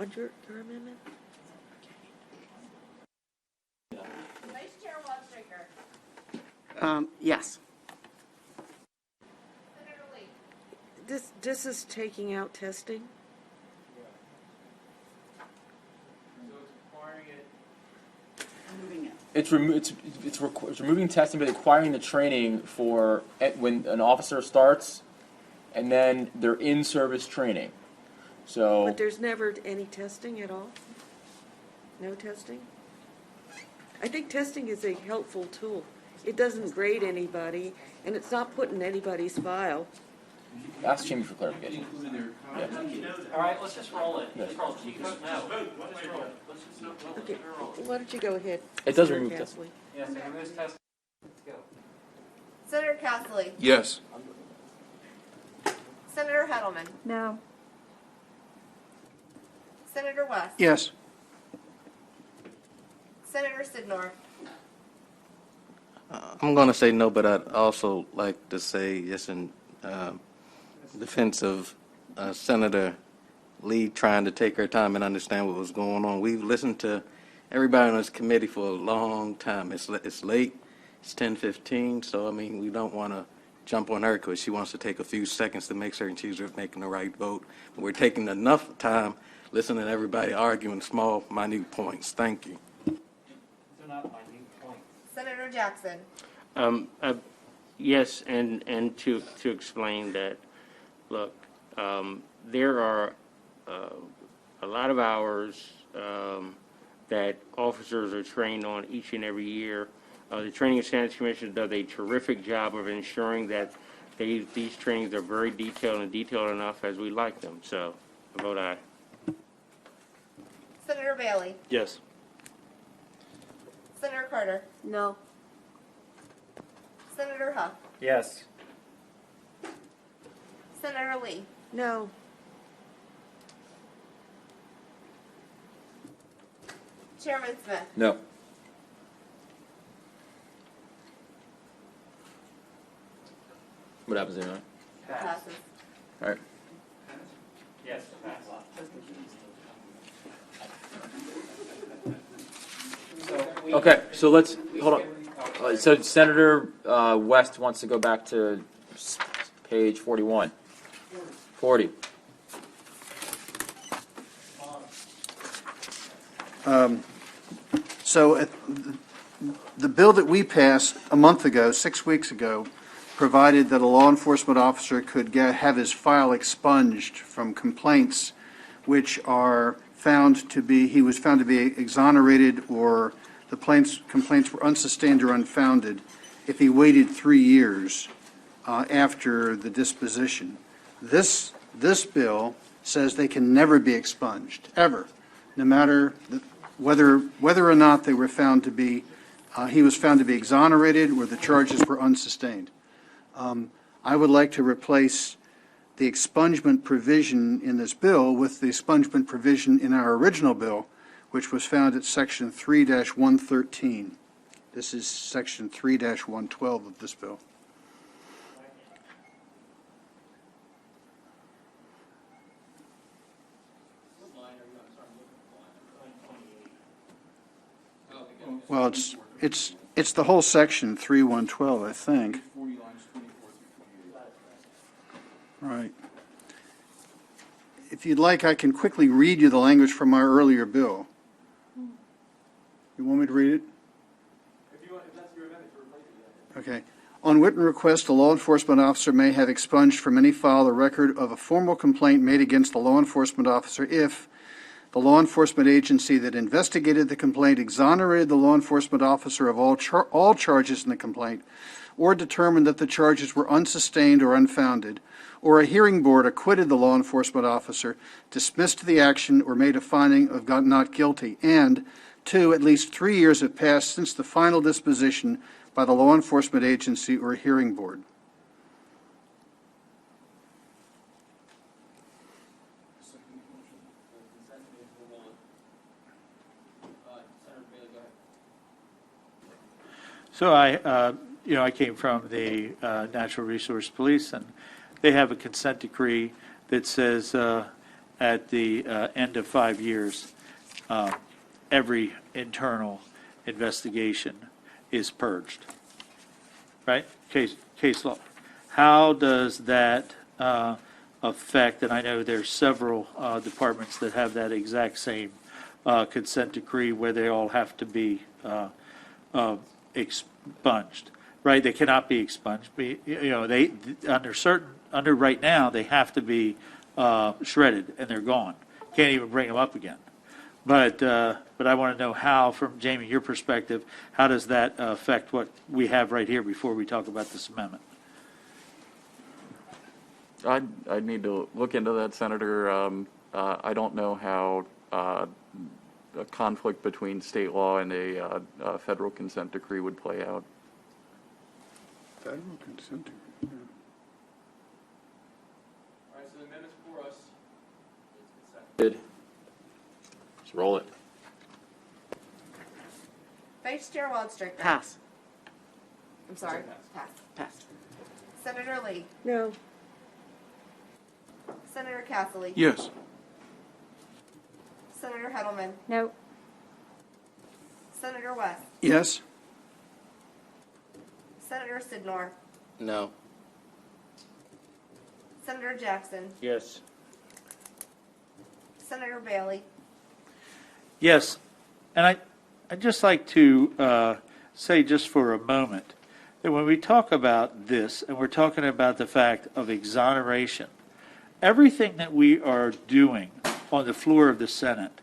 on your amendment? Vice Chair Webster. Yes. Senator Lee. This is taking out testing? It's removing testing, but requiring the training for when an officer starts, and then their in-service training. So. But there's never any testing at all? No testing? I think testing is a helpful tool. It doesn't grade anybody, and it's not put in anybody's file. Ask Jamie for clarification. Yeah. All right, let's just roll it. Let's roll it. Okay, why don't you go ahead? It does Mr. remove Gasly. testing. Yes, it removes testing. Let's go. Senator Castley. Yes. Senator Heddleman. No. Senator West. Yes. Senator Sidnor. I'm going to say no, but I'd also like to say, yes, in defense of Senator Lee trying to take her time and understand what was going on. We've listened to everybody on this committee for a long time. It's late. It's 10:15, so, I mean, we don't want to jump on her because she wants to take a few seconds to make certain she's making the right vote. But we're taking enough time listening to everybody arguing small, minute points. Thank you. They're not minute points. Senator Jackson. Yes, and to explain that, look, there are a lot of hours that officers are trained on each and every year. The Training and Standards Commission does a terrific job of ensuring that these trainings are very detailed and detailed enough as we like them. So, I vote aye. Senator Bailey. Yes. Senator Carter. No. Senator Huff. Yes. Senator Lee. No. Chairman Smith. No. What happens anyway? Passes. All right. Yes. Okay, so let's, hold on. So Senator West wants to go back to page 41. 40. So the bill that we passed a month ago, 6 weeks ago, provided that a law enforcement officer could have his file expunged from complaints which are found to be, he was found to be exonerated or the complaints were unsustained or unfounded if he waited 3 years after the disposition. This bill says they can never be expunged, ever, no matter whether or not they were found to be, he was found to be exonerated or the charges were unsustained. I would like to replace the expungement provision in this bill with the expungement provision in our original bill, which was found at section 3-113. This is section 3-112 of this bill. Well, it's the whole section 3-112, I think. Right. If you'd like, I can quickly read you the language from our earlier bill. You want me to read it? If that's your amendment, to replace it. Okay. On written request, a law enforcement officer may have expunged from any file the record of a formal complaint made against the law enforcement officer if the law enforcement agency that investigated the complaint exonerated the law enforcement officer of all charges in the complaint, or determined that the charges were unsustained or unfounded, or a hearing board acquitted the law enforcement officer, dismissed the action, or made a finding of not guilty, and 2, at least 3 years have passed since the final disposition by the law enforcement agency or hearing board. So I came from the Natural Resource Police, and they have a consent decree that says at the end of 5 years, every internal investigation is purged, right? Case law. How does that affect, and I know there's several departments that have that exact same consent decree where they all have to be expunged, right? They cannot be expunged. They under right now they have to be shredded and they're gone. Can't even bring them up again. But I want to know how, from Jamie, your perspective, how does that affect what we have right here before we talk about this amendment? I'd need to look into that, Senator. I don't know how a conflict between state law and a federal consent decree would play out. Federal consent decree. Yeah. All right, so the amendment's for us. Good. Let's roll it. Vice Chair Waldstreicher. Pass. I'm sorry. Pass. Pass. Senator Lee. No. Senator Castley. Yes. Senator Heddleman. No. Senator West. Yes? Senator Sidnor. No. Senator Jackson. Yes. Senator Bailey. Yes, and I'd just like to say just for a moment that when we talk about this, and we're talking about the fact of exoneration, everything that we are doing on the floor of the Senate,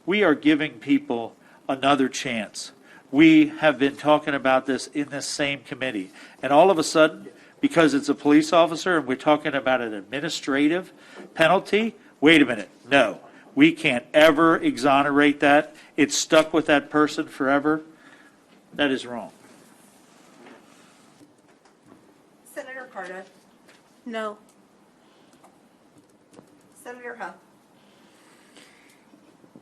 we are giving people another chance. We have been talking about this in this same committee, and all of a sudden, because it's a police officer and we're talking about an administrative penalty, wait a minute, no. We can't ever exonerate that. It's stuck with that person forever. That is wrong. Senator Carter. No. Senator Huff.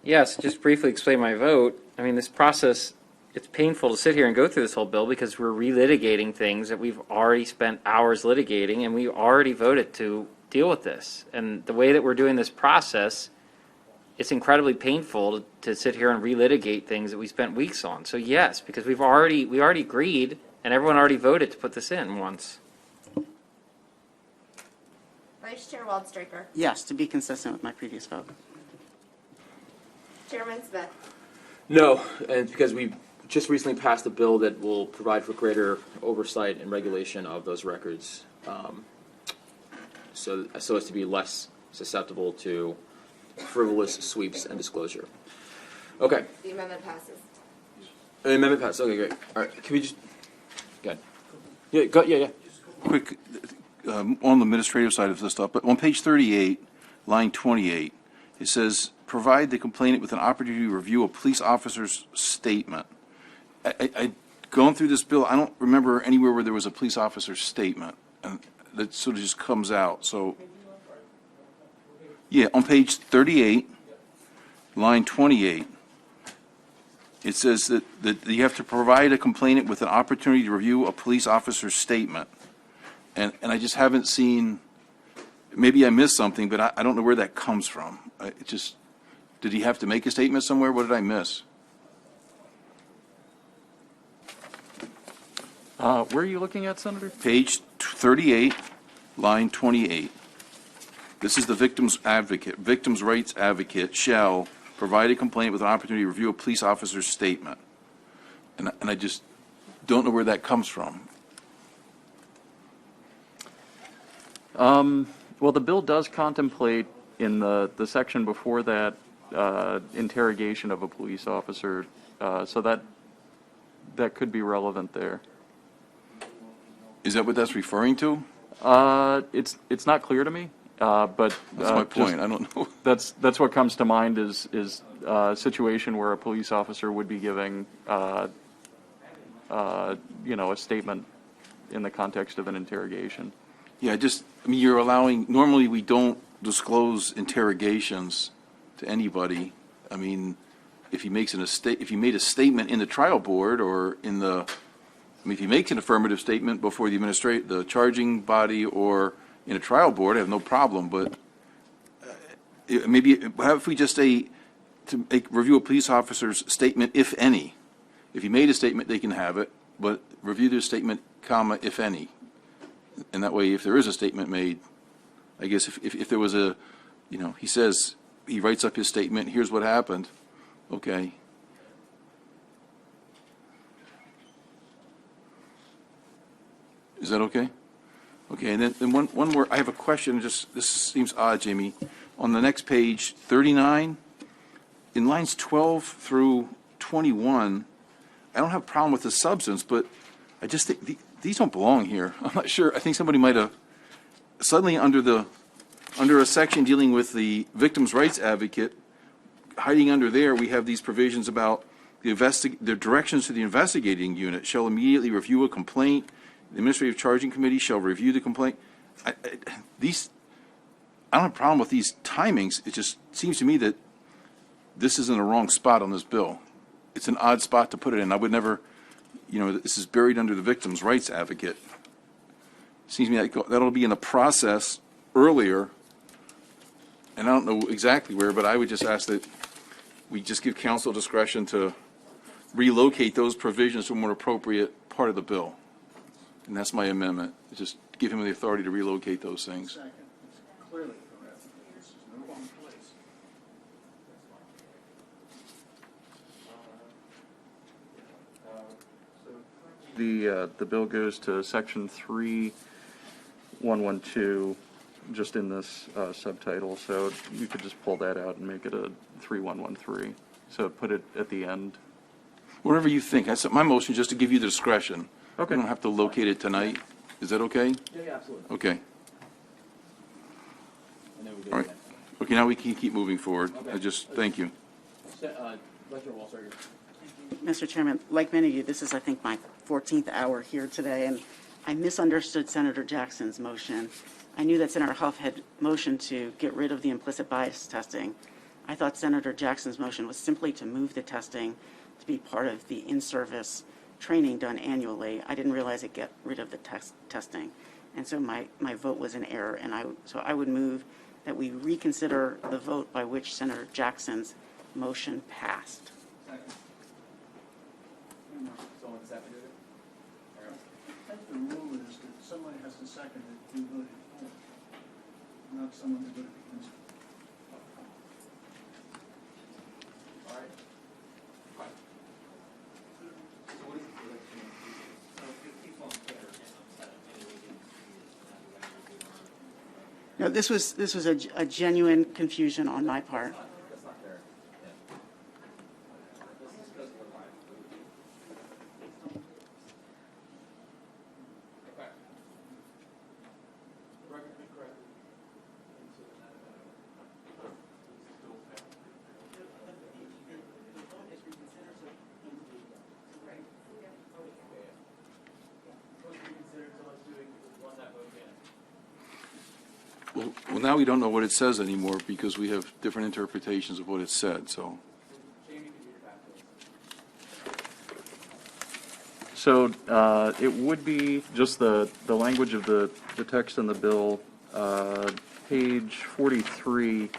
Yes, just briefly explain my vote. I mean, this process, it's painful to sit here and go through this whole bill because we're relitigating things that we've already spent hours litigating, and we already voted to deal with this. And the way that we're doing this process, it's incredibly painful to sit here and relitigate things that we spent weeks on. So yes, because we already agreed, and everyone already voted to put this in once. Vice Chair Waldstreicher. Yes, to be consistent with my previous vote. Chairman Smith. No, and because we just recently passed a bill that will provide for greater oversight and regulation of those records, so as to be less susceptible to frivolous sweeps and disclosure. Okay. The amendment passes. The amendment passed. Okay, great. All right. Can we just go ahead? Yeah. Quick, on the administrative side of this stuff, but on page 38, line 28. It says, provide the complainant with an opportunity to review a police officer's statement. I going through this bill, I don't remember anywhere where there was a police officer's statement. And that sort of just comes out, so. Yeah, on page 38, line 28, it says that you have to provide a complainant with an opportunity to review a police officer's statement. And I just haven't seen, maybe I missed something, but I don't know where that comes from. It just, did he have to make a statement somewhere? What did I miss? Where are you looking at, Senator? Page 38, line 28. This is the victim's rights advocate shall provide a complainant with an opportunity to review a police officer's statement. And I just don't know where that comes from. Well, the bill does contemplate in the section before that interrogation of a police officer, so that could be relevant there. Is that what that's referring to? It's not clear to me, but That's my point. I don't know. That's what comes to mind is a situation where a police officer would be giving a statement in the context of an interrogation. Yeah, I mean, you're allowing, normally we don't disclose interrogations to anybody. I mean, if he made a statement in the trial board or if he makes an affirmative statement before the charging body or in a trial board, I have no problem, but maybe, how if we just say to review a police officer's statement, if any? If he made a statement, they can have it, but review their statement, comma, if any. And that way, if there is a statement made, I guess if there was he says, he writes up his statement, here's what happened, okay. Is that okay? Okay, and then one more, I have a question, this seems odd, Jamie. On the next page, 39, in lines 12 through 21, I don't have a problem with the substance, but I just think these don't belong here. I'm not sure. I think somebody might have, suddenly under a section dealing with the victim's rights advocate, hiding under there, we have these provisions about the directions to the investigating unit shall immediately review a complaint. The Administrative Charging Committee shall review the complaint. I don't have a problem with these timings. It just seems to me that this is in the wrong spot on this bill. It's an odd spot to put it in. I would never, this is buried under the victim's rights advocate. Seems to me like that'll be in the process earlier, and I don't know exactly where, but I would just ask that we just give council discretion to relocate those provisions to a more appropriate part of the bill. And that's my amendment. Just give him the authority to relocate those things. Second. It's clearly correct. This is in the wrong place. The bill goes to section 3112, just in this subtitle, so you could just pull that out and make it a 3113. So put it at the end. Whatever you think. My motion is just to give you the discretion. Okay. We don't have to locate it tonight. Is that okay? Yeah, absolutely. Okay. And then we go All right. Okay, now we can keep moving forward. Okay. Thank you. Lecturer Walser. Mr. Chairman, like many of you, this is, I think, my 14th hour here today, and I misunderstood Senator Jackson's motion. I knew that Senator Huff had motioned to get rid of the implicit bias testing. I thought Senator Jackson's motion was simply to move the testing to be part of the in-service training done annually. I didn't realize it get rid of the testing. And so my vote was in error, and so I would move that we reconsider the vote by which Senator Jackson's motion passed. Someone seconded it? I think the rule is that somebody has to second it who voted for it, not someone who voted against it. All right. Fine. So what is the election? No, this was a genuine confusion on my part. That's not fair. Well, now we don't know what it says anymore because we have different interpretations of what it said, so. So it would be just the language of the text in the bill. Page 43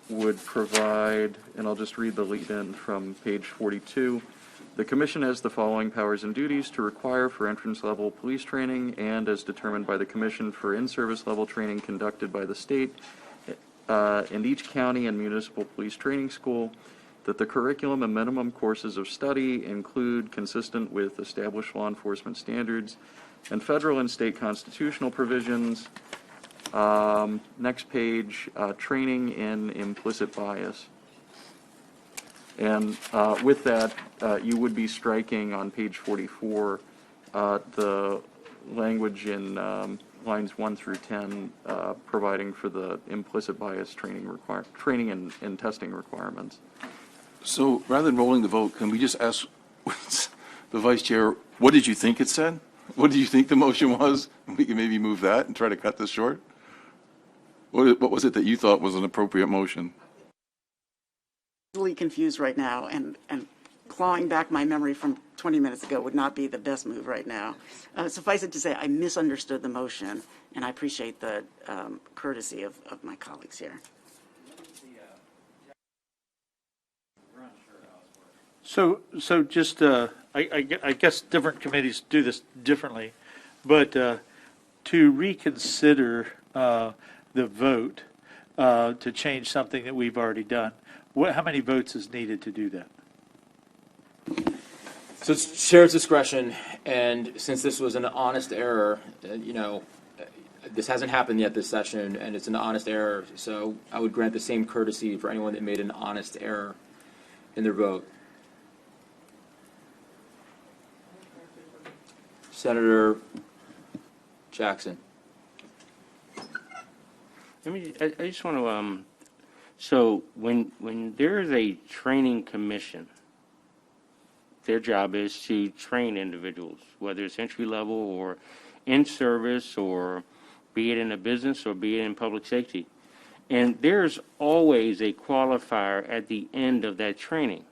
would provide, and I'll just read the lead-in from page 42. The commission has the following powers and duties to require for entrance-level police training and as determined by the commission for in-service level training conducted by the state and each county and municipal police training school, that the curriculum and minimum courses of study include consistent with established law enforcement standards and federal and state constitutional provisions. Next page, training in implicit bias. And with that, you would be striking on page 44 the language in lines 1 through 10 providing for the implicit bias training and testing requirements. So rather than rolling the vote, can we just ask the vice chair, what did you think it said? What did you think the motion was? We can maybe move that and try to cut this short. What was it that you thought was an appropriate motion? Really confused right now, and clawing back my memory from 20 minutes ago would not be the best move right now. Suffice it to say, I misunderstood the motion, and I appreciate the courtesy of my colleagues here. So just, I guess different committees do this differently, but to reconsider the vote to change something that we've already done, how many votes is needed to do that? So it's chair's discretion, and since this was an honest error, this hasn't happened yet this session, and it's an honest error, so I would grant the same courtesy for anyone that made an honest error in their vote. Senator Jackson. I just want to, so when there is a training commission, their job is to train individuals, whether it's entry level or in service, or be it in a business or be it in public safety. And there's always a qualifier at the end of that training.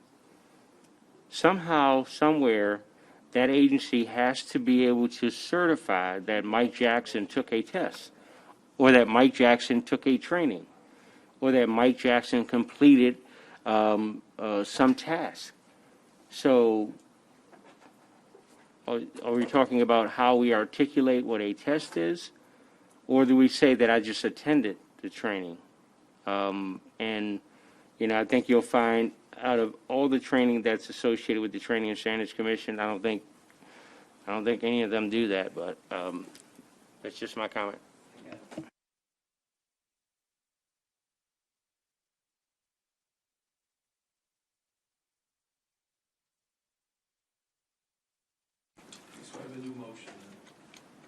Somehow, somewhere, that agency has to be able to certify that Mike Jackson took a test, or that Mike Jackson took a training, or that Mike Jackson completed some task. So are we talking about how we articulate what a test is, or do we say that I just attended the training? And, I think you'll find out of all the training that's associated with the Training and Standards Commission, I don't think any of them do that, but that's just my comment.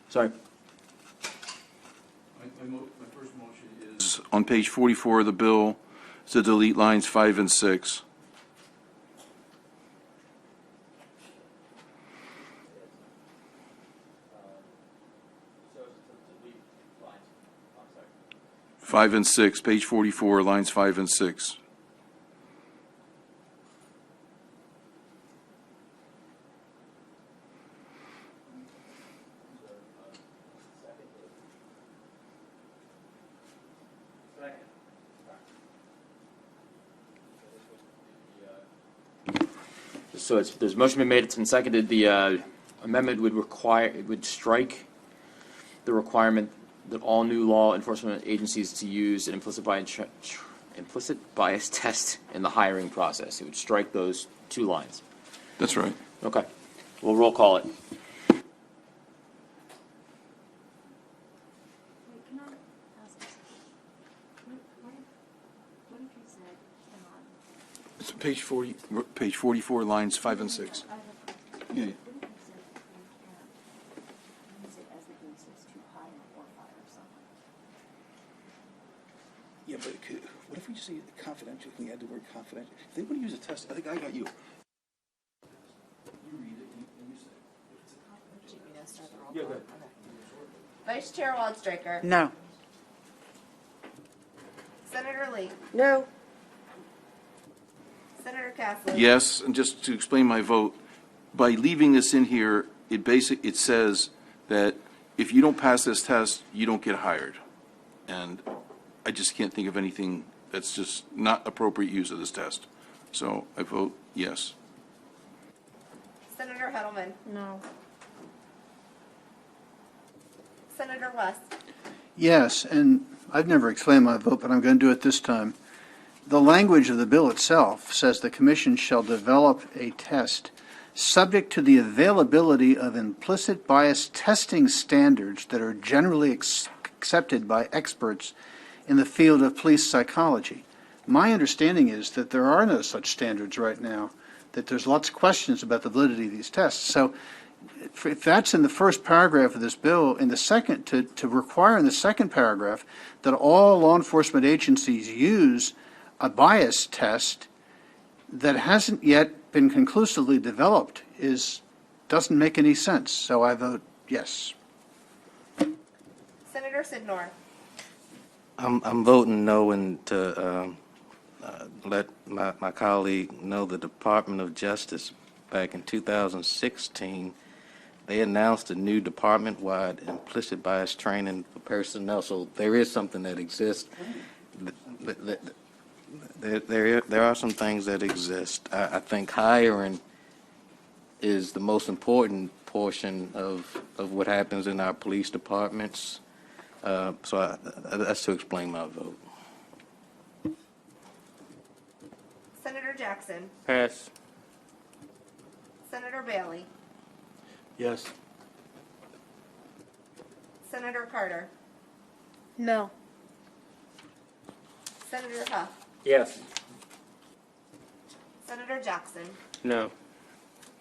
Sorry. My first motion is on page 44 of the bill to delete lines 5 and 6. Five and 6, page 44, lines 5 and 6. So there's a motion been made, it's been seconded. The amendment would strike the requirement that all new law enforcement agencies to use an implicit bias test in the hiring process. It would strike those two lines. That's right. Okay. We'll roll call it. It's page 40, page 44, lines 5 and 6. Yeah. Yeah, but what if we just say confidential? Can we add the word confidential? If they want to use a test, I think I got you. You read it and you say, if it's a confidential. Vice Chair Waldstreicher. No. Senator Lee. No. Senator Cassidy. Yes, and just to explain my vote, by leaving this in here, it says that if you don't pass this test, you don't get hired. And I just can't think of anything that's just not appropriate use of this test. So I vote yes. Senator Heddleman. No. Senator West. Yes, and I've never explained my vote, but I'm going to do it this time. The language of the bill itself says the commission shall develop a test subject to the availability of implicit bias testing standards that are generally accepted by experts in the field of police psychology. My understanding is that there are no such standards right now, that there's lots of questions about the validity of these tests. So if that's in the first paragraph of this bill, in the second, to require in the second paragraph that all law enforcement agencies use a bias test that hasn't yet been conclusively developed doesn't make any sense. So I vote yes. Senator Sidnor. I'm voting no, and to let my colleague know the Department of Justice back in 2016, they announced a new department-wide implicit bias training for personnel. So there is something that exists. There are some things that exist. I think hiring is the most important portion of what happens in our police departments. So that's to explain my vote. Senator Jackson. Pass. Senator Bailey. Yes. Senator Carter. No. Senator Huff. Yes. Senator Jackson. No.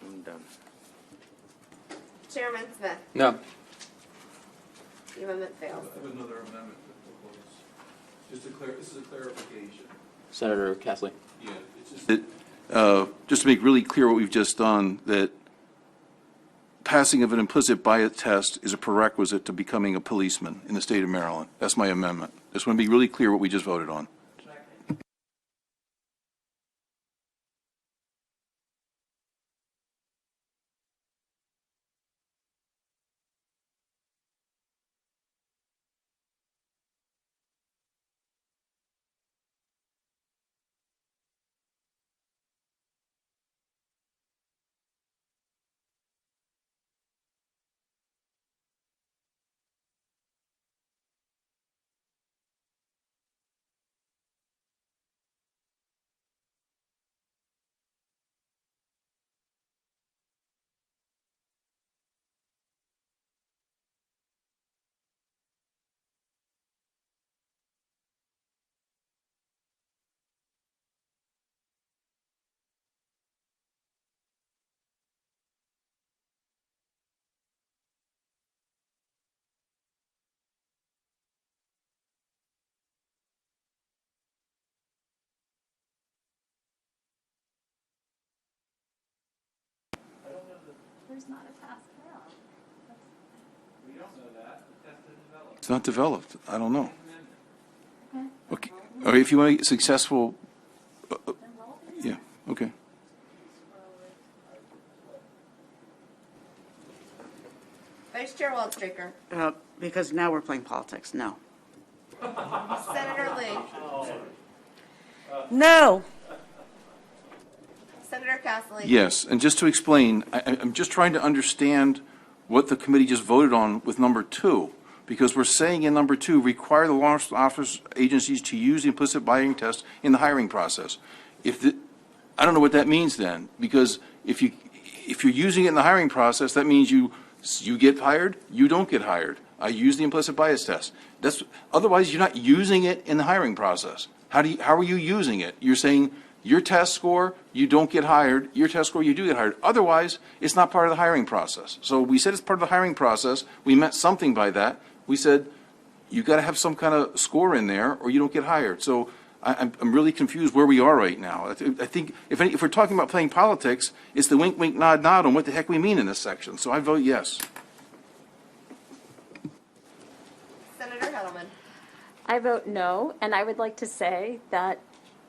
I'm done. Chairman Smith. No. The amendment fails. I have another amendment to propose. This is a clarification. Senator Cassidy. Yeah, it's just just to make really clear what we've just done, that passing of an implicit bias test is a prerequisite to becoming a policeman in the state of Maryland. That's my amendment. Just want to be really clear what we just voted on. There's not a task fail. It's not developed. I don't know. Okay. Or if you want to get successful, yeah, okay. Vice Chair Waldstraker. Because now we're playing politics, no. Senator Lee. No. Senator Cassidy. Yes, and just to explain, I'm just trying to understand what the committee just voted on with number 2, because we're saying in number 2, require the law enforcement agencies to use the implicit bias test in the hiring process. I don't know what that means then, because if you're using it in the hiring process, that means you get hired, you don't get hired. I use the implicit bias test. Otherwise, you're not using it in the hiring process. How are you using it? You're saying your test score, you don't get hired. Your test score, you do get hired. Otherwise, it's not part of the hiring process. So we said it's part of the hiring process. We meant something by that. We said you got to have some kind of score in there, or you don't get hired. So I'm really confused where we are right now. I think if we're talking about playing politics, it's the wink, wink, nod, nod on what the heck we mean in this section. So I vote yes. Senator Heddleman. I vote no, and I would like to say that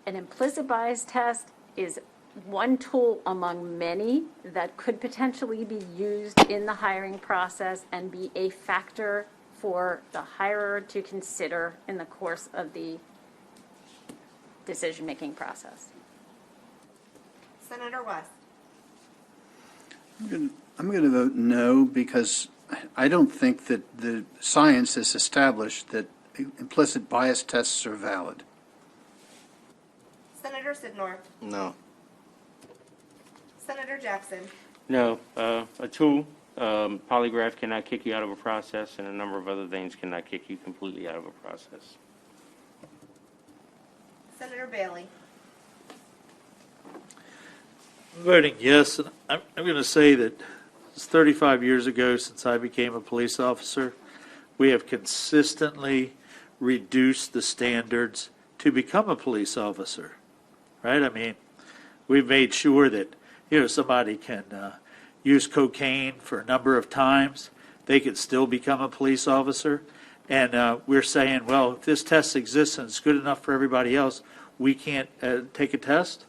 an implicit bias test is one tool among many that could potentially be used in the hiring process and be a factor for the hirer to consider in the course of the decision-making process. Senator West. I'm going to vote no because I don't think that the science has established that implicit bias tests are valid. Senator Sidnor. No. Senator Jackson. No, a tool, polygraph cannot kick you out of a process, and a number of other things cannot kick you completely out of a process. Senator Bailey. Voting yes, and I'm going to say that it's 35 years ago since I became a police officer. We have consistently reduced the standards to become a police officer, right? I mean, we've made sure that, somebody can use cocaine for a number of times. They could still become a police officer. And we're saying, well, if this test exists and it's good enough for everybody else, we can't take a test.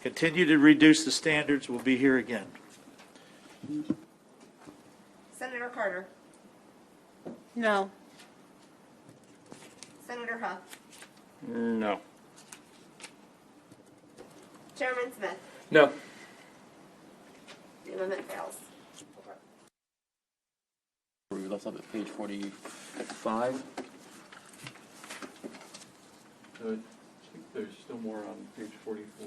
Continue to reduce the standards, we'll be here again. Senator Carter. No. Senator Huff. No. Chairman Smith. No. The amendment fails. We left up at page 45. There's still more on page 44.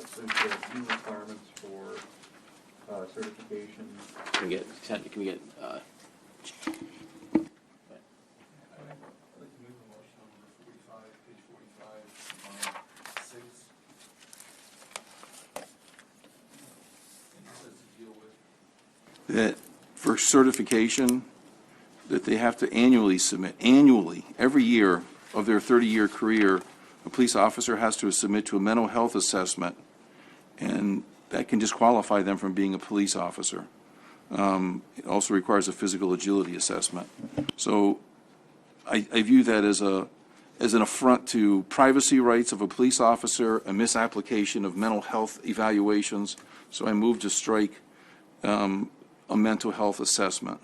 So there are new requirements for certification. Can we get, That for certification, that they have to annually submit, every year of their 30-year career, a police officer has to submit to a mental health assessment, and that can disqualify them from being a police officer. It also requires a physical agility assessment. So I view that as an affront to privacy rights of a police officer, a misapplication of mental health evaluations. So I move to strike a mental health assessment.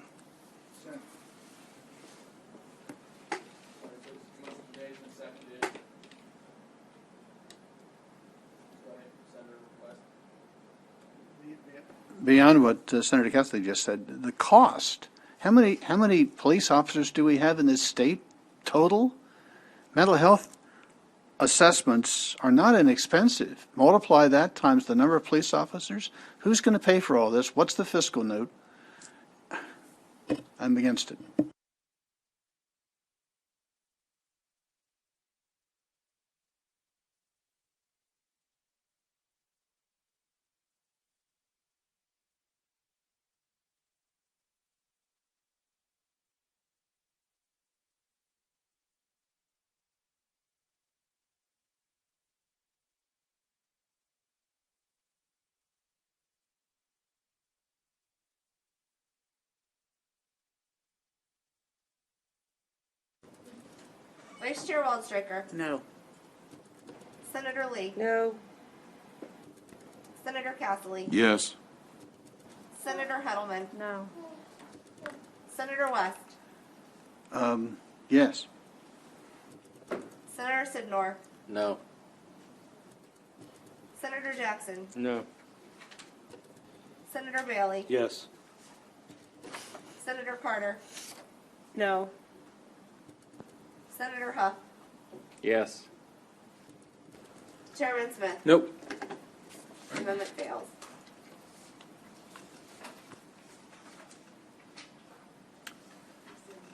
Beyond what Senator Kessler just said, the cost. How many police officers do we have in this state total? Mental health assessments are not inexpensive. Multiply that times the number of police officers. Who's going to pay for all this? What's the fiscal note? I'm against it. Vice Chair Waldstreicher. No. Senator Lee. No. Senator Castley. Yes. Senator Heddleman. No. Senator West. Yes. Senator Sidnor. No. Senator Jackson. No. Senator Bailey. Yes. Senator Carter. No. Senator Huff. Yes. Chairman Smith. nope. The amendment fails.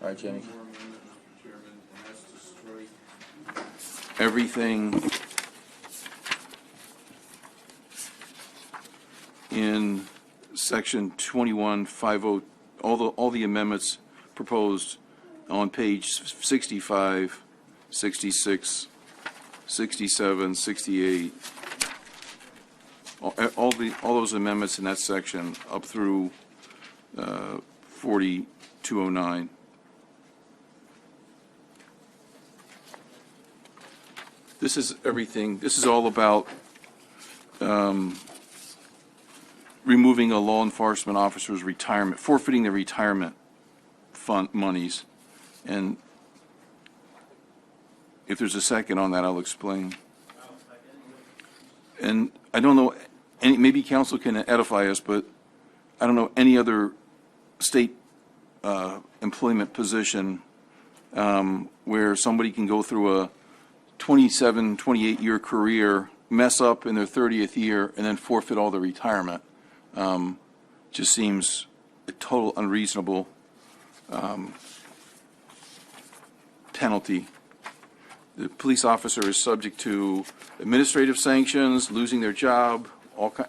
All right, Jamie. Everything in section 2150, all the amendments proposed on page 65, 66, 67, 68, all those amendments in that section up through 4209. this is everything, this is all about removing a law enforcement officer's retirement, forfeiting the retirement fund monies. And if there's a second on that, I'll explain. And I don't know, maybe council can edify us, but I don't know any other state employment position where somebody can go through a 27, 28-year career, mess up in their 30th year, and then forfeit all their retirement. Just seems a total unreasonable penalty. The police officer is subject to administrative sanctions, losing their job,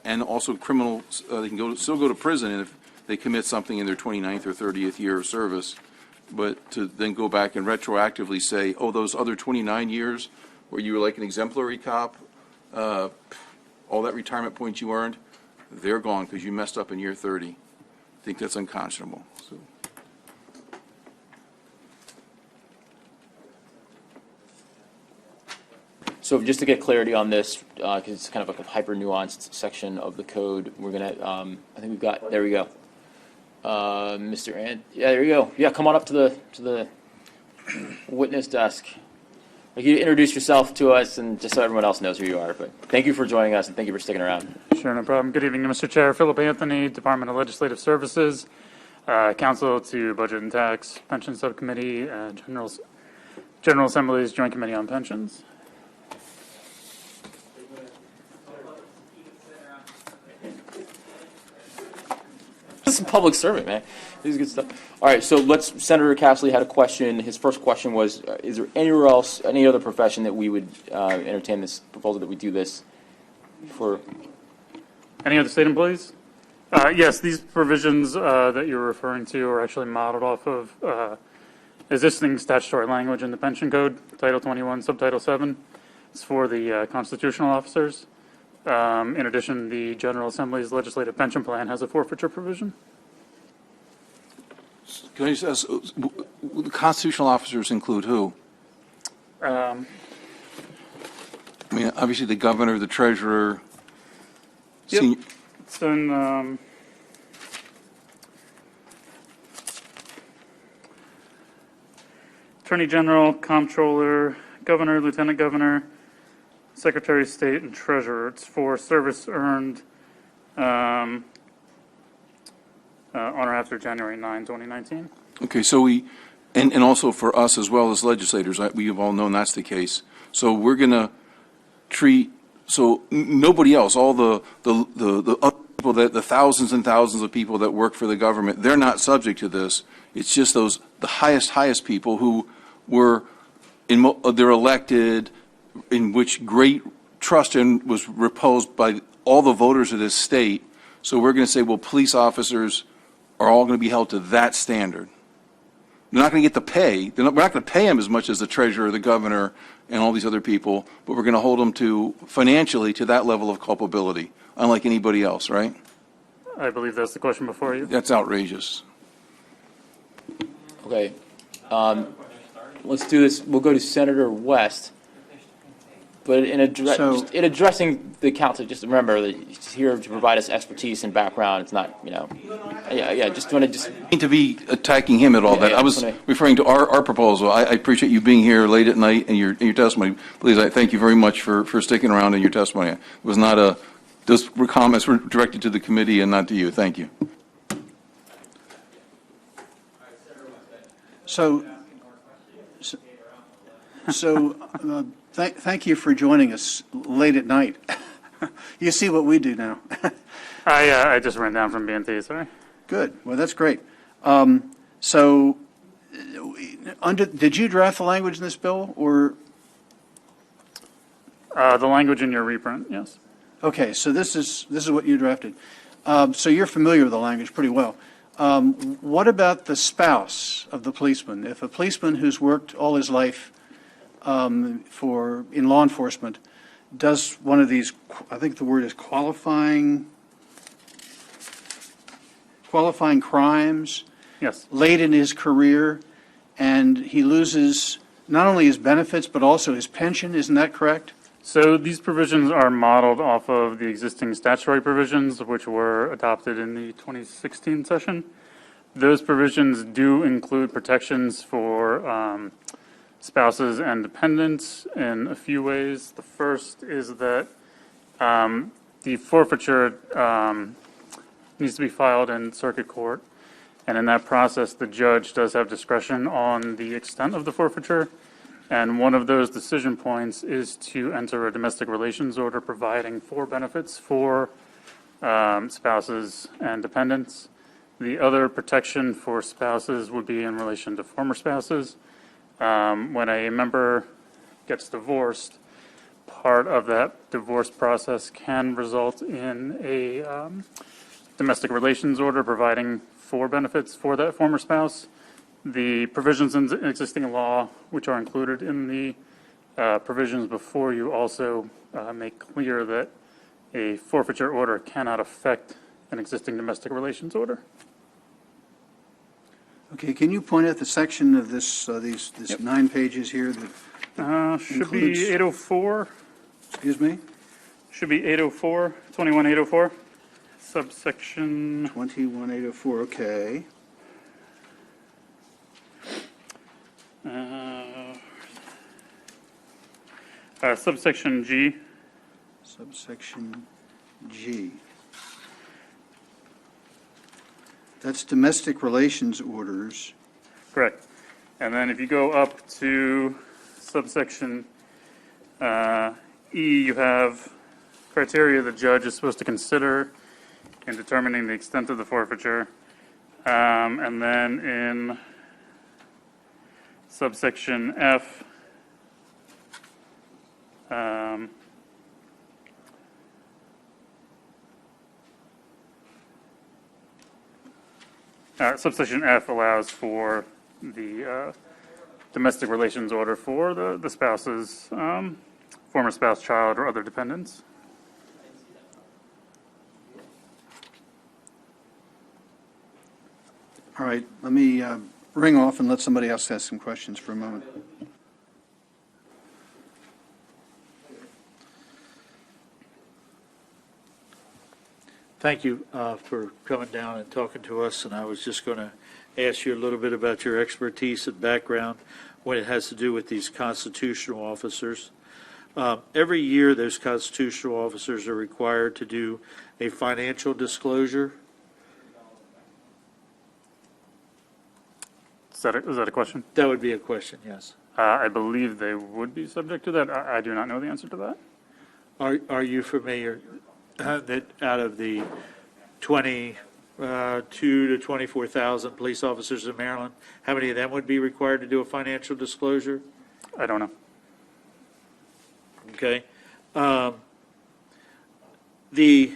and also criminal, they can still go to prison if they commit something in their 29th or 30th year of service. But to then go back and retroactively say, oh, those other 29 years where you were like an exemplary cop, all that retirement points you earned, they're gone because you messed up in year 30. I think that's unconscionable. So. So just to get clarity on this, because it's kind of like a hyper nuanced section of the code, we're gonna, I think we've got, there we go. Mr. Ant, yeah, there you go. Yeah, come on up to the witness desk. You introduce yourself to us, and just so everyone else knows who you are. But thank you for joining us, and thank you for sticking around. Sure, no problem. Good evening, Mr. Chair. Philip Anthony, Department of Legislative Services, Counsel to Budget and Tax, Pension Subcommittee, General Assembly's Joint Committee on Pensions. Some public servant, man. This is good stuff. All right, so Senator Castley had a question. His first question was, is there anywhere else, any other profession that we would entertain this proposal that we do this for? Any other state employees? Yes, these provisions that you're referring to are actually modeled off of existing statutory language in the Pension Code, Title 21, Subtitle 7. It's for the constitutional officers. In addition, the General Assembly's legislative pension plan has a forfeiture provision. Can I just ask, the constitutional officers include who? I mean, obviously the governor, the treasurer. Yep. It's in Attorney General, Comptroller, Governor, Lieutenant Governor, Secretary of State, and Treasurer. It's for service earned on or after January 9, 2019. Okay, so and also for us as well as legislators, we have all known that's the case. So we're going to treat, so nobody else, all the other people, the thousands and thousands of people that work for the government, they're not subject to this. It's just the highest people who were, they're elected, in which great trust was reposed by all the voters of this state. So we're going to say, well, police officers are all going to be held to that standard. They're not going to get the pay. We're not going to pay them as much as the treasurer, the governor, and all these other people, but we're going to hold them to, financially, to that level of culpability, unlike anybody else, right? I believe that's the question before you. That's outrageous. Okay. Let's do this. We'll go to Senator West. But in addressing the council, just remember that he's here to provide us expertise and background. It's not, just want to Need to be attacking him at all. I was referring to our proposal. I appreciate you being here late at night and your testimony. Please, I thank you very much for sticking around in your testimony. It was not those comments were directed to the committee and not to you. Thank you. Thank you for joining us late at night. You see what we do now. I just ran down from B&T, sorry. Good. Well, that's great. Did you draft the language in this bill, or? The language in your reprint, yes. Okay, so this is what you drafted. So you're familiar with the language pretty well. What about the spouse of the policeman? If a policeman who's worked all his life in law enforcement does one of these, I think the word is qualifying crimes. Yes. Late in his career, and he loses not only his benefits, but also his pension, isn't that correct? So these provisions are modeled off of the existing statutory provisions, which were adopted in the 2016 session. Those provisions do include protections for spouses and dependents in a few ways. The first is that the forfeiture needs to be filed in circuit court, and in that process, the judge does have discretion on the extent of the forfeiture. And one of those decision points is to enter a domestic relations order providing for benefits for spouses and dependents. The other protection for spouses would be in relation to former spouses. When a member gets divorced, part of that divorce process can result in a domestic relations order providing for benefits for that former spouse. The provisions in existing law, which are included in the provisions before you, also make clear that a forfeiture order cannot affect an existing domestic relations order. Okay, can you point out the section of this, this 9 pages here that Should be 804. Excuse me? Should be 804, 21804, subsection. 21804, okay. Subsection G. Subsection G. That's domestic relations orders. Correct. And then if you go up to subsection E, you have criteria the judge is supposed to consider in determining the extent of the forfeiture. And then in subsection F, subsection F allows for the domestic relations order for the spouse's former spouse, child, or other dependents. All right, let me ring off and let somebody else ask some questions for a moment. Thank you for coming down and talking to us, and I was just going to ask you a little bit about your expertise and background when it has to do with these constitutional officers. Every year, those constitutional officers are required to do a financial disclosure. Is that a question? That would be a question, yes. I believe they would be subject to that. I do not know the answer to that. Are you familiar that out of the 22 to 24,000 police officers in Maryland, how many of them would be required to do a financial disclosure? I don't know. Okay. The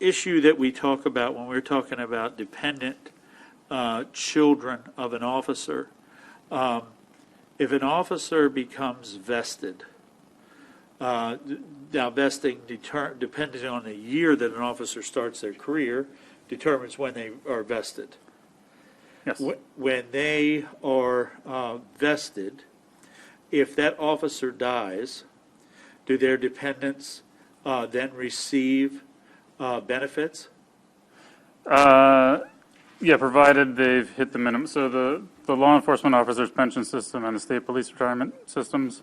issue that we talk about when we're talking about dependent children of an officer, if an officer becomes vested, now vesting, depending on the year that an officer starts their career, determines when they are vested. Yes. When they are vested, if that officer dies, do their dependents then receive benefits? Yeah, provided they've hit the minimum. So the law enforcement officers' pension system and the state police retirement systems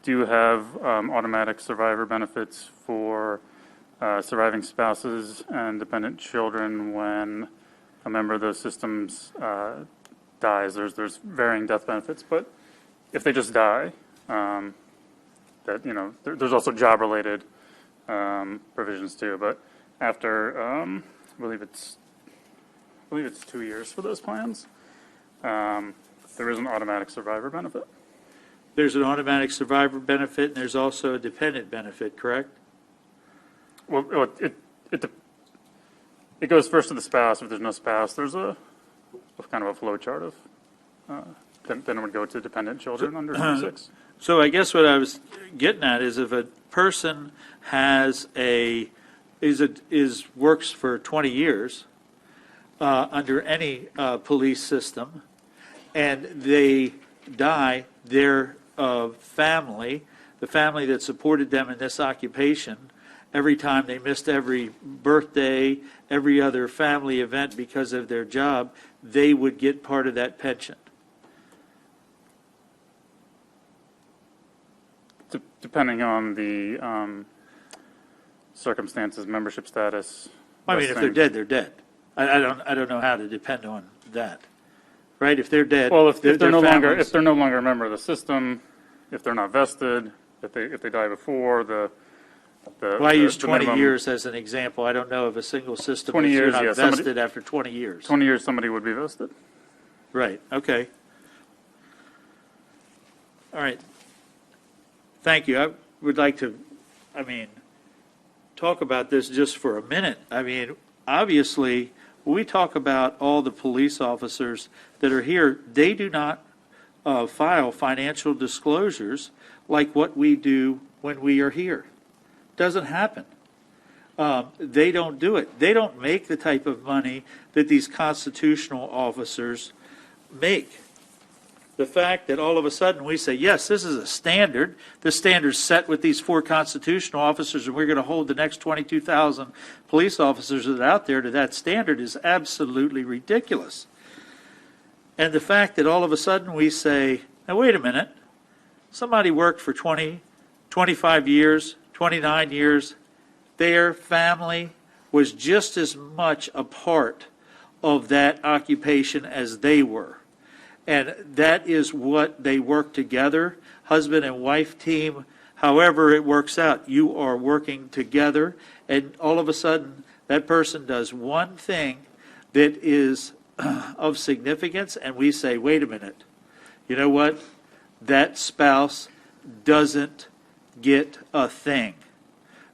do have automatic survivor benefits for surviving spouses and dependent children when a member of those systems dies. There's varying death benefits, but if they just die, there's also job-related provisions too. But after, I believe it's 2 years for those plans, there is an automatic survivor benefit. There's an automatic survivor benefit, and there's also a dependent benefit, correct? Well, it goes first to the spouse. If there's no spouse, there's a kind of a flow chart of, then it would go to dependent children under 26. So I guess what I was getting at is if a person has works for 20 years under any police system, and they die, their family, the family that supported them in this occupation, every time they missed every birthday, every other family event because of their job, they would get part of that pension. Depending on the circumstances, membership status. I mean, if they're dead, they're dead. I don't know how to depend on that, right? If they're dead, Well, if they're their no longer, families- if they're no longer a member of the system, if they're not vested, if they die before the Well, I use the 20 minimum- years as an example. I don't know of a single system 20 that's years, not yeah, somebody- vested after 20 years. 20 years, somebody would be vested. Right, okay. All right. Thank you. I would like to, talk about this just for a minute. Obviously, when we talk about all the police officers that are here, they do not file financial disclosures like what we do when we are here. Doesn't happen. They don't do it. They don't make the type of money that these constitutional officers make. The fact that all of a sudden we say, yes, this is a standard. The standard's set with these 4 constitutional officers, and we're going to hold the next 22,000 police officers that are out there to that standard is absolutely ridiculous. And the fact that all of a sudden we say, now wait a minute, somebody worked for 20, 25 years, 29 years, their family was just as much a part of that occupation as they were. And that is what they work together, husband and wife team, however it works out, you are working together, and all of a sudden, that person does one thing that is of significance, and we say, wait a minute, you know what? That spouse doesn't get a thing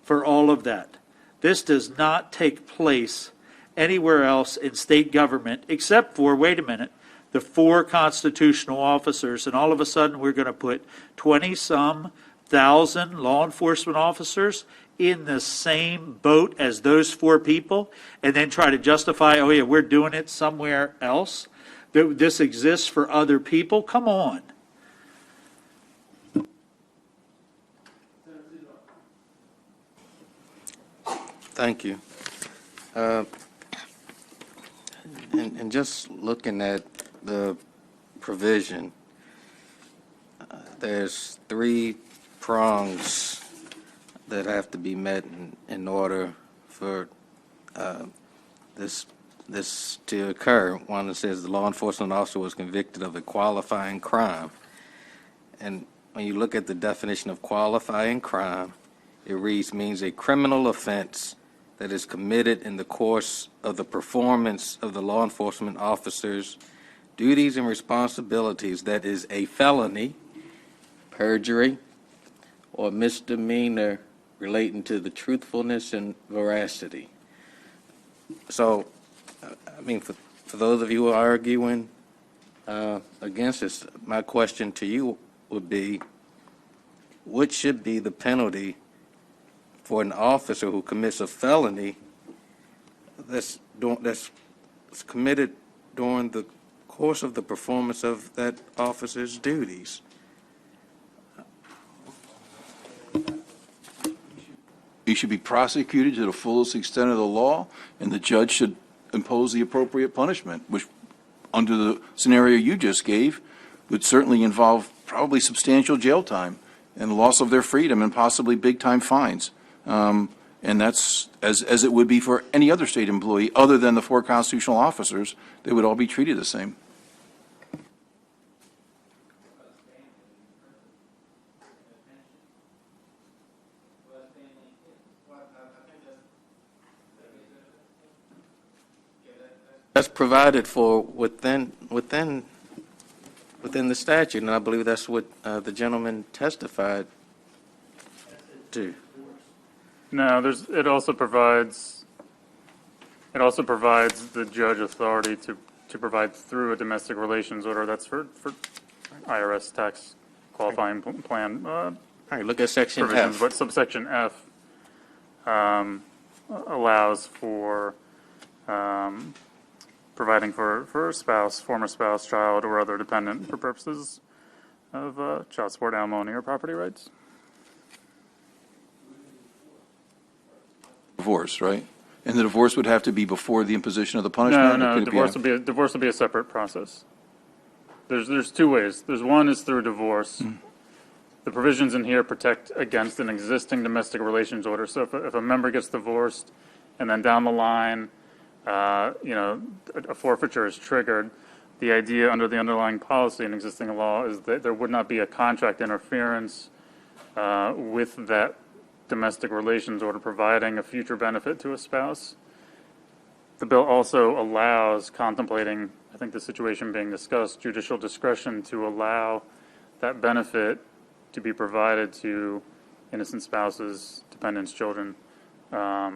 for all of that. This does not take place anywhere else in state government, except for, wait a minute, the 4 constitutional officers, and all of a sudden we're going to put 20-some thousand law enforcement officers in the same boat as those 4 people, and then try to justify, oh yeah, we're doing it somewhere else. This exists for other people. Come on. Thank you. And just looking at the provision, there's 3 prongs that have to be met in order for this to occur. One that says the law enforcement officer was convicted of a qualifying crime. And when you look at the definition of qualifying crime, it reads, means a criminal offense that is committed in the course of the performance of the law enforcement officer's duties and responsibilities that is a felony, perjury, or misdemeanor relating to the truthfulness and veracity. So, for those of you who are arguing against this, my question to you would be, what should be the penalty for an officer who commits a felony that's committed during the course of the performance of that officer's duties? He should be prosecuted to the fullest extent of the law, and the judge should impose the appropriate punishment, which, under the scenario you just gave, would certainly involve probably substantial jail time and loss of their freedom and possibly big-time fines. And that's, as it would be for any other state employee, other than the 4 constitutional officers, they would all be treated the same. That's provided for within the statute, and I believe that's what the gentleman testified to. No, it also provides the judge authority to provide through a domestic relations order. That's for IRS tax qualifying plan. All right, look at section provisions, F. but subsection F allows for providing for a spouse, former spouse, child, or other dependent for purposes of child support, alimony, or property rights. Divorce, right? And the divorce would have to be before the imposition of the No, punishment? or no, could it be divorce will be a separate process. There's two ways. There's one is through divorce. The provisions in here protect against an existing domestic relations order. So if a member gets divorced and then down the line, a forfeiture is triggered, the idea under the underlying policy and existing law is that there would not be a contract interference with that domestic relations order providing a future benefit to a spouse. The bill also allows, contemplating, I think the situation being discussed, judicial discretion to allow that benefit to be provided to innocent spouses, dependents, children. I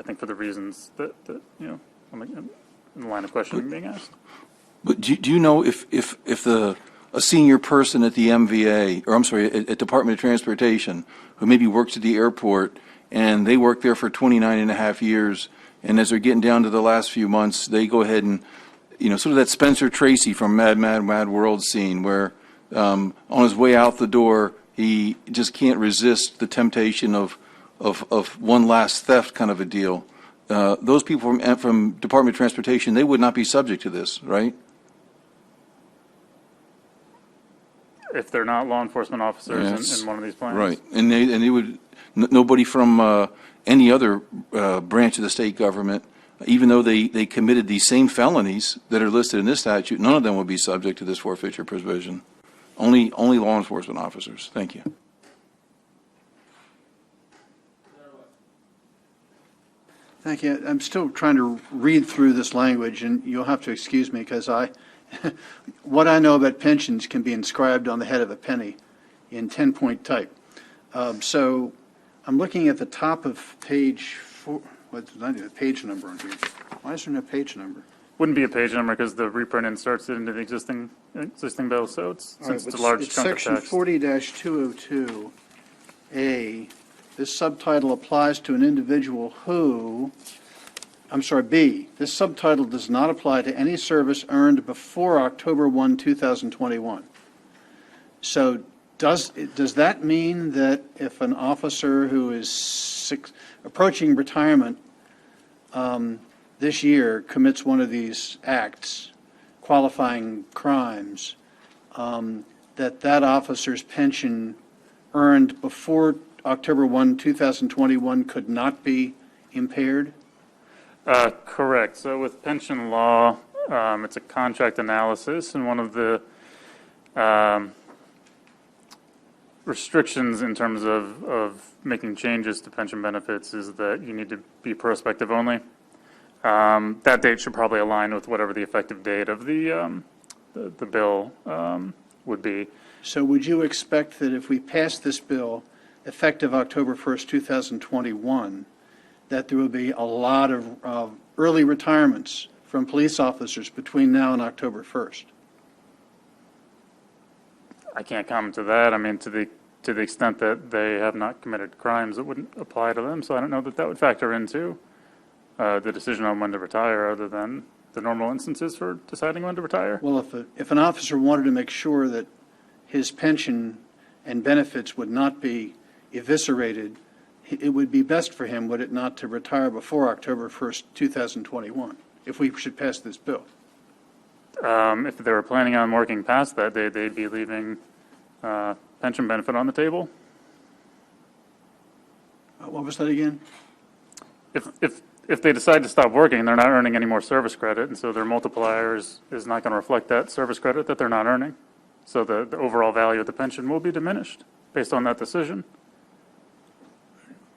think for the reasons that in the line of questioning being asked. But do you know if a senior person at the MVA, or I'm sorry, at Department of Transportation, who maybe works at the airport, and they work there for 29 and a half years, and as they're getting down to the last few months, they go ahead and, sort of that Spencer Tracy from Mad World scene where on his way out the door, he just can't resist the temptation of one last theft kind of a deal. Those people from Department of Transportation, they would not be subject to this, right? If they're not law enforcement officers in one of these plans. Right, and they would, nobody from any other branch of the state government, even though they committed these same felonies that are listed in this statute, none of them would be subject to this forfeiture provision. Only law enforcement officers. Thank you. Thank you. I'm still trying to read through this language, and you'll have to excuse me because what I know about pensions can be inscribed on the head of a penny in 10-point type. So I'm looking at the top of page 4. What did I do? A page number on here. Why is there no page number? Wouldn't be a page number because the reprint inserts it into the existing bill, so since it's a large chunk of Section text. 40-202A, this subtitle applies to an individual who, B, this subtitle does not apply to any service earned before October 1, 2021. So does that mean that if an officer who is approaching retirement this year commits one of these acts, qualifying crimes, that officer's pension earned before October 1, 2021 could not be impaired? Correct. So with pension law, it's a contract analysis, and one of the restrictions in terms of making changes to pension benefits is that you need to be prospective only. That date should probably align with whatever the effective date of the bill would be. So would you expect that if we pass this bill effective October 1st, 2021, that there will be a lot of early retirements from police officers between now and October 1st? I can't comment to that. I mean, to the extent that they have not committed crimes, it wouldn't apply to them. So I don't know that would factor into the decision on when to retire, other than the normal instances for deciding when to retire. Well, if an officer wanted to make sure that his pension and benefits would not be eviscerated, it would be best for him, would it not, to retire before October 1st, 2021, if we should pass this bill? If they were planning on working past that, they'd be leaving pension benefit on the table. What was that again? If they decide to stop working, they're not earning any more service credit, and so their multiplier is not going to reflect that service credit that they're not earning. So the overall value of the pension will be diminished based on that decision.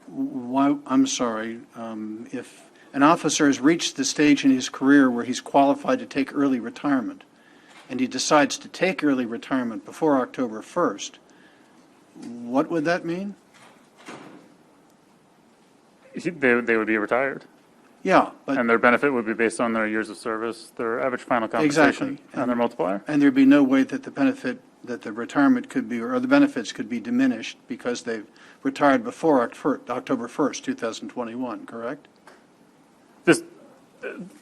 Why, I'm sorry, if an officer has reached the stage in his career where he's qualified to take early retirement, and he decides to take early retirement before October 1st, what would that mean? They would be retired. Yeah, but And their benefit would be based on their years of service, their average final compensation, exactly, and their multiplier. and there'd be no way that the benefit, that the retirement could be, or the benefits could be diminished because they've retired before October 1st, 2021, correct?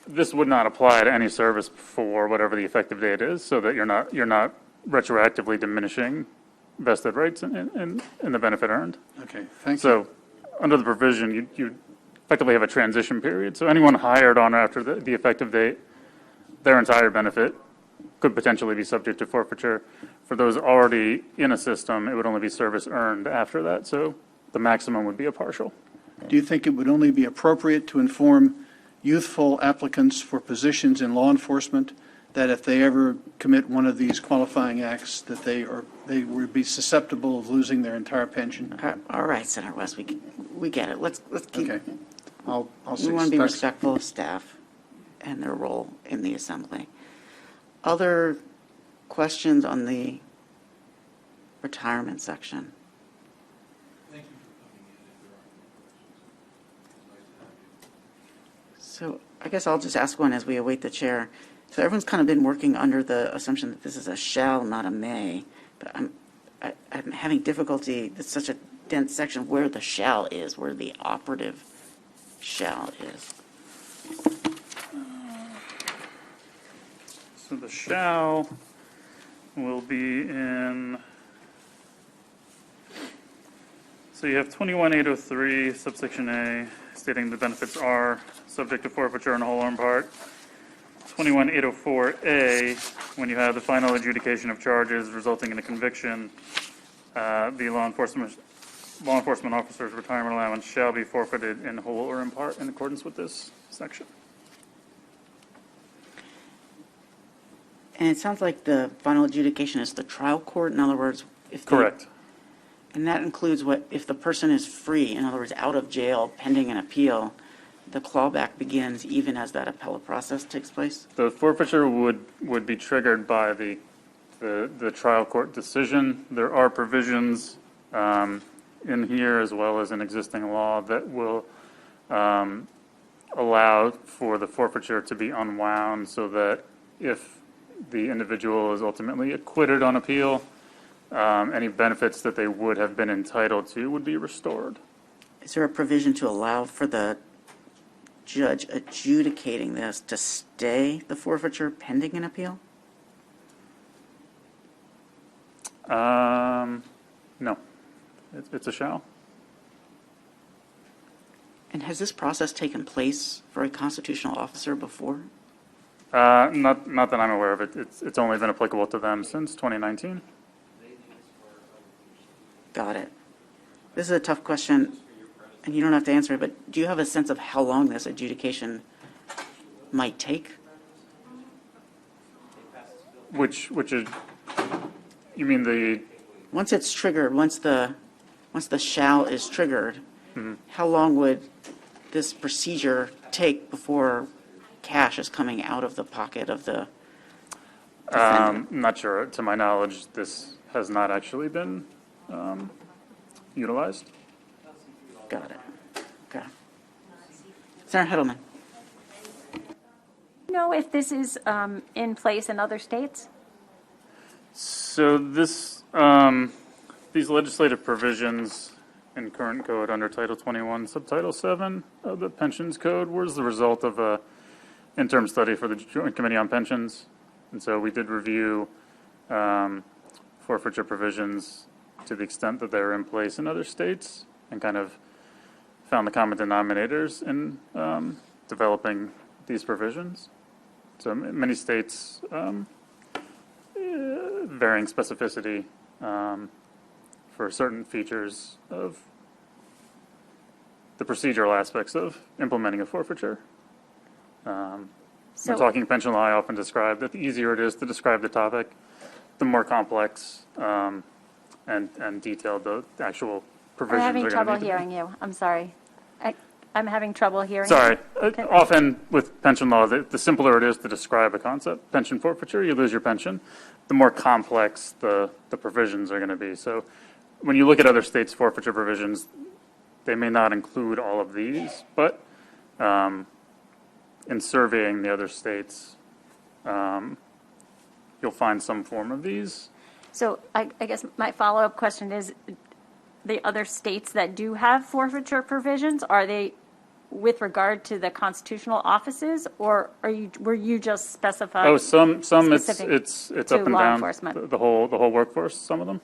This would not apply to any service for whatever the effective date is, so that you're not retroactively diminishing vested rights in the benefit earned. Okay, thank you. So, under the provision, you effectively have a transition period. So anyone hired on or after the effective date, their entire benefit could potentially be subject to forfeiture. For those already in a system, it would only be service earned after that. So the maximum would be a partial. Do you think it would only be appropriate to inform youthful applicants for positions in law enforcement that if they ever commit one of these qualifying acts, that they would be susceptible of losing their entire pension? All right, Senator West, we get it. Let's keep. Okay. I'll We want to be that's- respectful of staff and their role in the assembly. Other questions on the retirement section? So I guess I'll just ask one as we await the chair. So everyone's kind of been working under the assumption that this is a shall, not a may, but I'm having difficulty, it's such a dense section, where the shall is, where the operative shall is. So the shall will be in, so you have 21803 subsection A stating the benefits are subject to forfeiture in whole or in part. 21804A, when you have the final adjudication of charges resulting in a conviction, the law enforcement officer's retirement allowance shall be forfeited in whole or in part in accordance with this section. And it sounds like the final adjudication is the trial court, in other words, if Correct. And that includes what, if the person is free, in other words, out of jail pending an appeal, the clawback begins even as that appellate process takes place? The forfeiture would be triggered by the trial court decision. There are provisions in here as well as in existing law that will allow for the forfeiture to be unwound so that if the individual is ultimately acquitted on appeal, any benefits that they would have been entitled to would be restored. Is there a provision to allow for the judge adjudicating this to stay the forfeiture pending an appeal? No, it's a shall. And has this process taken place for a constitutional officer before? Not that I'm aware of it. It's only been applicable to them since 2019. Got it. This is a tough question, and you don't have to answer it, but do you have a sense of how long this adjudication might take? Which is, you mean the? Once it's triggered, once the shall is triggered, how long would this procedure take before cash is coming out of the pocket of the defendant? Not sure. To my knowledge, this has not actually been utilized. Got it. Okay. Senator Heddleman. Know if this is in place in other states? So this, these legislative provisions in current code under Title 21, Subtitle 7 of the Pensions Code was the result of a interim study for the Joint Committee on Pensions. And so we did review forfeiture provisions to the extent that they were in place in other states and kind of found the common denominators in developing these provisions. So many states, varying specificity for certain features of the procedural aspects of implementing a forfeiture. When talking pension law, I often describe that the easier it is to describe the topic, the more complex and detailed the actual provisions I'm having are trouble going to need to be. hearing you. I'm sorry. I'm having trouble hearing Sorry. you. Okay. Often with pension law, the simpler it is to describe a concept, pension forfeiture, you lose your pension, the more complex the provisions are going to be. So when you look at other states' forfeiture provisions, they may not include all of these, but in surveying the other states, you'll find some form of these. So I guess my follow-up question is, the other states that do have forfeiture provisions, are they with regard to the constitutional offices, or were you just specified? Oh, some specific it's to up and law down. enforcement? The whole workforce. Some of them.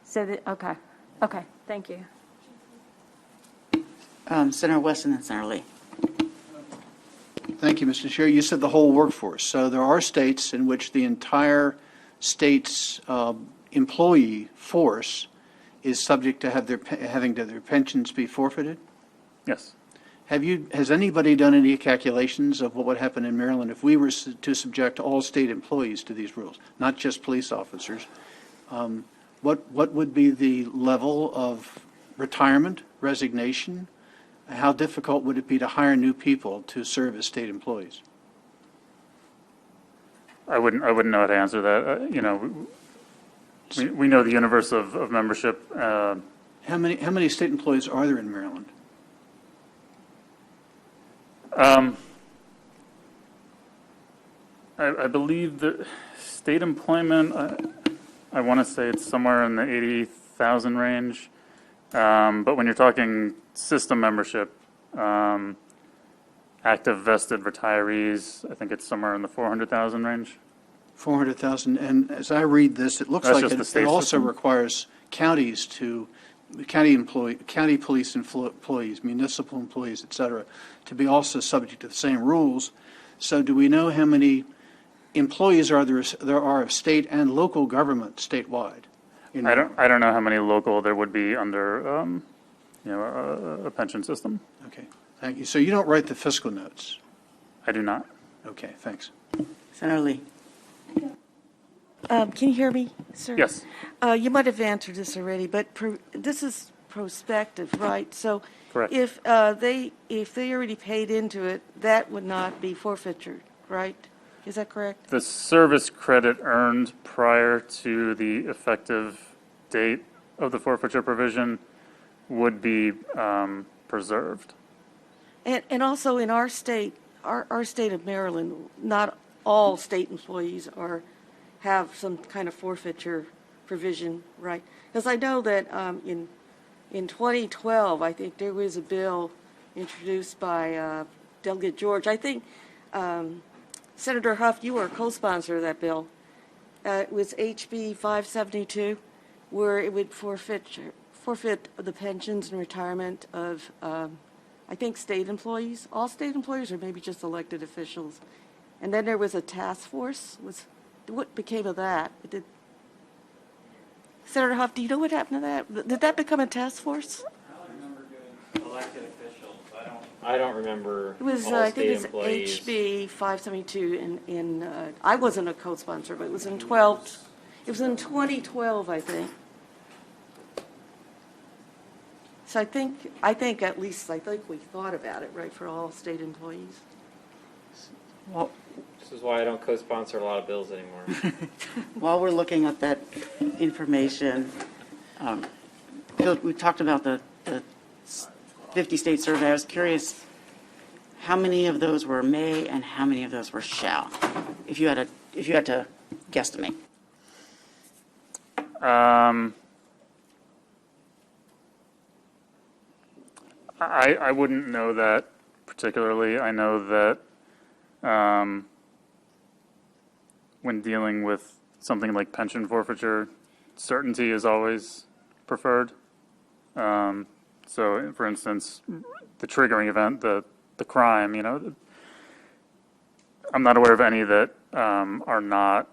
So okay, thank you. Senator West and then Senator Lee. Thank you, Mr. Chair. You said the whole workforce. So there are states in which the entire state's employee force is subject to having their pensions be forfeited? Yes. Has anybody done any calculations of what would happen in Maryland if we were to subject all state employees to these rules, not just police officers? What would be the level of retirement, resignation? How difficult would it be to hire new people to serve as state employees? I wouldn't know how to answer that. We know the universe of membership. How many state employees are there in Maryland? I believe the state employment, I want to say it's somewhere in the 80,000 range. But when you're talking system membership, active vested retayees, I think it's somewhere in the 400,000 range. 400,000. And as I read this, it looks That's like just the it state also system? requires county police employees, municipal employees, et cetera, to be also subject to the same rules. So do we know how many employees there are of state and local government statewide? I don't know how many local there would be under a pension system. Okay, thank you. So you don't write the fiscal notes? I do not. Okay, thanks. Senator Lee. Can you hear me, sir? Yes. You might have answered this already, but this is prospective, right? So Correct. if they already paid into it, that would not be forfeiture, right? Is that correct? The service credit earned prior to the effective date of the forfeiture provision would be preserved. And also in our state, our state of Maryland, not all state employees have some kind of forfeiture provision, right? Because I know that in 2012, I think there was a bill introduced by Delegate George. I think Senator Huff, you were a co-sponsor of that bill. It was HB 572, where it would forfeit the pensions and retirement of, I think, state employees, all state employees, or maybe just elected officials. And then there was a task force. What became of that? Senator Huff, do you know what happened to that? Did that become a task force? I remember doing elected officials. I don't remember It was, all I think state it was employees. HB 572 I wasn't a co-sponsor, but it was in 2012, I think. So I think at least, we thought about it, right, for all state employees. Well, This is why I don't co-sponsor a lot of bills anymore. while we're looking at that information, Bill, we talked about the 50-state survey. I was curious how many of those were may and how many of those were shall, if you had to guesstimate. I wouldn't know that particularly. I know that when dealing with something like pension forfeiture, certainty is always preferred. So, for instance, the triggering event, the crime, I'm not aware of any that are not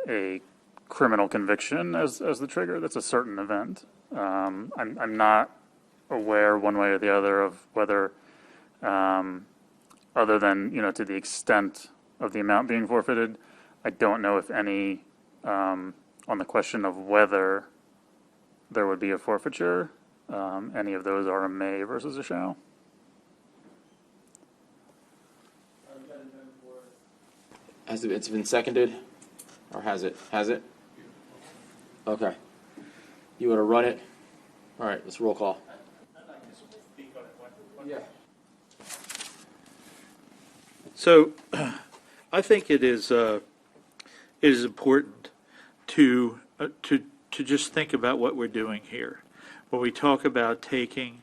a criminal conviction as the trigger. That's a certain event. I'm not aware one way or the other of whether, other than, to the extent of the amount being forfeited, I don't know if any, on the question of whether there would be a forfeiture, any of those are a may versus a shall. It's been seconded, or has it? Has it? Okay. You want to run it? All right, let's roll call. Yeah. So I think it is important to just think about what we're doing here. When we talk about taking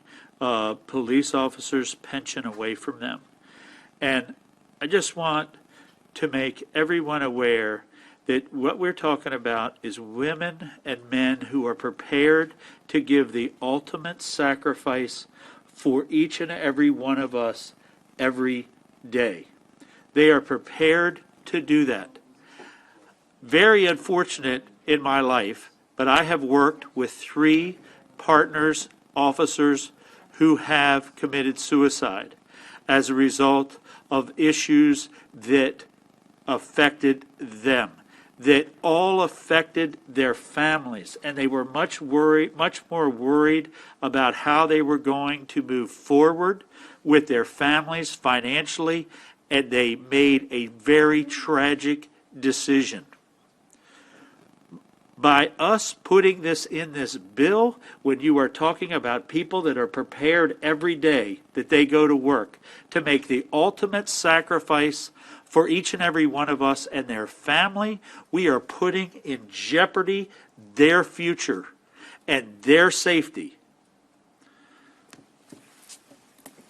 police officers' pension away from them. And I just want to make everyone aware that what we're talking about is women and men who are prepared to give the ultimate sacrifice for each and every one of us every day. They are prepared to do that. Very unfortunate in my life, but I have worked with 3 partners, officers, who have committed suicide as a result of issues that affected them, that all affected their families, and they were much more worried about how they were going to move forward with their families financially, and they made a very tragic decision. By us putting this in this bill, when you are talking about people that are prepared every day that they go to work to make the ultimate sacrifice for each and every one of us and their family, we are putting in jeopardy their future and their safety.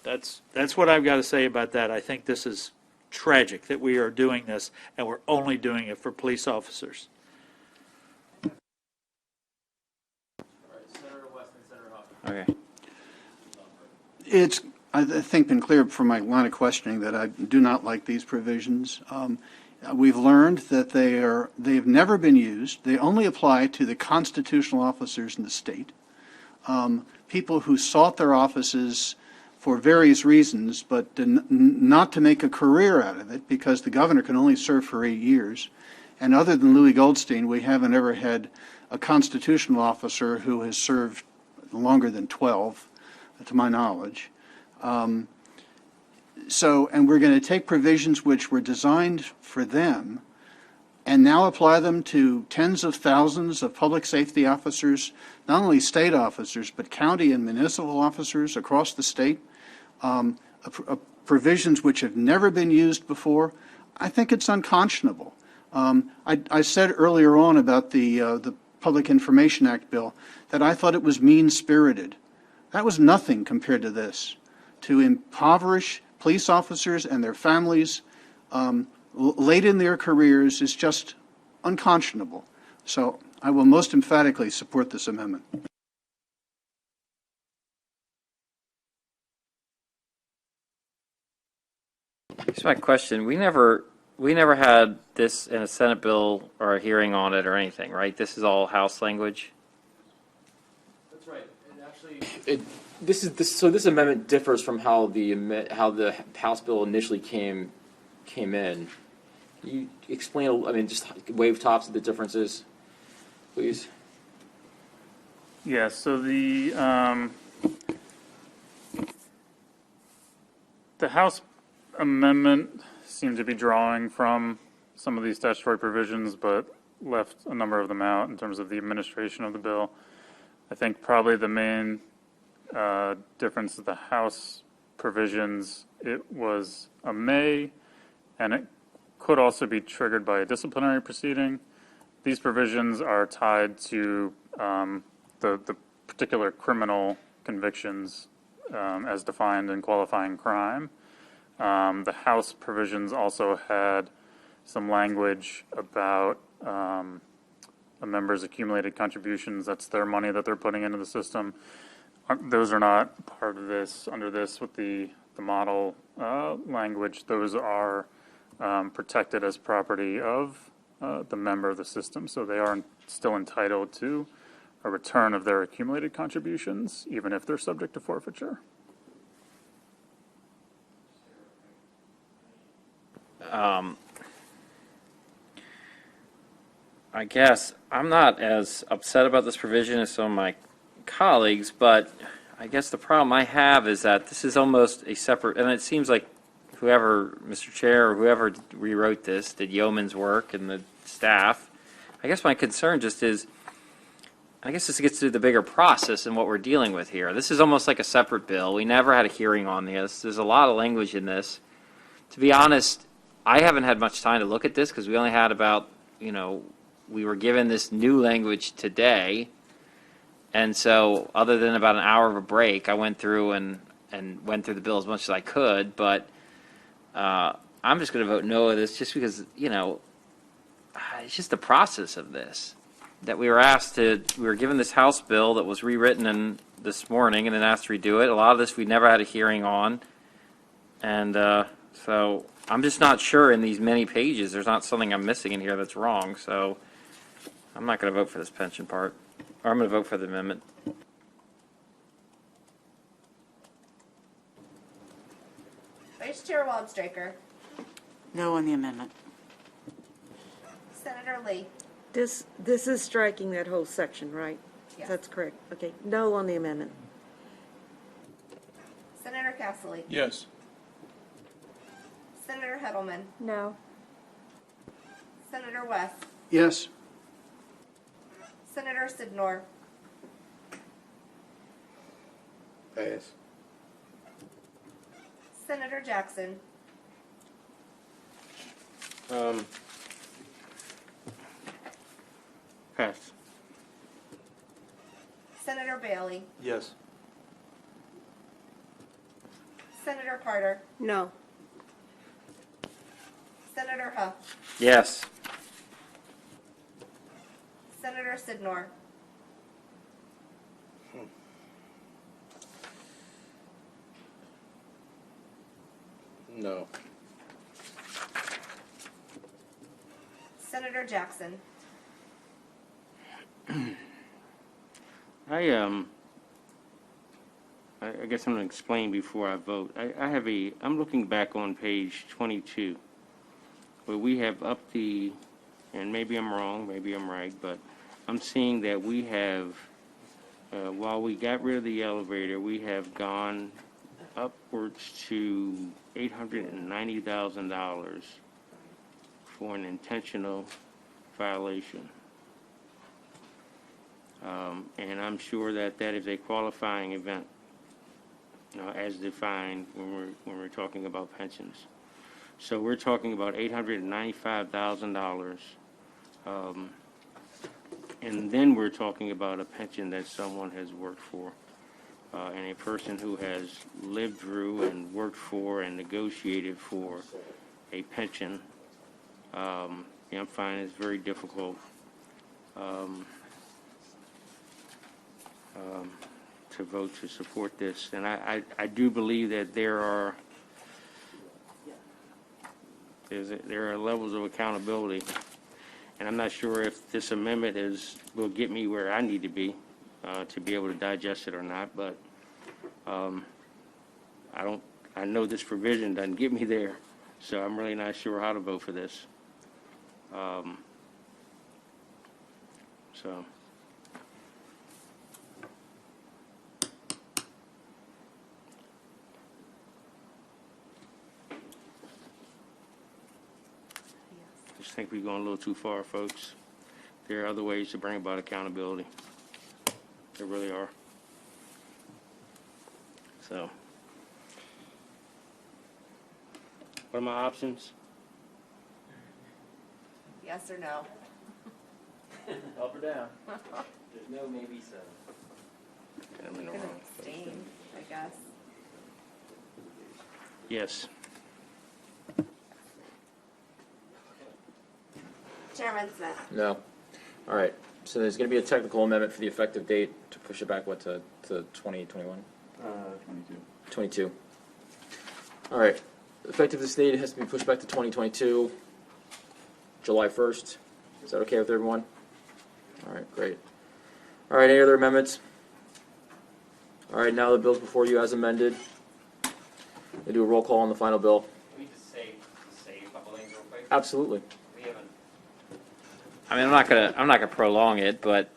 That's what I've got to say about that. I think this is tragic that we are doing this, and we're only doing it for police officers. Okay. It's, I think, been clear from my line of questioning that I do not like these provisions. We've learned that they've never been used. They only apply to the constitutional officers in the state, people who sought their offices for various reasons, but not to make a career out of it, because the governor can only serve for 8 years. And other than Louis Goldstein, we haven't ever had a constitutional officer who has served longer than 12, to my knowledge. And we're going to take provisions which were designed for them and now apply them to tens of thousands of public safety officers, not only state officers, but county and municipal officers across the state, provisions which have never been used before. I think it's unconscionable. I said earlier on about the Public Information Act bill that I thought it was mean-spirited. That was nothing compared to this. To impoverish police officers and their families late in their careers is just unconscionable. So I will most emphatically support this amendment. Here's my question. We never had this in a Senate bill or a hearing on it or anything, right? This is all House language? That's right. And actually, this amendment differs from how the House bill initially came in. Can you explain, just wave tops of the differences, please? Yeah, so the House amendment seemed to be drawing from some of these statutory provisions, but left a number of them out in terms of the administration of the bill. I think probably the main difference of the House provisions, it was a may, and it could also be triggered by a disciplinary proceeding. These provisions are tied to the particular criminal convictions as defined in qualifying crime. The House provisions also had some language about a member's accumulated contributions. That's their money that they're putting into the system. Those are not part of this, under this with the model language. Those are protected as property of the member of the system, so they are still entitled to a return of their accumulated contributions, even if they're subject to forfeiture. I guess I'm not as upset about this provision as some of my colleagues, but I guess the problem I have is that this is almost a separate, and it seems like whoever, Mr. Chair, or whoever rewrote this did yeoman's work and the staff. I guess my concern just is, I guess this gets to the bigger process and what we're dealing with here. This is almost like a separate bill. We never had a hearing on this. There's a lot of language in this. To be honest, I haven't had much time to look at this because we only had about, we were given this new language today. And so, other than about an hour of a break, I went through and went through the bill as much as I could. But I'm just going to vote no on this, just because it's just the process of this that we were asked to. We were given this House bill that was rewritten this morning, and then asked to redo it. A lot of this we never had a hearing on, and so I'm just not sure in these many pages. There's not something I'm missing in here that's wrong. So I'm not going to vote for this pension part. Or I'm going to vote for the amendment. Vice Chair Waldstraker, No on the amendment. Senator Lee, This is striking that whole section, right? Yes. That's correct. Okay, no on the amendment. Senator Casserly, Yes. Senator Heddleman, No. Senator West, Yes. Senator Sidnor, Pass. Senator Jackson, Pass. Senator Bailey, Yes. Senator Carter, No. Senator Huff, Yes. Senator Sidnor, No. Senator Jackson. I guess I'm going to explain before I vote. I'm looking back on page 22, where we have and maybe I'm wrong, maybe I'm right, but I'm seeing that we have, while we got rid of the elevator, we have gone upwards to $890,000 for an intentional violation. And I'm sure that is a qualifying event, as defined when we're talking about pensions. So we're talking about $895,000, and then we're talking about a pension that someone has worked for, and a person who has lived through and worked for and negotiated for a pension. I'm finding it's very difficult to vote to support this. And I do believe that there are levels of accountability. And I'm not sure if this amendment will get me where I need to be able to digest it or not, but I know this provision doesn't get me there, so I'm really not sure how to vote for this. So. I just think we're going a little too far, folks. There are other ways to bring about accountability. There really are. So, what are my options? Yes or no? Up or down? There's no maybe so. I'm in the I'm gonna wrong. abstain, I guess. Yes. Chairman Smith. No. All right. So there's going to be a technical amendment for the effective date to push it back, to 2021? 22. 22. All right. Effective this date has to be pushed back to 2022, July 1st. Is that okay with everyone? All right, great. All right, any other amendments? All right, now the bill's before you as amended. We'll do a roll call on the final bill. Can we just say a couple things real quick? Absolutely. We haven't. I mean, I'm not gonna prolong it, but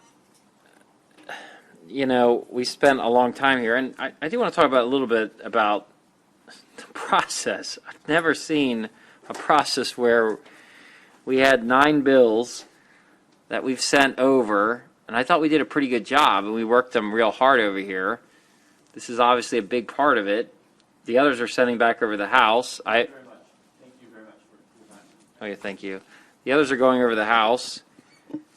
we spent a long time here, and I do want to talk about a little bit about the process. I've never seen a process where we had 9 bills that we've sent over, and I thought we did a pretty good job, and we worked them real hard over here. This is obviously a big part of it. The others are sending back over the House. Thank you very much for your time. Okay, thank you. The others are going over the House.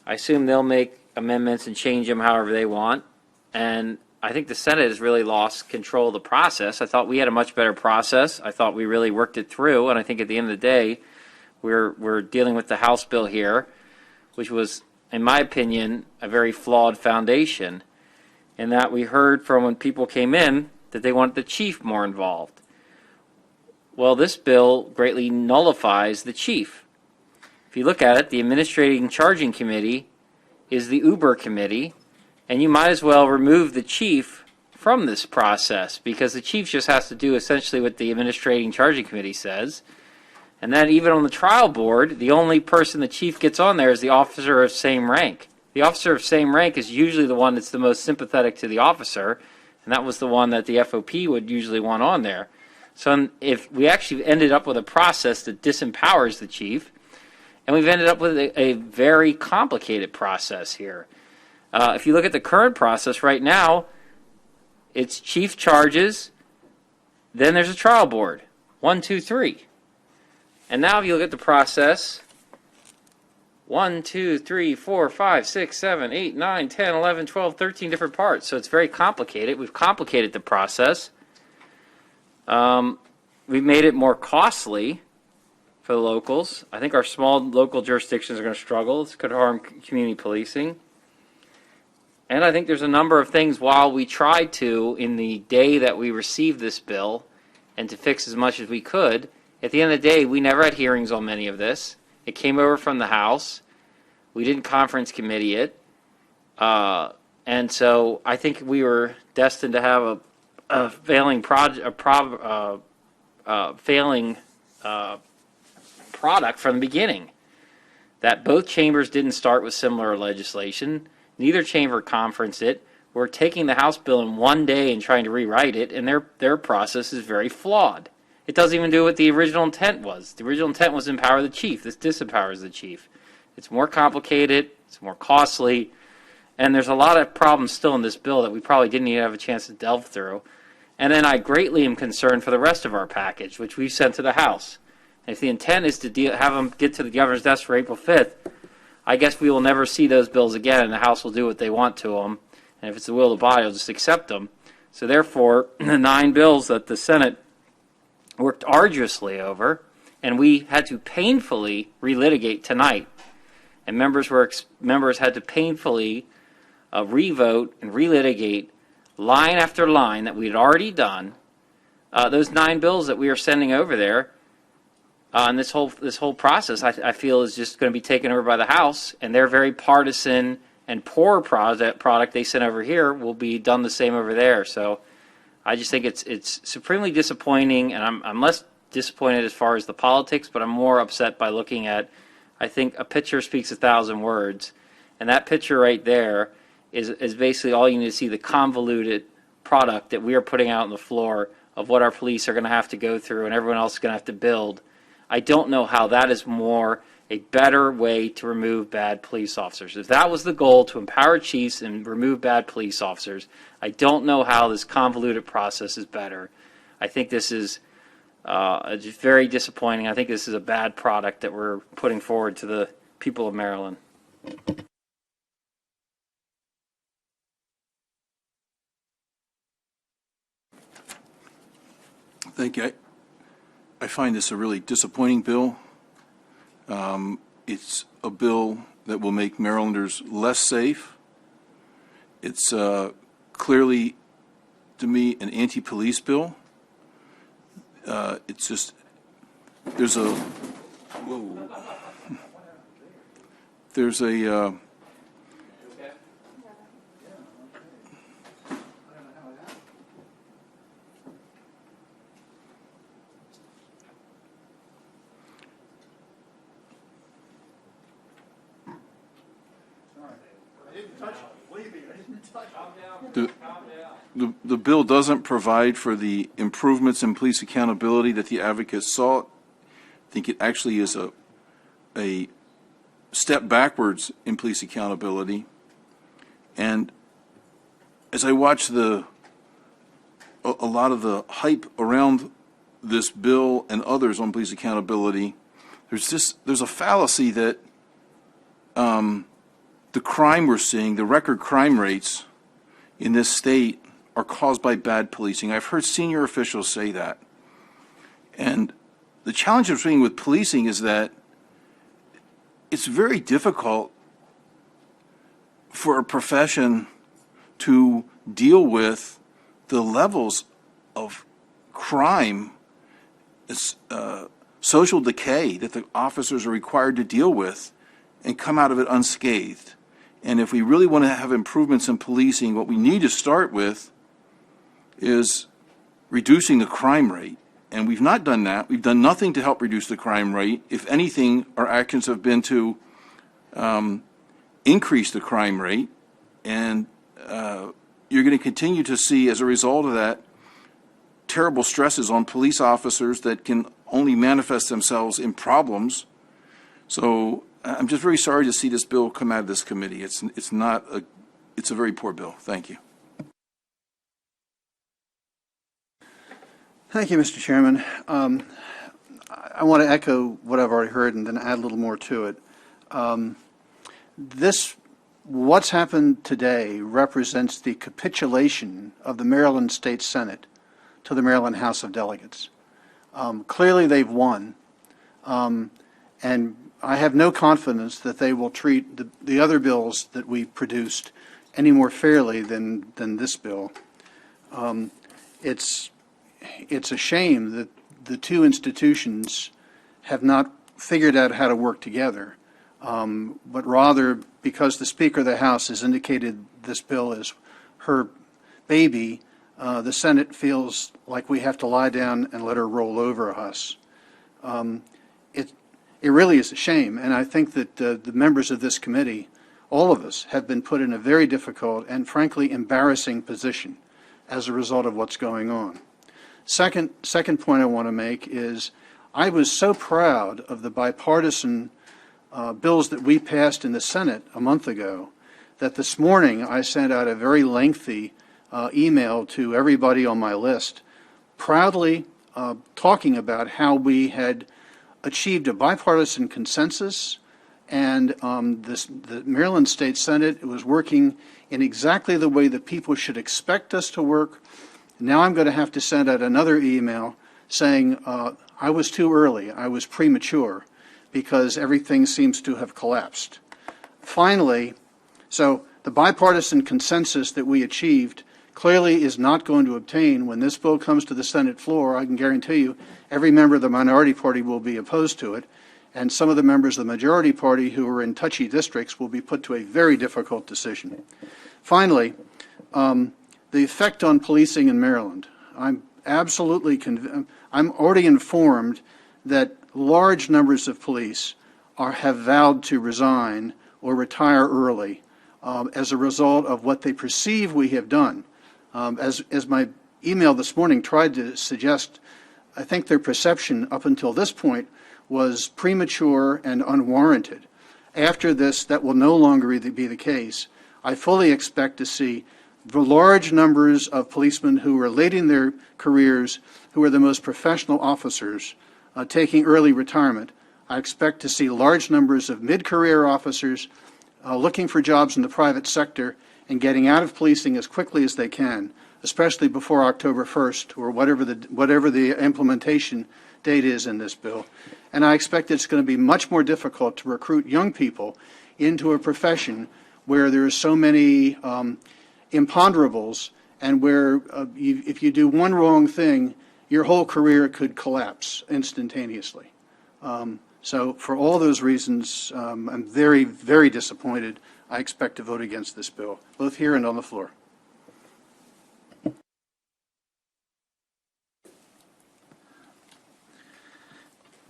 I assume they'll make amendments and change them however they want. And I think the Senate has really lost control of the process. I thought we had a much better process. I thought we really worked it through, and I think at the end of the day, we're dealing with the House bill here, which was, in my opinion, a very flawed foundation, in that we heard from when people came in that they wanted the chief more involved. Well, this bill greatly nullifies the chief. If you look at it, the Administrating Charging Committee is the Uber committee, and you might as well remove the chief from this process, because the chief just has to do essentially what the Administrating Charging Committee says. And then even on the trial board, the only person the chief gets on there is the officer of same rank. The officer of same rank is usually the one that's the most sympathetic to the officer, and that was the one that the FOP would usually want on there. So if we actually ended up with a process that disempowers the chief, and we've ended up with a very complicated process here. If you look at the current process right now, it's chief charges, then there's a trial board. 1, 2, 3. And now if you look at the process, 1, 2, 3, 4, 5, 6, 7, 8, 9, 10, 11, 12, 13 different parts. So it's very complicated. We've complicated the process. We've made it more costly for the locals. I think our small local jurisdictions are going to struggle. This could harm community policing. And I think there's a number of things, while we tried to, in the day that we received this bill, and to fix as much as we could, at the end of the day, we never had hearings on many of this. It came over from the House. We didn't conference committee it. And so I think we were destined to have a failing product from the beginning. That both chambers didn't start with similar legislation. Neither chamber conferenced it. We're taking the House bill in one day and trying to rewrite it, and their process is very flawed. It doesn't even do what the original intent was. The original intent was to empower the chief. This disempowers the chief. It's more complicated, it's more costly, and there's a lot of problems still in this bill that we probably didn't even have a chance to delve through. And then I greatly am concerned for the rest of our package, which we've sent to the House. And if the intent is to have them get to the governor's desk for April 5th, I guess we will never see those bills again, and the House will do what they want to them. And if it's the will of the body, they'll just accept them. So therefore, the 9 bills that the Senate worked arduously over, and we had to painfully relitigate tonight, and members had to painfully revote and relitigate line after line that we had already done. Those 9 bills that we are sending over there, and this whole process, I feel, is just going to be taken over by the House, and their very partisan and poor product they sent over here will be done the same over there. So I just think it's supremely disappointing, and I'm less disappointed as far as the politics, but I'm more upset by looking at, I think a picture speaks 1,000 words, and that picture right there is basically all you need to see, the convoluted product that we are putting out on the floor of what our police are going to have to go through and everyone else is going to have to build. I don't know how that is a better way to remove bad police officers. If that was the goal, to empower chiefs and remove bad police officers, I don't know how this convoluted process is better. I think this is just very disappointing. I think this is a bad product that we're putting forward to the people of Maryland. Thank you. I find this a really disappointing bill. It's a bill that will make Marylanders less safe. It's clearly, to me, an anti-police bill. It's just, there's a The bill doesn't provide for the improvements in police accountability that the advocates sought. I think it actually is a step backwards in police accountability. And as I watch a lot of the hype around this bill and others on police accountability, there's a fallacy that the crime we're seeing, the record crime rates in this state are caused by bad policing. I've heard senior officials say that. And the challenge of being with policing is that it's very difficult for a profession to deal with the levels of crime, social decay that the officers are required to deal with and come out of it unscathed. And if we really want to have improvements in policing, what we need to start with is reducing the crime rate. And we've not done that. We've done nothing to help reduce the crime rate. If anything, our actions have been to increase the crime rate. And you're going to continue to see, as a result of that, terrible stresses on police officers that can only manifest themselves in problems. So I'm just very sorry to see this bill come out of this committee. It's a very poor bill. Thank you. Thank you, Mr. Chairman. I want to echo what I've already heard and then add a little more to it. What's happened today represents the capitulation of the Maryland State Senate to the Maryland House of Delegates. Clearly they've won, and I have no confidence that they will treat the other bills that we produced any more fairly than this bill. It's a shame that the two institutions have not figured out how to work together, but rather, because the Speaker of the House has indicated this bill is her baby, the Senate feels like we have to lie down and let her roll over us. It really is a shame, and I think that the members of this committee, all of us, have been put in a very difficult and frankly embarrassing position as a result of what's going on. Second point I want to make is I was so proud of the bipartisan bills that we passed in the Senate a month ago that this morning I sent out a very lengthy email to everybody on my list, proudly talking about how we had achieved a bipartisan consensus, and the Maryland State Senate was working in exactly the way that people should expect us to work. Now I'm going to have to send out another email saying I was too early, I was premature, because everything seems to have collapsed. Finally, so the bipartisan consensus that we achieved clearly is not going to obtain when this bill comes to the Senate floor. I can guarantee you every member of the minority party will be opposed to it, and some of the members of the majority party who are in touchy districts will be put to a very difficult decision. Finally, the effect on policing in Maryland. I'm absolutely I'm already informed that large numbers of police have vowed to resign or retire early as a result of what they perceive we have done. As my email this morning tried to suggest, I think their perception up until this point was premature and unwarranted. After this, that will no longer be the case. I fully expect to see the large numbers of policemen who are late in their careers, who are the most professional officers, taking early retirement. I expect to see large numbers of mid-career officers looking for jobs in the private sector and getting out of policing as quickly as they can, especially before October 1st or whatever the implementation date is in this bill. And I expect it's going to be much more difficult to recruit young people into a profession where there are so many imponderables, and where if you do one wrong thing, your whole career could collapse instantaneously. So for all those reasons, I'm very, very disappointed. I expect to vote against this bill, both here and on the floor.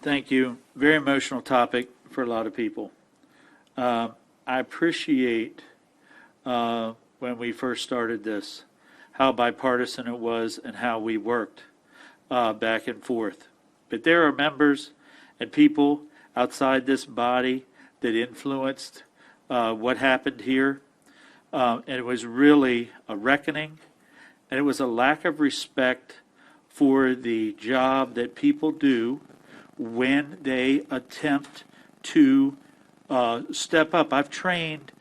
Thank you. Very emotional topic for a lot of people. I appreciate when we first started this, how bipartisan it was and how we worked back and forth. But there are members and people outside this body that influenced what happened here. And it was really a reckoning, and it was a lack of respect for the job that people do when they attempt to step up. I've trained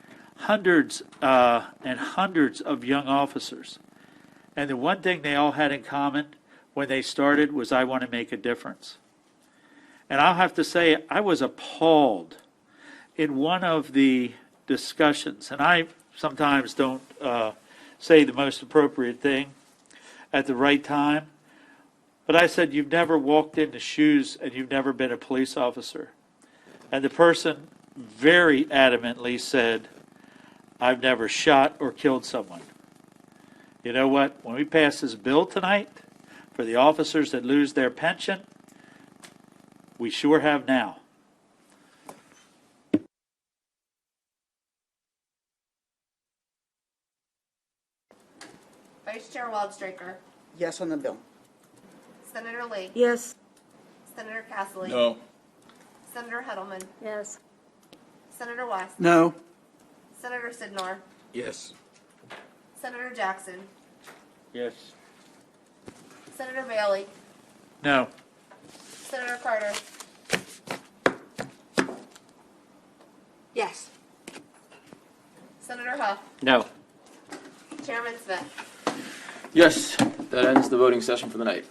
hundreds and hundreds of young officers. And the one thing they all had in common when they started was, I want to make a difference. And I'll have to say, I was appalled in one of the discussions, and I sometimes don't say the most appropriate thing at the right time, but I said, you've never walked into shoes and you've never been a police officer. And the person very adamantly said, I've never shot or killed someone. You know what? When we pass this bill tonight for the officers that lose their pension, we sure have now. Vice Chair Wildstreicher. Yes on the bill. Senator Lee. Yes. Senator Castle. No. Senator Heddleman. Yes. Senator West. No. Senator Sidnor. Yes. Senator Jackson. Yes. Senator Bailey. No. Senator Carter. Yes. Senator Huff. No. Chairman Smith. Yes, that ends the voting session for the night.